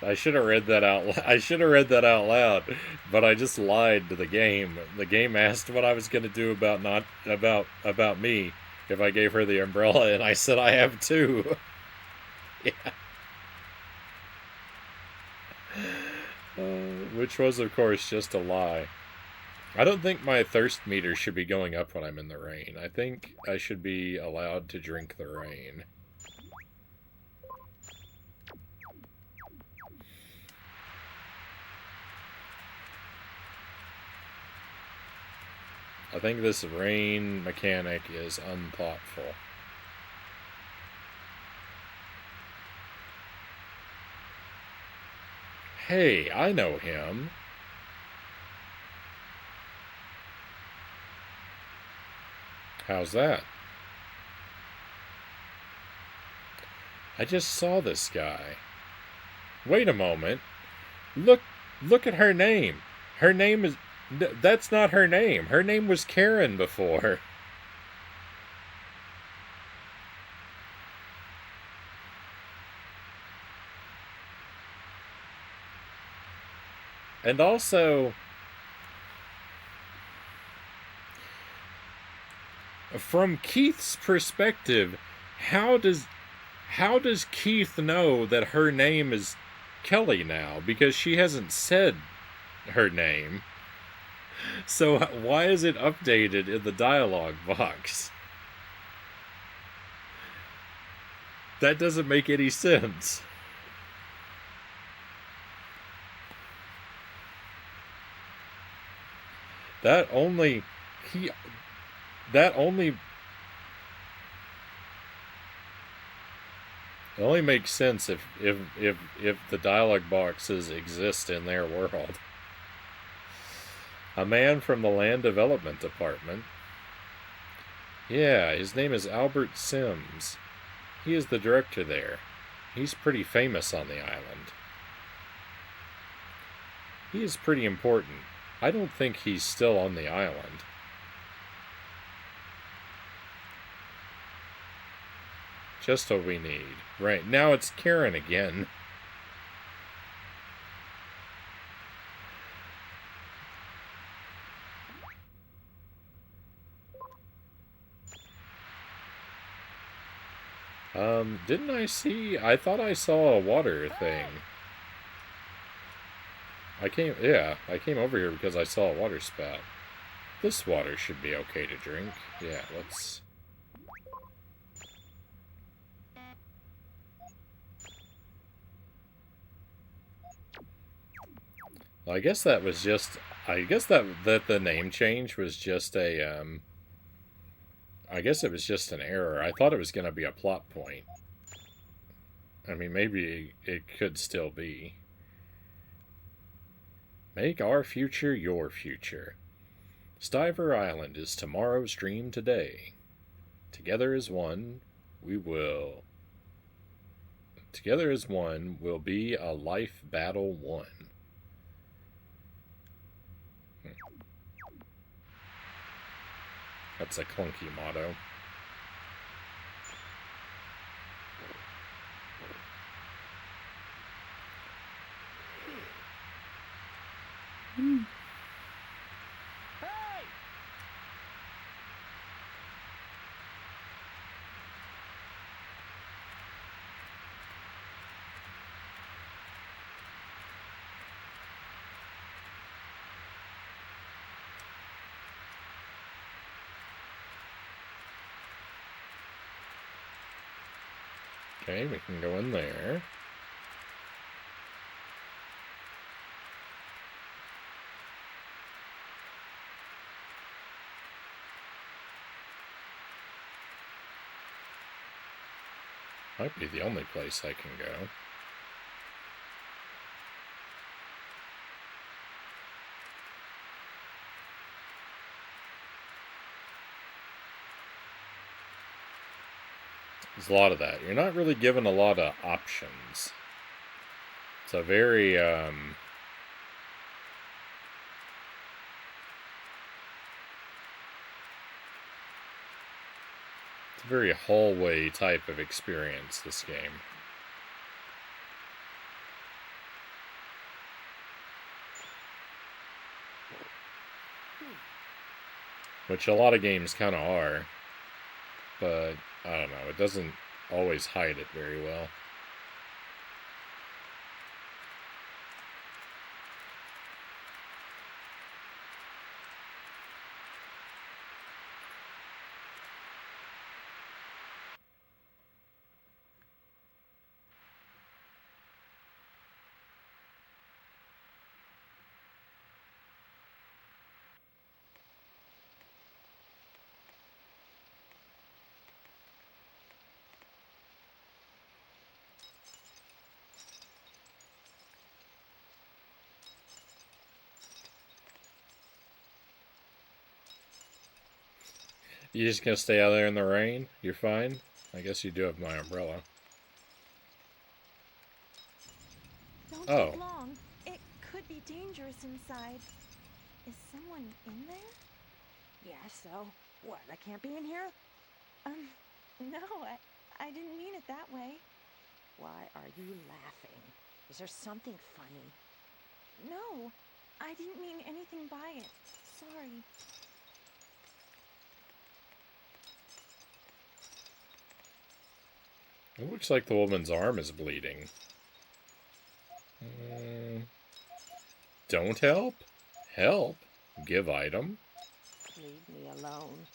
I should have read that out. I should have read that out loud, but I just lied to the game. The game asked what I was going to do about me if I gave her the umbrella, and I said I have two. Yeah. Which was, of course, just a lie. I don't think my thirst meter should be going up when I'm in the rain. I think I should be allowed to drink the rain. I think this rain mechanic is unthoughtful. Hey, I know him. How's that? I just saw this guy. Wait a moment. Look at her name. Her name is... That's not her name. Her name was Karen before. And also, from Keith's perspective, how does Keith know that her name is Kelly now? Because she hasn't said her name. So why is it updated in the dialogue box? That doesn't make any sense. It only makes sense if the dialogue boxes exist in their world. A man from the Land Development Department. Yeah, his name is Albert Sims. He is the director there. He's pretty famous on the island. He is pretty important. I don't think he's still on the island. Just what we need. Right, now it's Karen again. Didn't I see... I thought I saw a water thing. I came over here because I saw a water spout. This water should be okay to drink. Yeah, let's... Well, I guess that was just... I guess that the name change was just a, I guess it was just an error. I thought it was going to be a plot point. I mean, maybe it could still be. Make our future your future. Stiver Island is tomorrow's dream today. Together as one, we will... Together as one will be a life battle won. That's a clunky motto. Okay, we can go in there. Might be the only place I can go. There's a lot of that. You're not really given a lot of options. It's a very, it's a very hallway type of experience, this game. Which a lot of games kind of are. But, I don't know, it doesn't always hide it very well. You just gonna stay out there in the rain? You're fine? I guess you do have my umbrella. Don't Oh. take long. It could be dangerous inside. Is someone in there? Yeah, so? What, I can't be in here? No, I didn't mean it that way. Why are you laughing? Is there something funny? No, I didn't mean anything by it. Sorry. It looks like the woman's arm is bleeding. Don't help? Help? Give item? Leave me alone.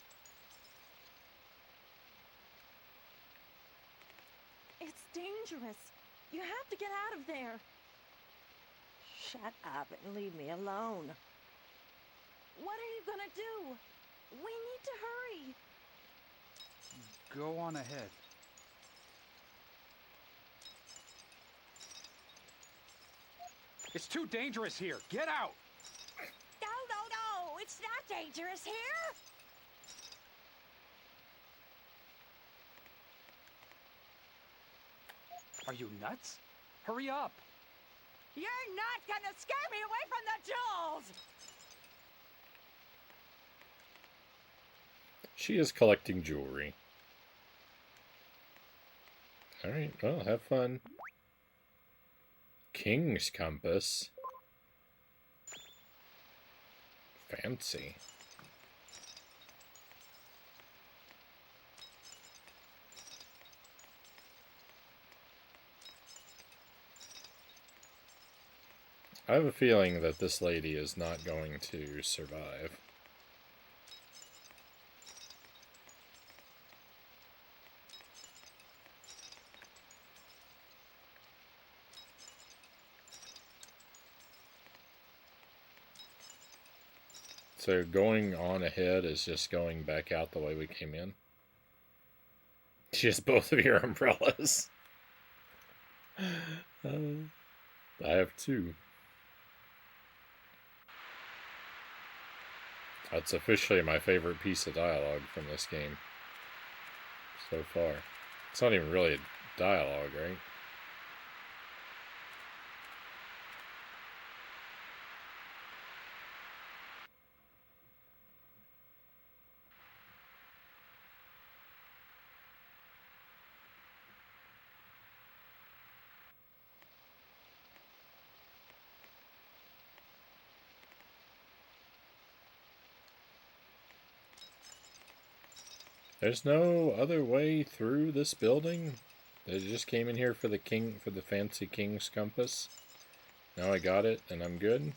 It's dangerous. You have to get out of there. Shut up and leave me alone. What are you gonna do? We need to hurry. Go on ahead. It's too dangerous here. Get out! No. It's not dangerous here. Are you nuts? Hurry up! You're not gonna scare me away from the jewels! She is collecting jewelry. Alright, well, have fun. King's Compass. Fancy. I have a feeling that this lady is not going to survive. So going on ahead is just going back out the way we came in. Just both of your umbrellas. I have two. That's officially my favorite piece of dialogue from this game so far. It's not even really a dialogue, right? There's no other way through this building? They just came in here for the fancy king's compass. Now I got it and I'm good.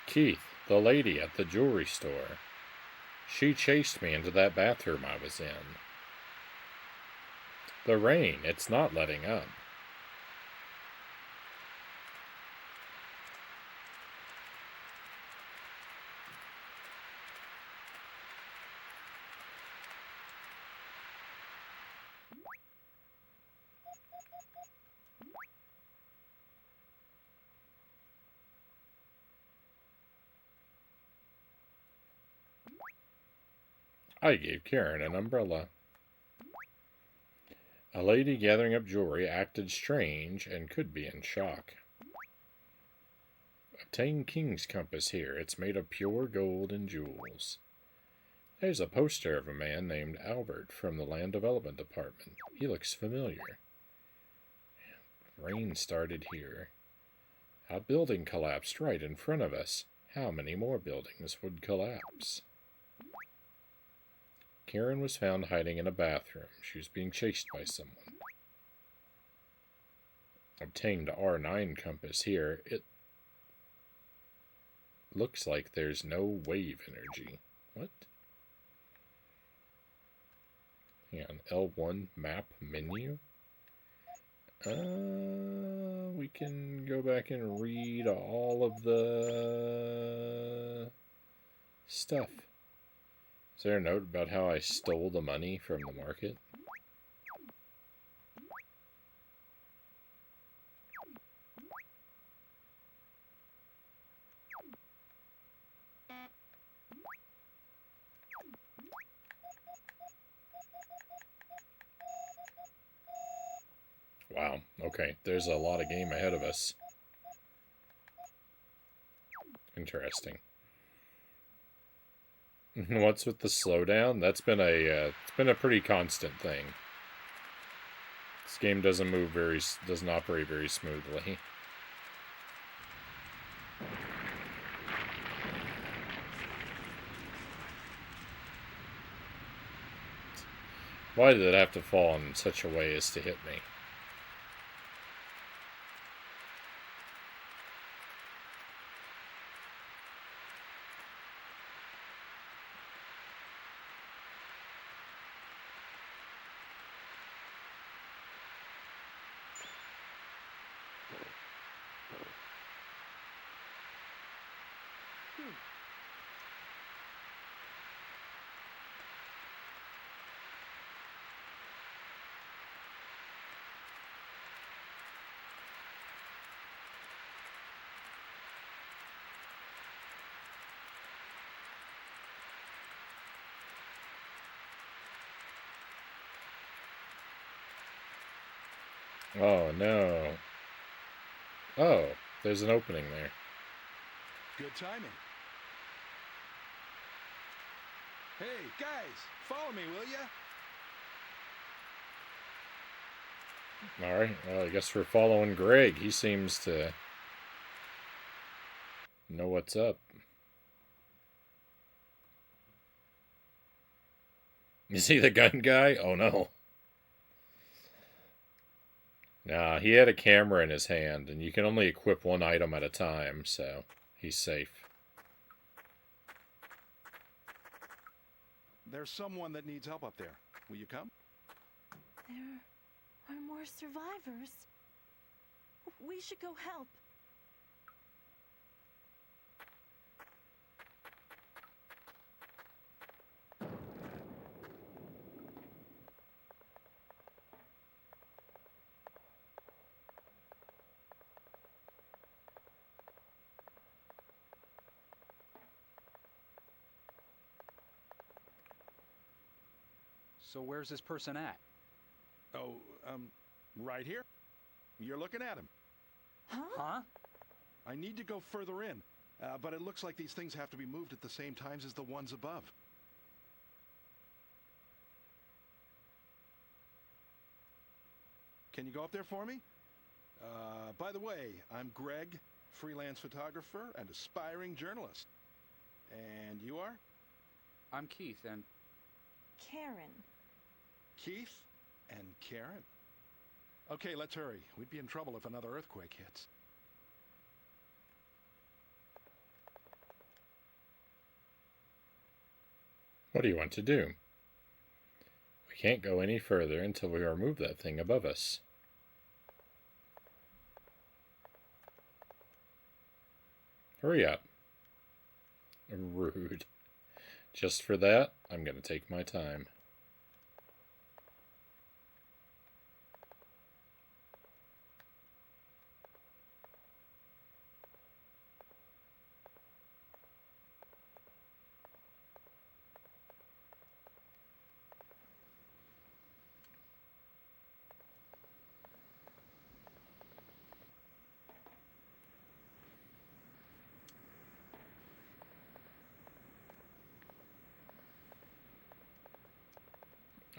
Keith, the lady at the jewelry store. She chased me into that bathroom I was in. The rain, it's not letting up. I gave Karen an umbrella. A lady gathering up jewelry acted strange and could be in shock. Obtain King's Compass here. It's made of pure gold and jewels. There's a poster of a man named Albert from the Land Development Department. He looks familiar. Rain started here. A building collapsed right in front of us. How many more buildings would collapse? Karen was found hiding in a bathroom. She was being chased by someone. Obtained R9 compass here. It looks like there's no wave energy. What? Hang on, L1 map menu? We can go back and read all of the stuff. Is there a note about how I stole the money from the market? Wow, okay, there's a lot of game ahead of us. Interesting. What's with the slowdown? That's been it's been a pretty constant thing. This game doesn't operate very smoothly. Why did it have to fall in such a way as to hit me? Oh, no. Oh, there's an opening there. Good timing. Hey, guys, follow me, will ya? Alright, well, I guess we're following Greg. He seems to know what's up. Is he the gun guy? Oh, no. Nah, he had a camera in his hand, and you can only equip one item at a time, so he's safe. There's someone that needs help up there. Will you come? There are more survivors. We should go help. So where's this person at? Oh, right here. You're looking at him. Huh? I need to go further in, but it looks like these things have to be moved at the same times as the ones above. Can you go up there for me? By the way, I'm Greg, freelance photographer and aspiring journalist. And you are? I'm Keith, and Karen. Keith and Karen. Okay, let's hurry. We'd be in trouble if another earthquake hits. What do you want to do? We can't go any further until we remove that thing above us. Hurry up. Rude. Just for that, I'm going to take my time.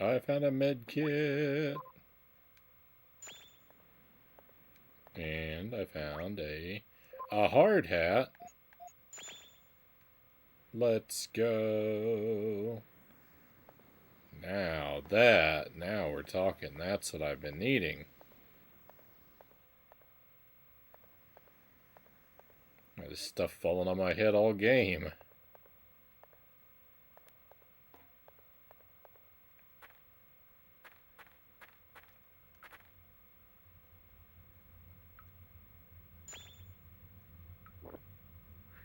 I found a med kit. And I found a hard hat. Let's go. Now we're talking. That's what I've been needing. This stuff falling on my head all game.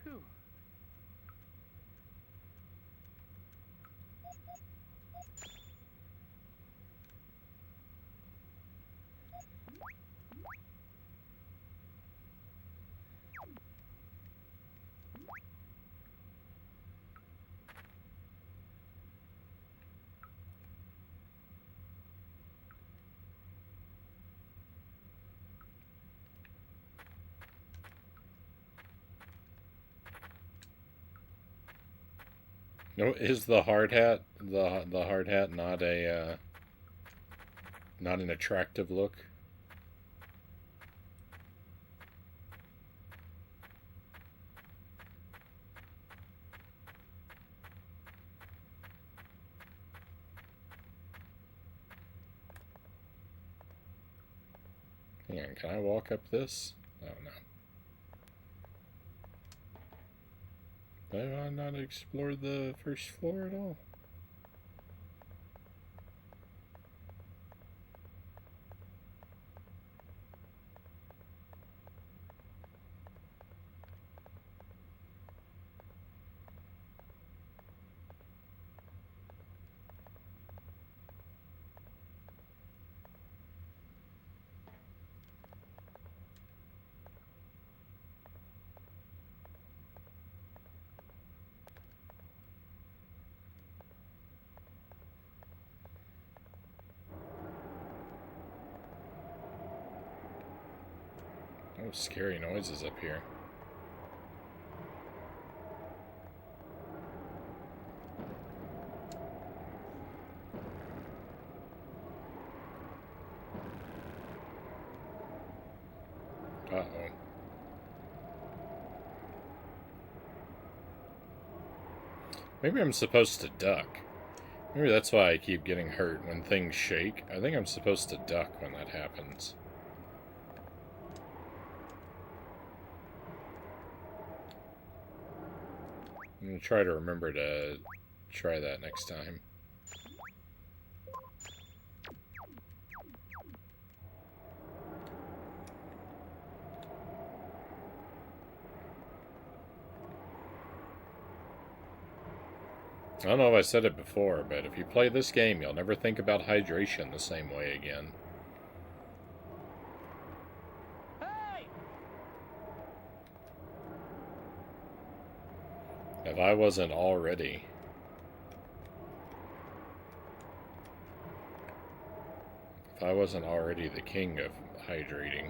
Phew. No, is the hard hat the hard hat not a not an attractive look? Hang on, can I walk up this? Oh no. Have I not explored the first floor at all? Oh, scary noises up here. Uh-oh. Maybe I'm supposed to duck. Maybe that's why I keep getting hurt when things shake. I think I'm supposed to duck when that happens. I'm going to try to remember to try that next time. I don't know if I said it before, but if you play this game, you'll never think about hydration the same way again. Hey! If I wasn't already... If I wasn't already the king of hydrating...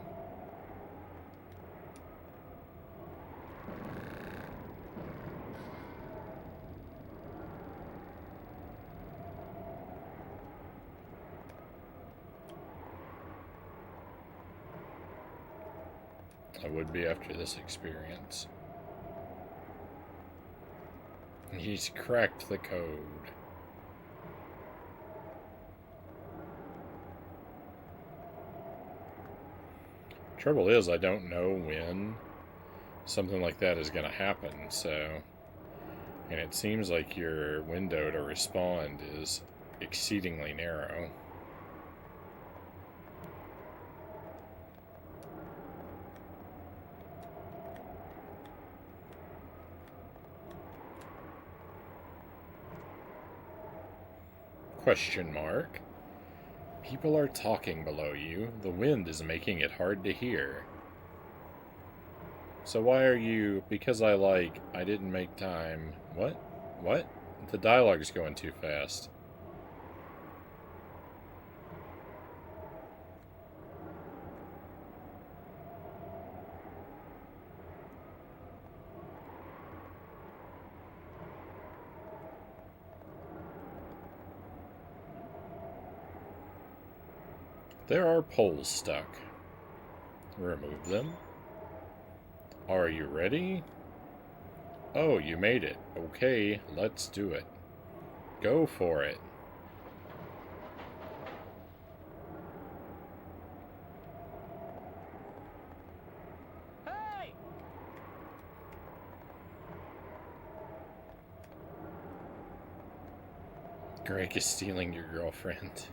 I would be after this experience. He's cracked the code. Trouble is, I don't know when something like that is going to happen, so... And it seems like your window to respond is exceedingly narrow. Question mark. People are talking below you. The wind is making it hard to hear. So why are you... Because I didn't make time... What? What? The dialogue's going too fast. There are poles stuck. Remove them. Are you ready? Oh, you made it. Okay, let's do it. Go for it. Hey! Greg is stealing your girlfriend.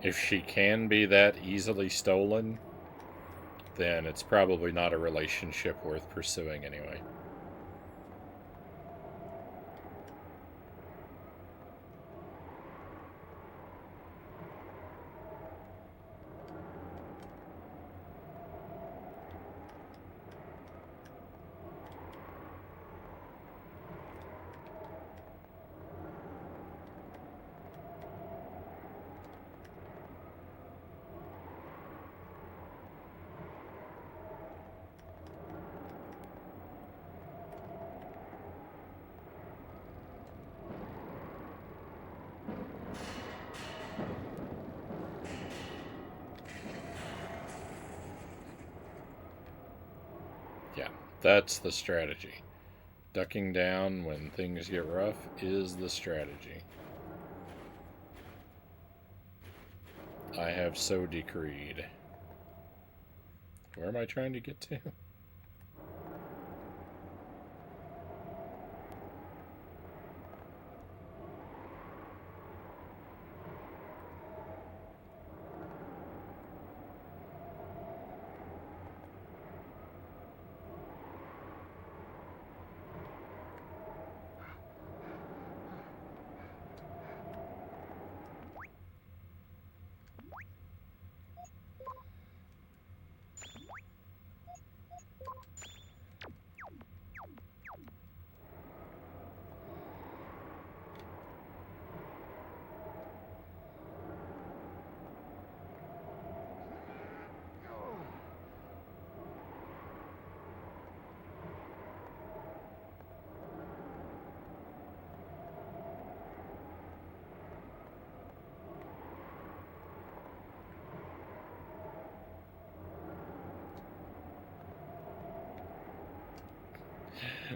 If she can be that easily stolen, then it's probably not a relationship worth pursuing anyway. Yeah, that's the strategy. Ducking down when things get rough is the strategy. I have so decreed. Where am I trying to get to?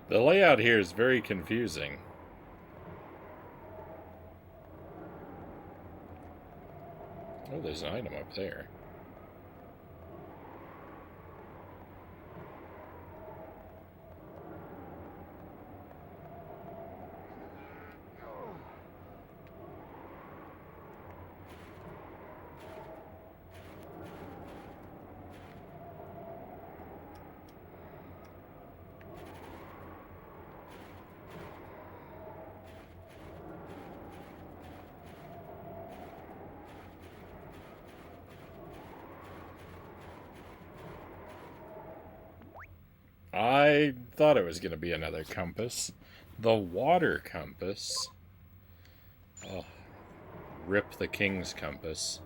The layout here is very confusing. Oh, there's an item up there. I thought it was going to be another compass. The water compass. Oh, rip the king's compass.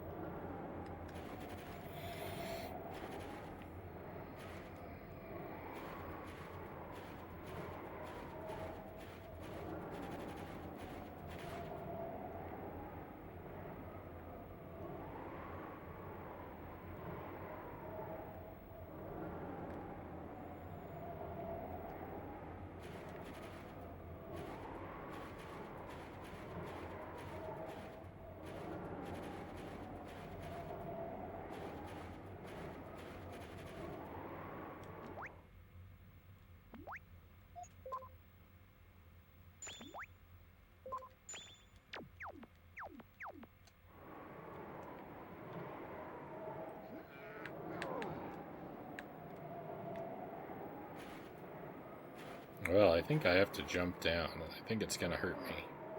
Well, I think I have to jump down. I think it's going to hurt me.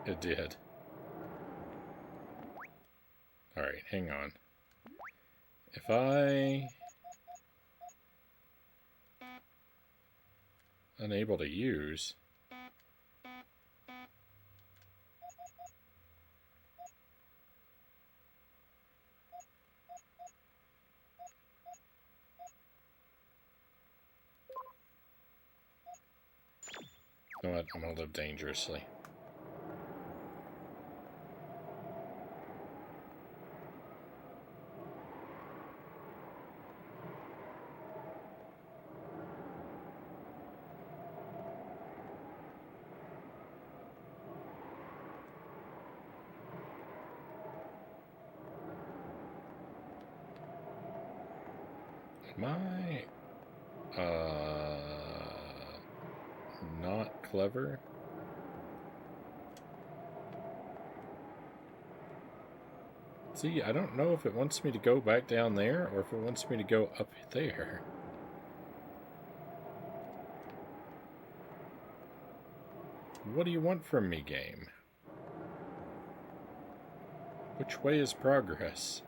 It did. Alright, hang on. If I... unable to use... You know what? I'm going to live dangerously. Am I... not clever? See, I don't know if it wants me to go back down there or if it wants me to go up there. What do you want from me, game? Which way is progress?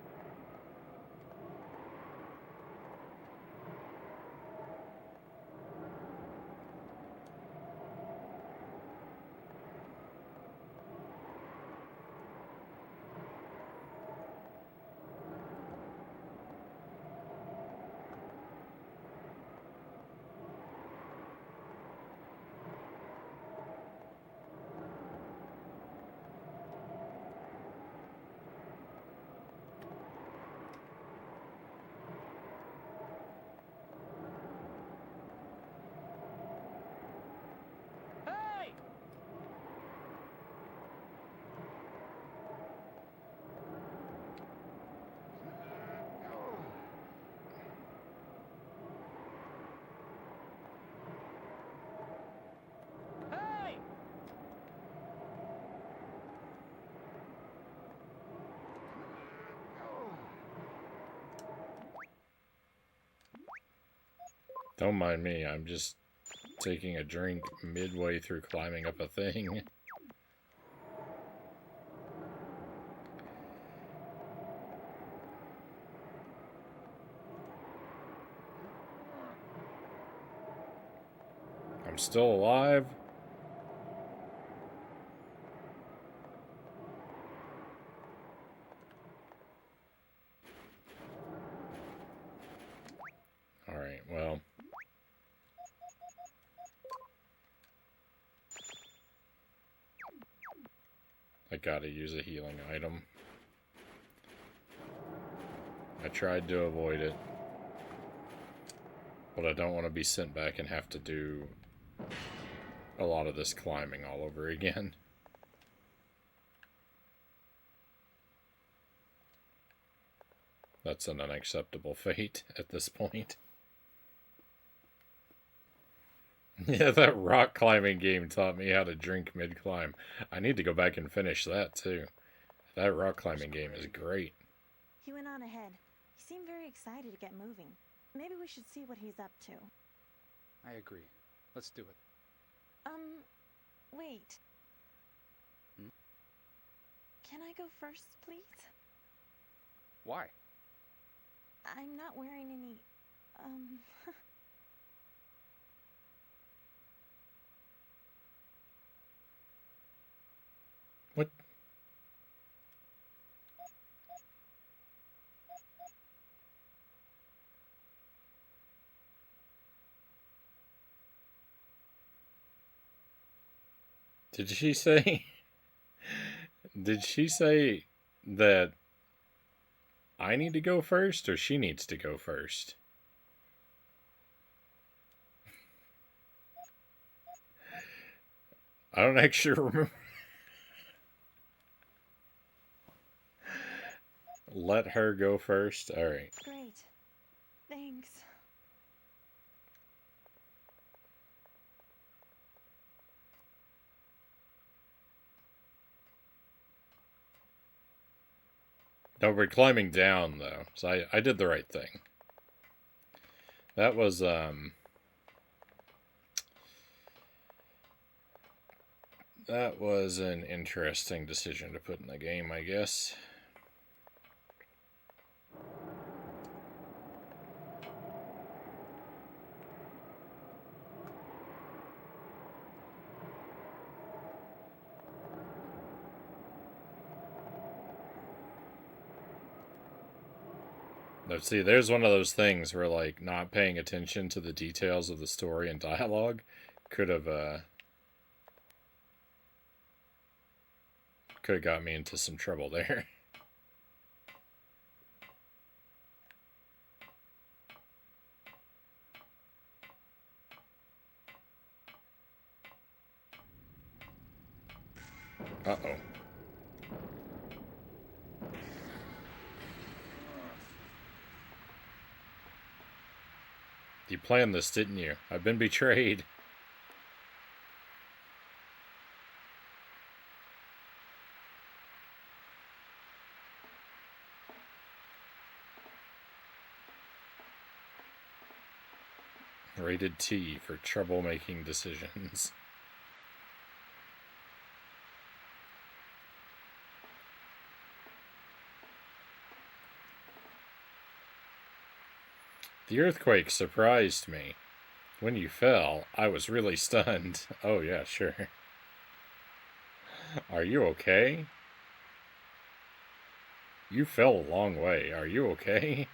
Don't mind me, I'm just taking a drink midway through climbing up a thing. I'm still alive. Alright, well. I gotta use a healing item. I tried to avoid it. But I don't want to be sent back and have to do a lot of this climbing all over again. That's an unacceptable fate at this point. Yeah, that rock climbing game taught me how to drink mid-climb. I need to go back and finish that, too. That rock climbing game is great. He went on ahead. He seemed very excited to get moving. Maybe we should see what he's up to. I agree. Let's do it. Wait. Hmm? Can I go first, please? Why? I'm not wearing any, What? Did she say... Did she say that I need to go first, or she needs to go first? I don't actually remember. Let her go first? Alright. Great. Thanks. No, we're climbing down, though. So I did the right thing. That was, that was an interesting decision to put in the game, I guess. Now, see, there's one of those things where, like, not paying attention to the details of the story and dialogue could have got me into some trouble there. Uh-oh. You planned this, didn't you? I've been betrayed. Rated T for troublemaking decisions. The earthquake surprised me. When you fell, I was really stunned. Oh yeah, sure. Are you okay? You fell a long way. Are you okay?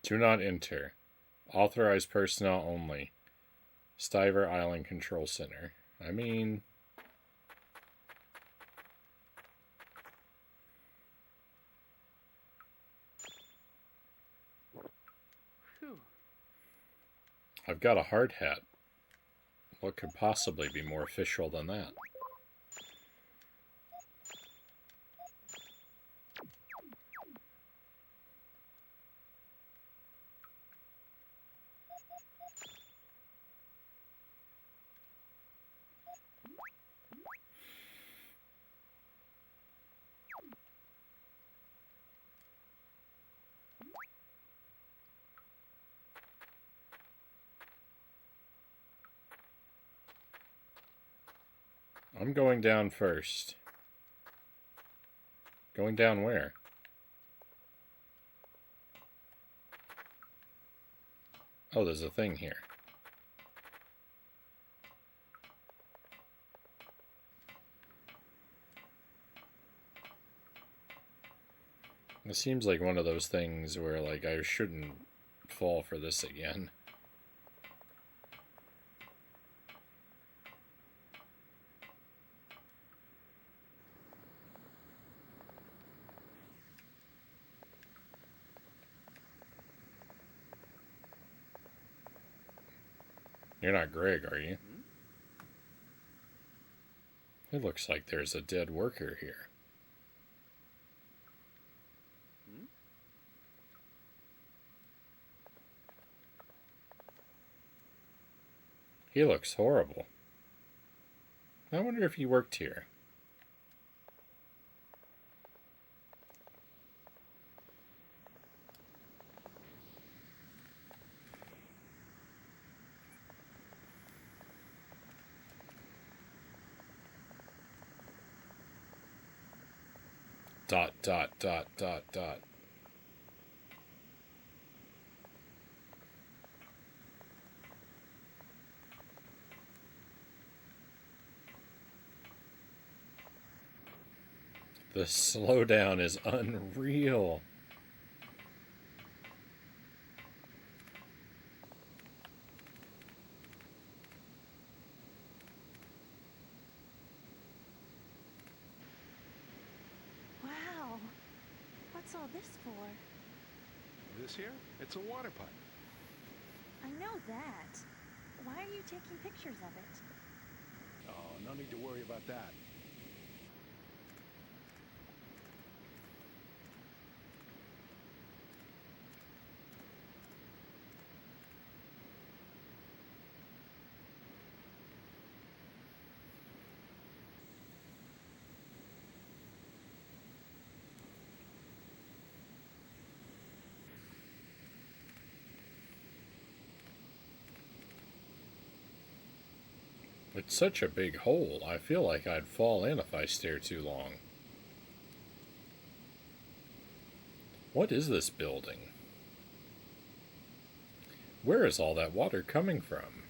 Do not enter. Authorized personnel only. Stiver Island Control Center. I mean... I've got a hard hat. What could possibly be more official than that? I'm going down first. Going down where? Oh, there's a thing here. It seems like one of those things where, like, I shouldn't fall for this again. You're not Greg, are you? It looks like there's a dead worker here. He looks horrible. I wonder if he worked here. Dot, dot, dot, dot, dot. The slowdown is unreal. Wow. What's all this for? This here? It's a water pipe. I know that. Why are you taking pictures of it? Oh, no need to worry about that. It's such a big hole. I feel like I'd fall in if I stare too long. What is this building? Where is all that water coming from?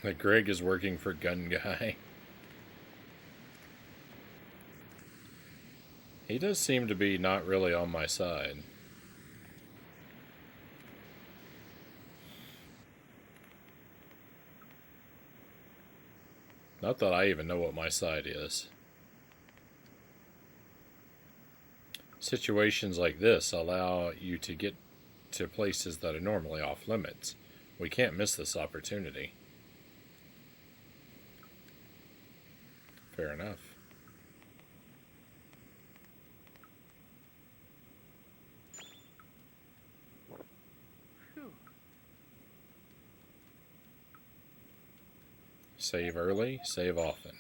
That Greg is working for Gun Guy. He does seem to be not really on my side. Not that I even know what my side is. Situations like this allow you to get to places that are normally off limits. We can't miss this opportunity. Fair enough. Phew. Save early, save often.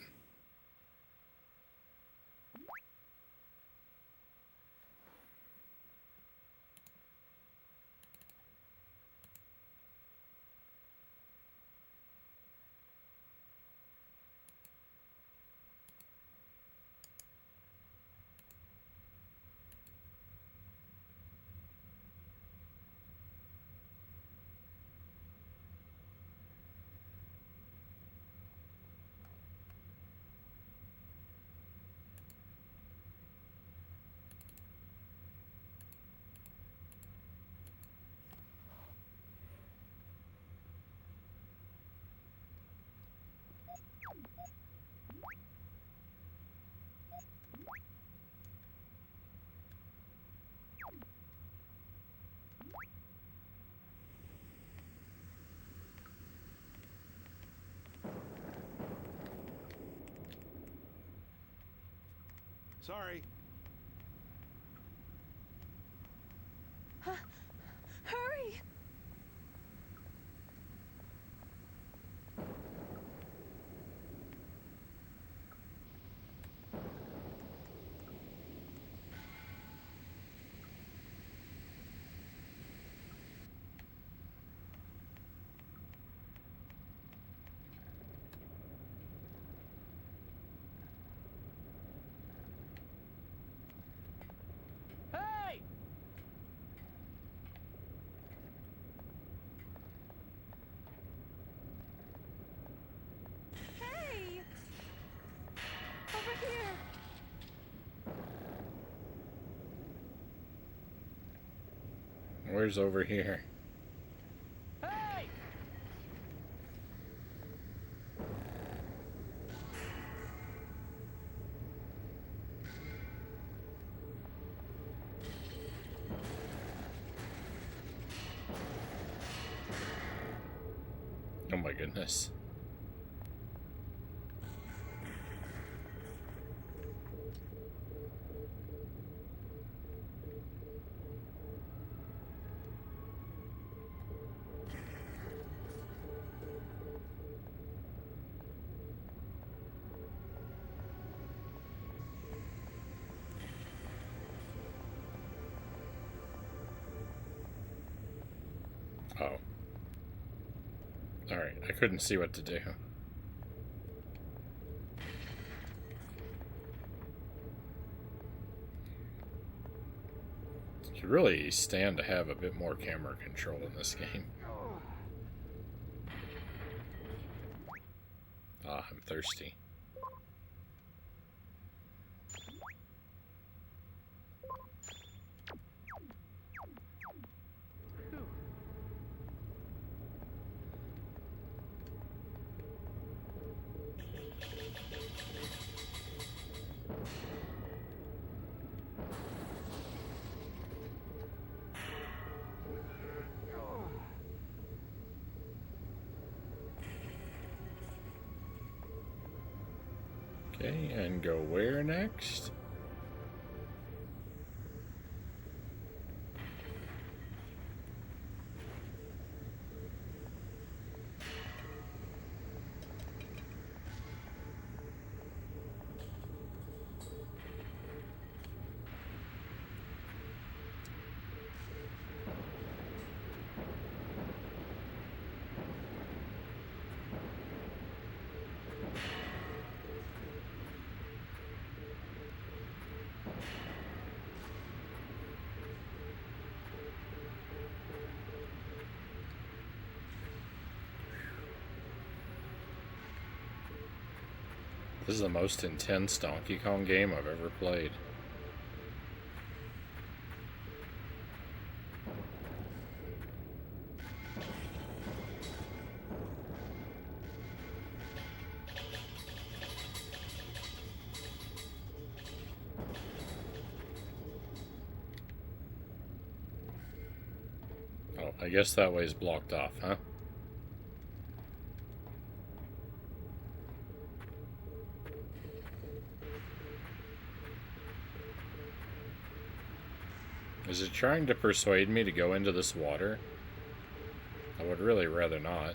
Sorry. Hurry! Where's over here? Hey! Oh my goodness. Oh. Alright, I couldn't see what to do. Should really stand to have a bit more camera control in this game. Ah, I'm thirsty. Okay, and go where next? This is the most intense Donkey Kong game I've ever played. Oh, I guess that way's blocked off, huh? Is it trying to persuade me to go into this water? I would really rather not.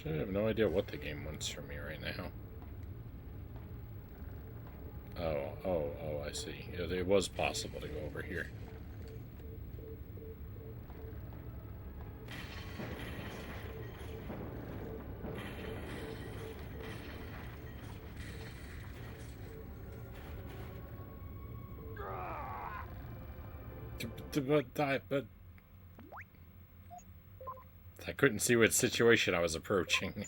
I have no idea what the game wants from me right now. Oh, I see. It was possible to go over here. But I couldn't see what situation I was approaching.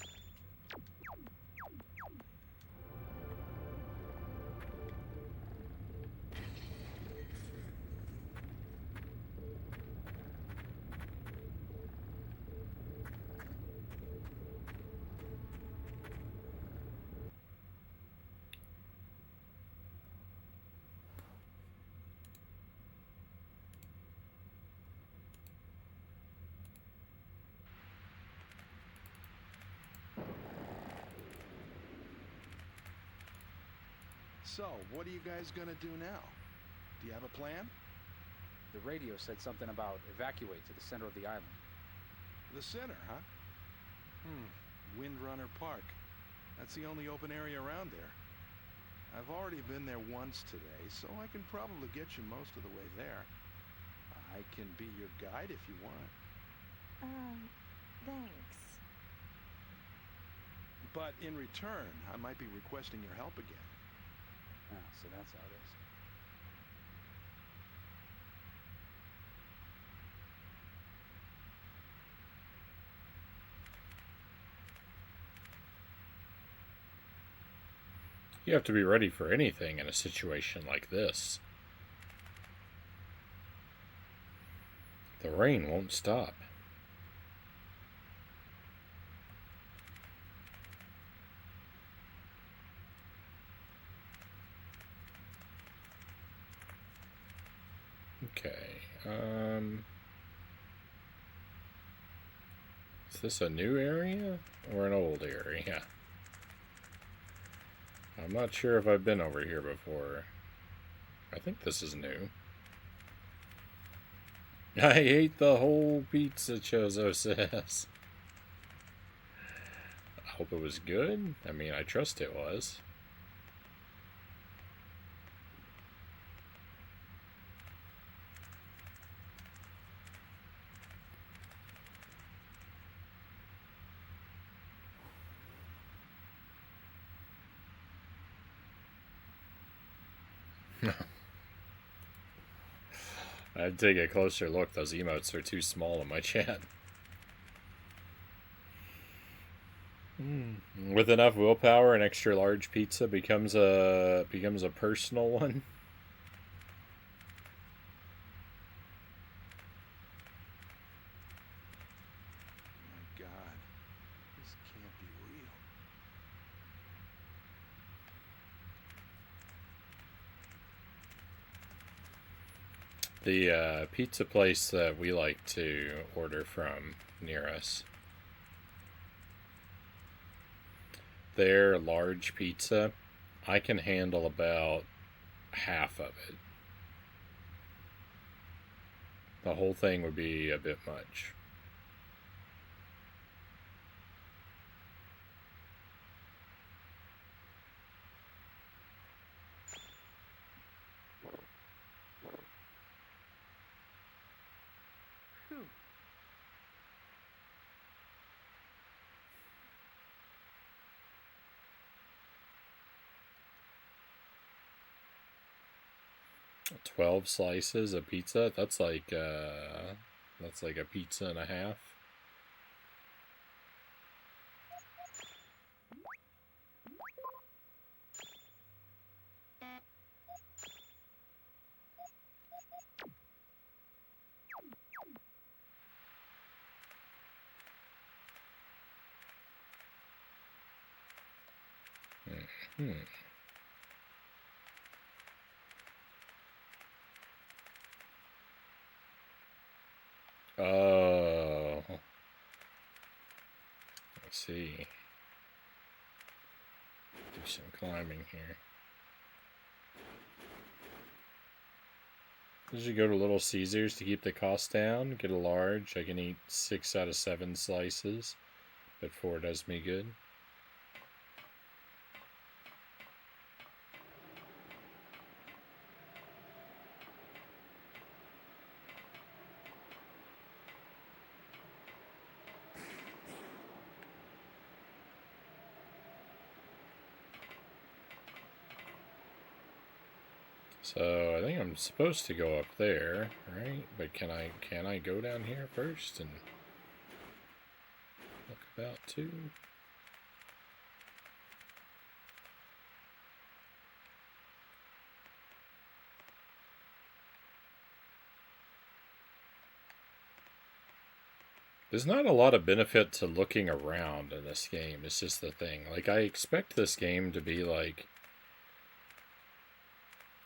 So, what are you guys gonna do now? Do you have a plan? The radio said something about evacuate to the center of the island. The center, huh? Windrunner Park. That's the only open area around there. I've already been there once today, so I can probably get you most of the way there. I can be your guide if you want. Thanks. But in return, I might be requesting your help again. Ah, so that's how it is. You have to be ready for anything in a situation like this. The rain won't stop. Okay. Is this a new area or an old area? I'm not sure if I've been over here before. I think this is new. I ate the whole pizza, Chozo says. I hope it was good. I mean, I trust it was. I'd take a closer look. Those emotes are too small in my chat. With enough willpower, an extra large pizza becomes a personal one. My God, this can't be real. The pizza place that we like to order from near us, their large pizza, I can handle about half of it. The whole thing would be a bit much. Phew. $12 slices of pizza. That's like a pizza and a half. Oh. Let's see. Do some climbing here. Usually go to Little Caesars to keep the cost down. Get a large. I can eat 6 out of 7 slices, but 4 does me good. So I think I'm supposed to go up there, right? But can I go down here first and look about too? There's not a lot of benefit to looking around in this game. It's just the thing. Like, I expect this game to be like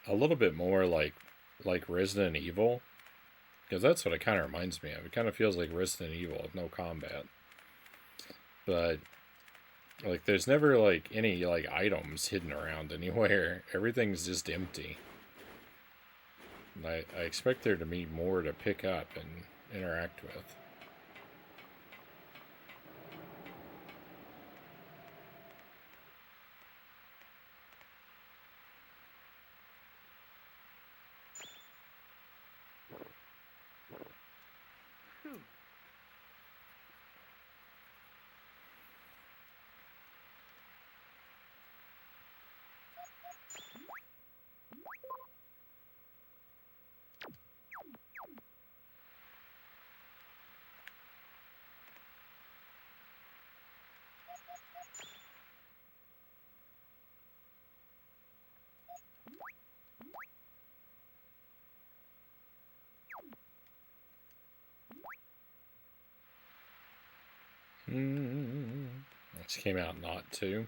a little bit more like Resident Evil, because that's what it kind of reminds me of. It kind of feels like Resident Evil with no combat, but like there's never like any like items hidden around anywhere. Everything's just empty. I expect there to be more to pick up and interact with. Phew. This came out not to.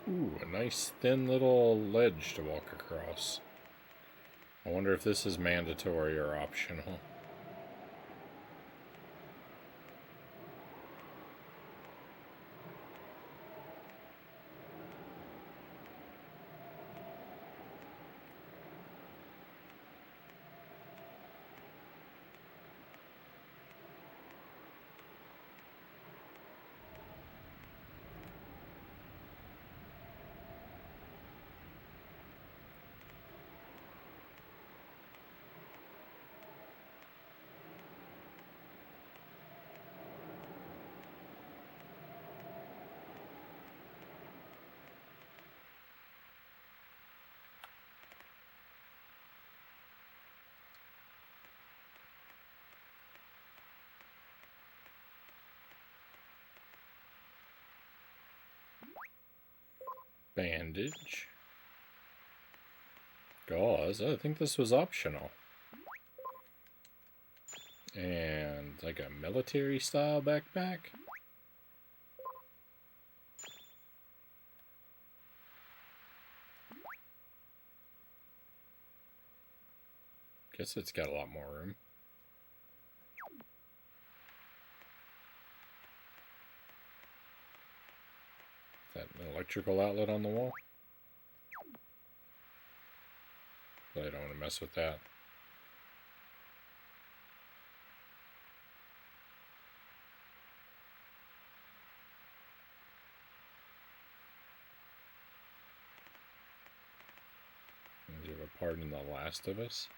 Ooh, a nice thin little ledge to walk across. I wonder if this is mandatory or optional. Bandage. Gauze. I think this was optional. And like a military style backpack. Guess it's got a lot more room. That electrical outlet on the wall. But I don't want to mess with that. Do you have a part in The Last of Us?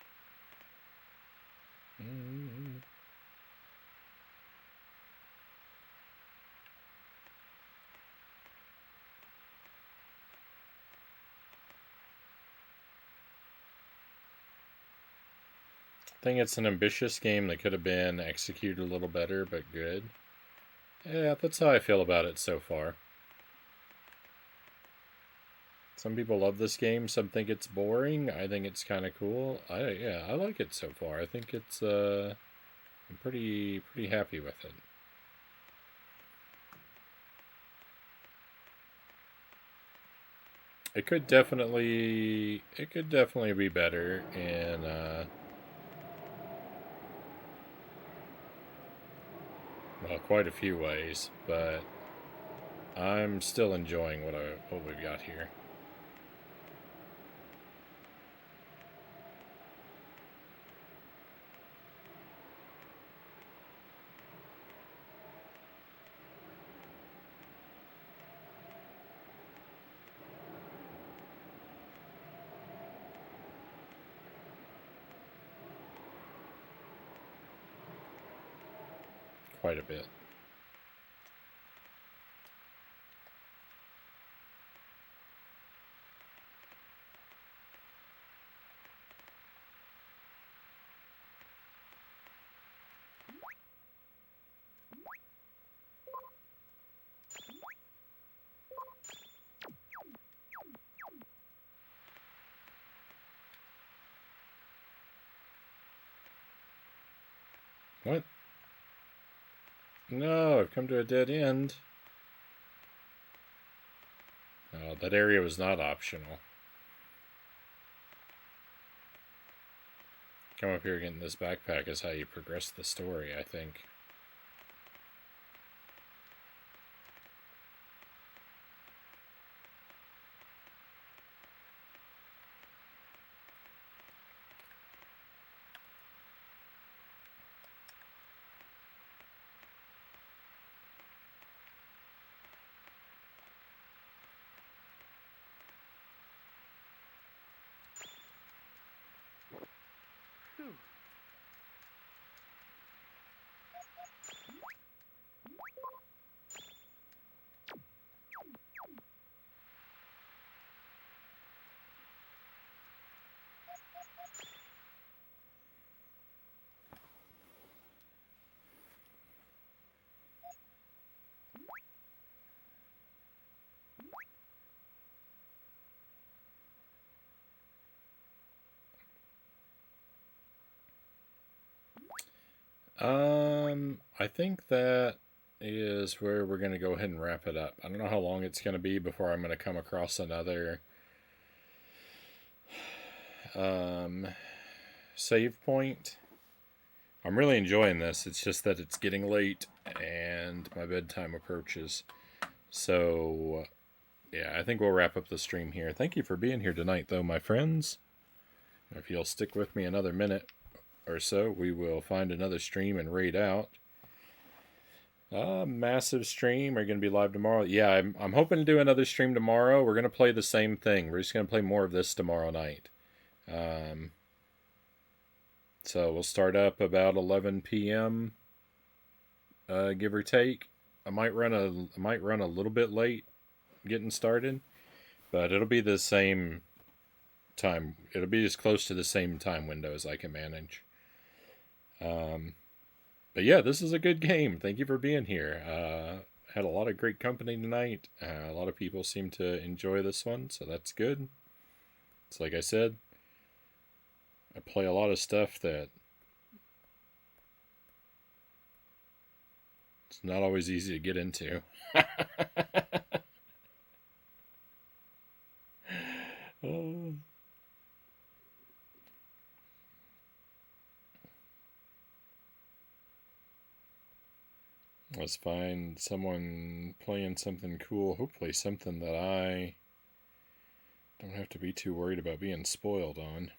I think it's an ambitious game that could have been executed a little better, but good. Yeah, that's how I feel about it so far. Some people love this game, some think it's boring. I think it's kind of cool. I like it so far. I think it's I'm pretty happy with it. It could definitely be better in well, quite a few ways, but I'm still enjoying what we've got here. Quite a bit. What? No, I've come to a dead end. Oh, that area was not optional. Come up here getting this backpack is how you progress the story, I think. I think that is where we're going to go ahead and wrap it up. I don't know how long it's going to be before I'm going to come across another save point. I'm really enjoying this. It's just that it's getting late and my bedtime approaches. So, yeah, I think we'll wrap up the stream here. Thank you for being here tonight, though, my friends. If you'll stick with me another minute or so, we will find another stream and raid out. Massive stream. Are you going to be live tomorrow? Yeah, I'm hoping to do another stream tomorrow. We're going to play the same thing. We're just going to play more of this tomorrow night. So we'll start up about 11 p.m. Give or take. I might run a little bit late getting started, but it'll be the same time. It'll be as close to the same time window as I can manage. But yeah, this is a good game. Thank you for being here. Had a lot of great company tonight. A lot of people seem to enjoy this one, so that's good. It's like I said, I play a lot of stuff that it's not always easy to get into. Oh. Let's find someone playing something cool. Hopefully something that I don't have to be too worried about being spoiled on.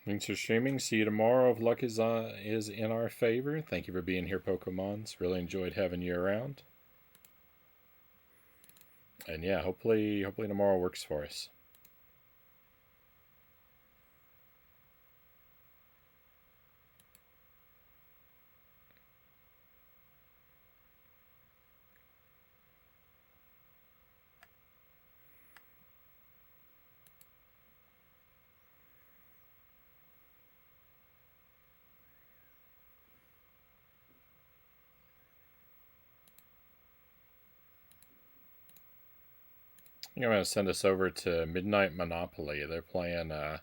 Thanks for streaming. See you tomorrow if luck is in our favor. Thank you for being here, Pokemons. Really enjoyed having you around. And yeah, hopefully tomorrow works for us. I think I'm going to send us over to Midnight Monopoly. They're playing, I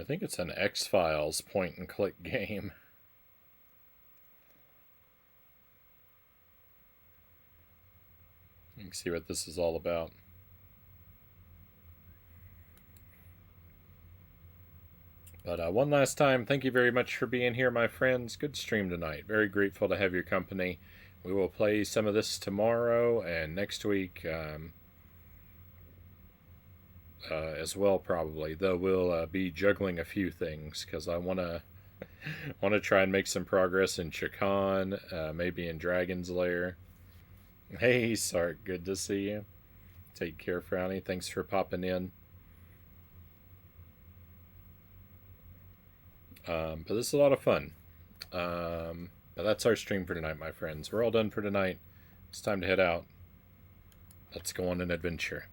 think it's an X-Files point-and-click game. You can see what this is all about. But one last time, thank you very much for being here, my friends. Good stream tonight. Very grateful to have your company. We will play some of this tomorrow and next week as well, probably. Though we'll be juggling a few things because I want to try and make some progress in Chakan, maybe in Dragon's Lair. Hey, Sark, good to see you. Take care, Frownie. Thanks for popping in. But this is a lot of fun. But that's our stream for tonight, my friends. We're all done for tonight. It's time to head out. Let's go on an adventure.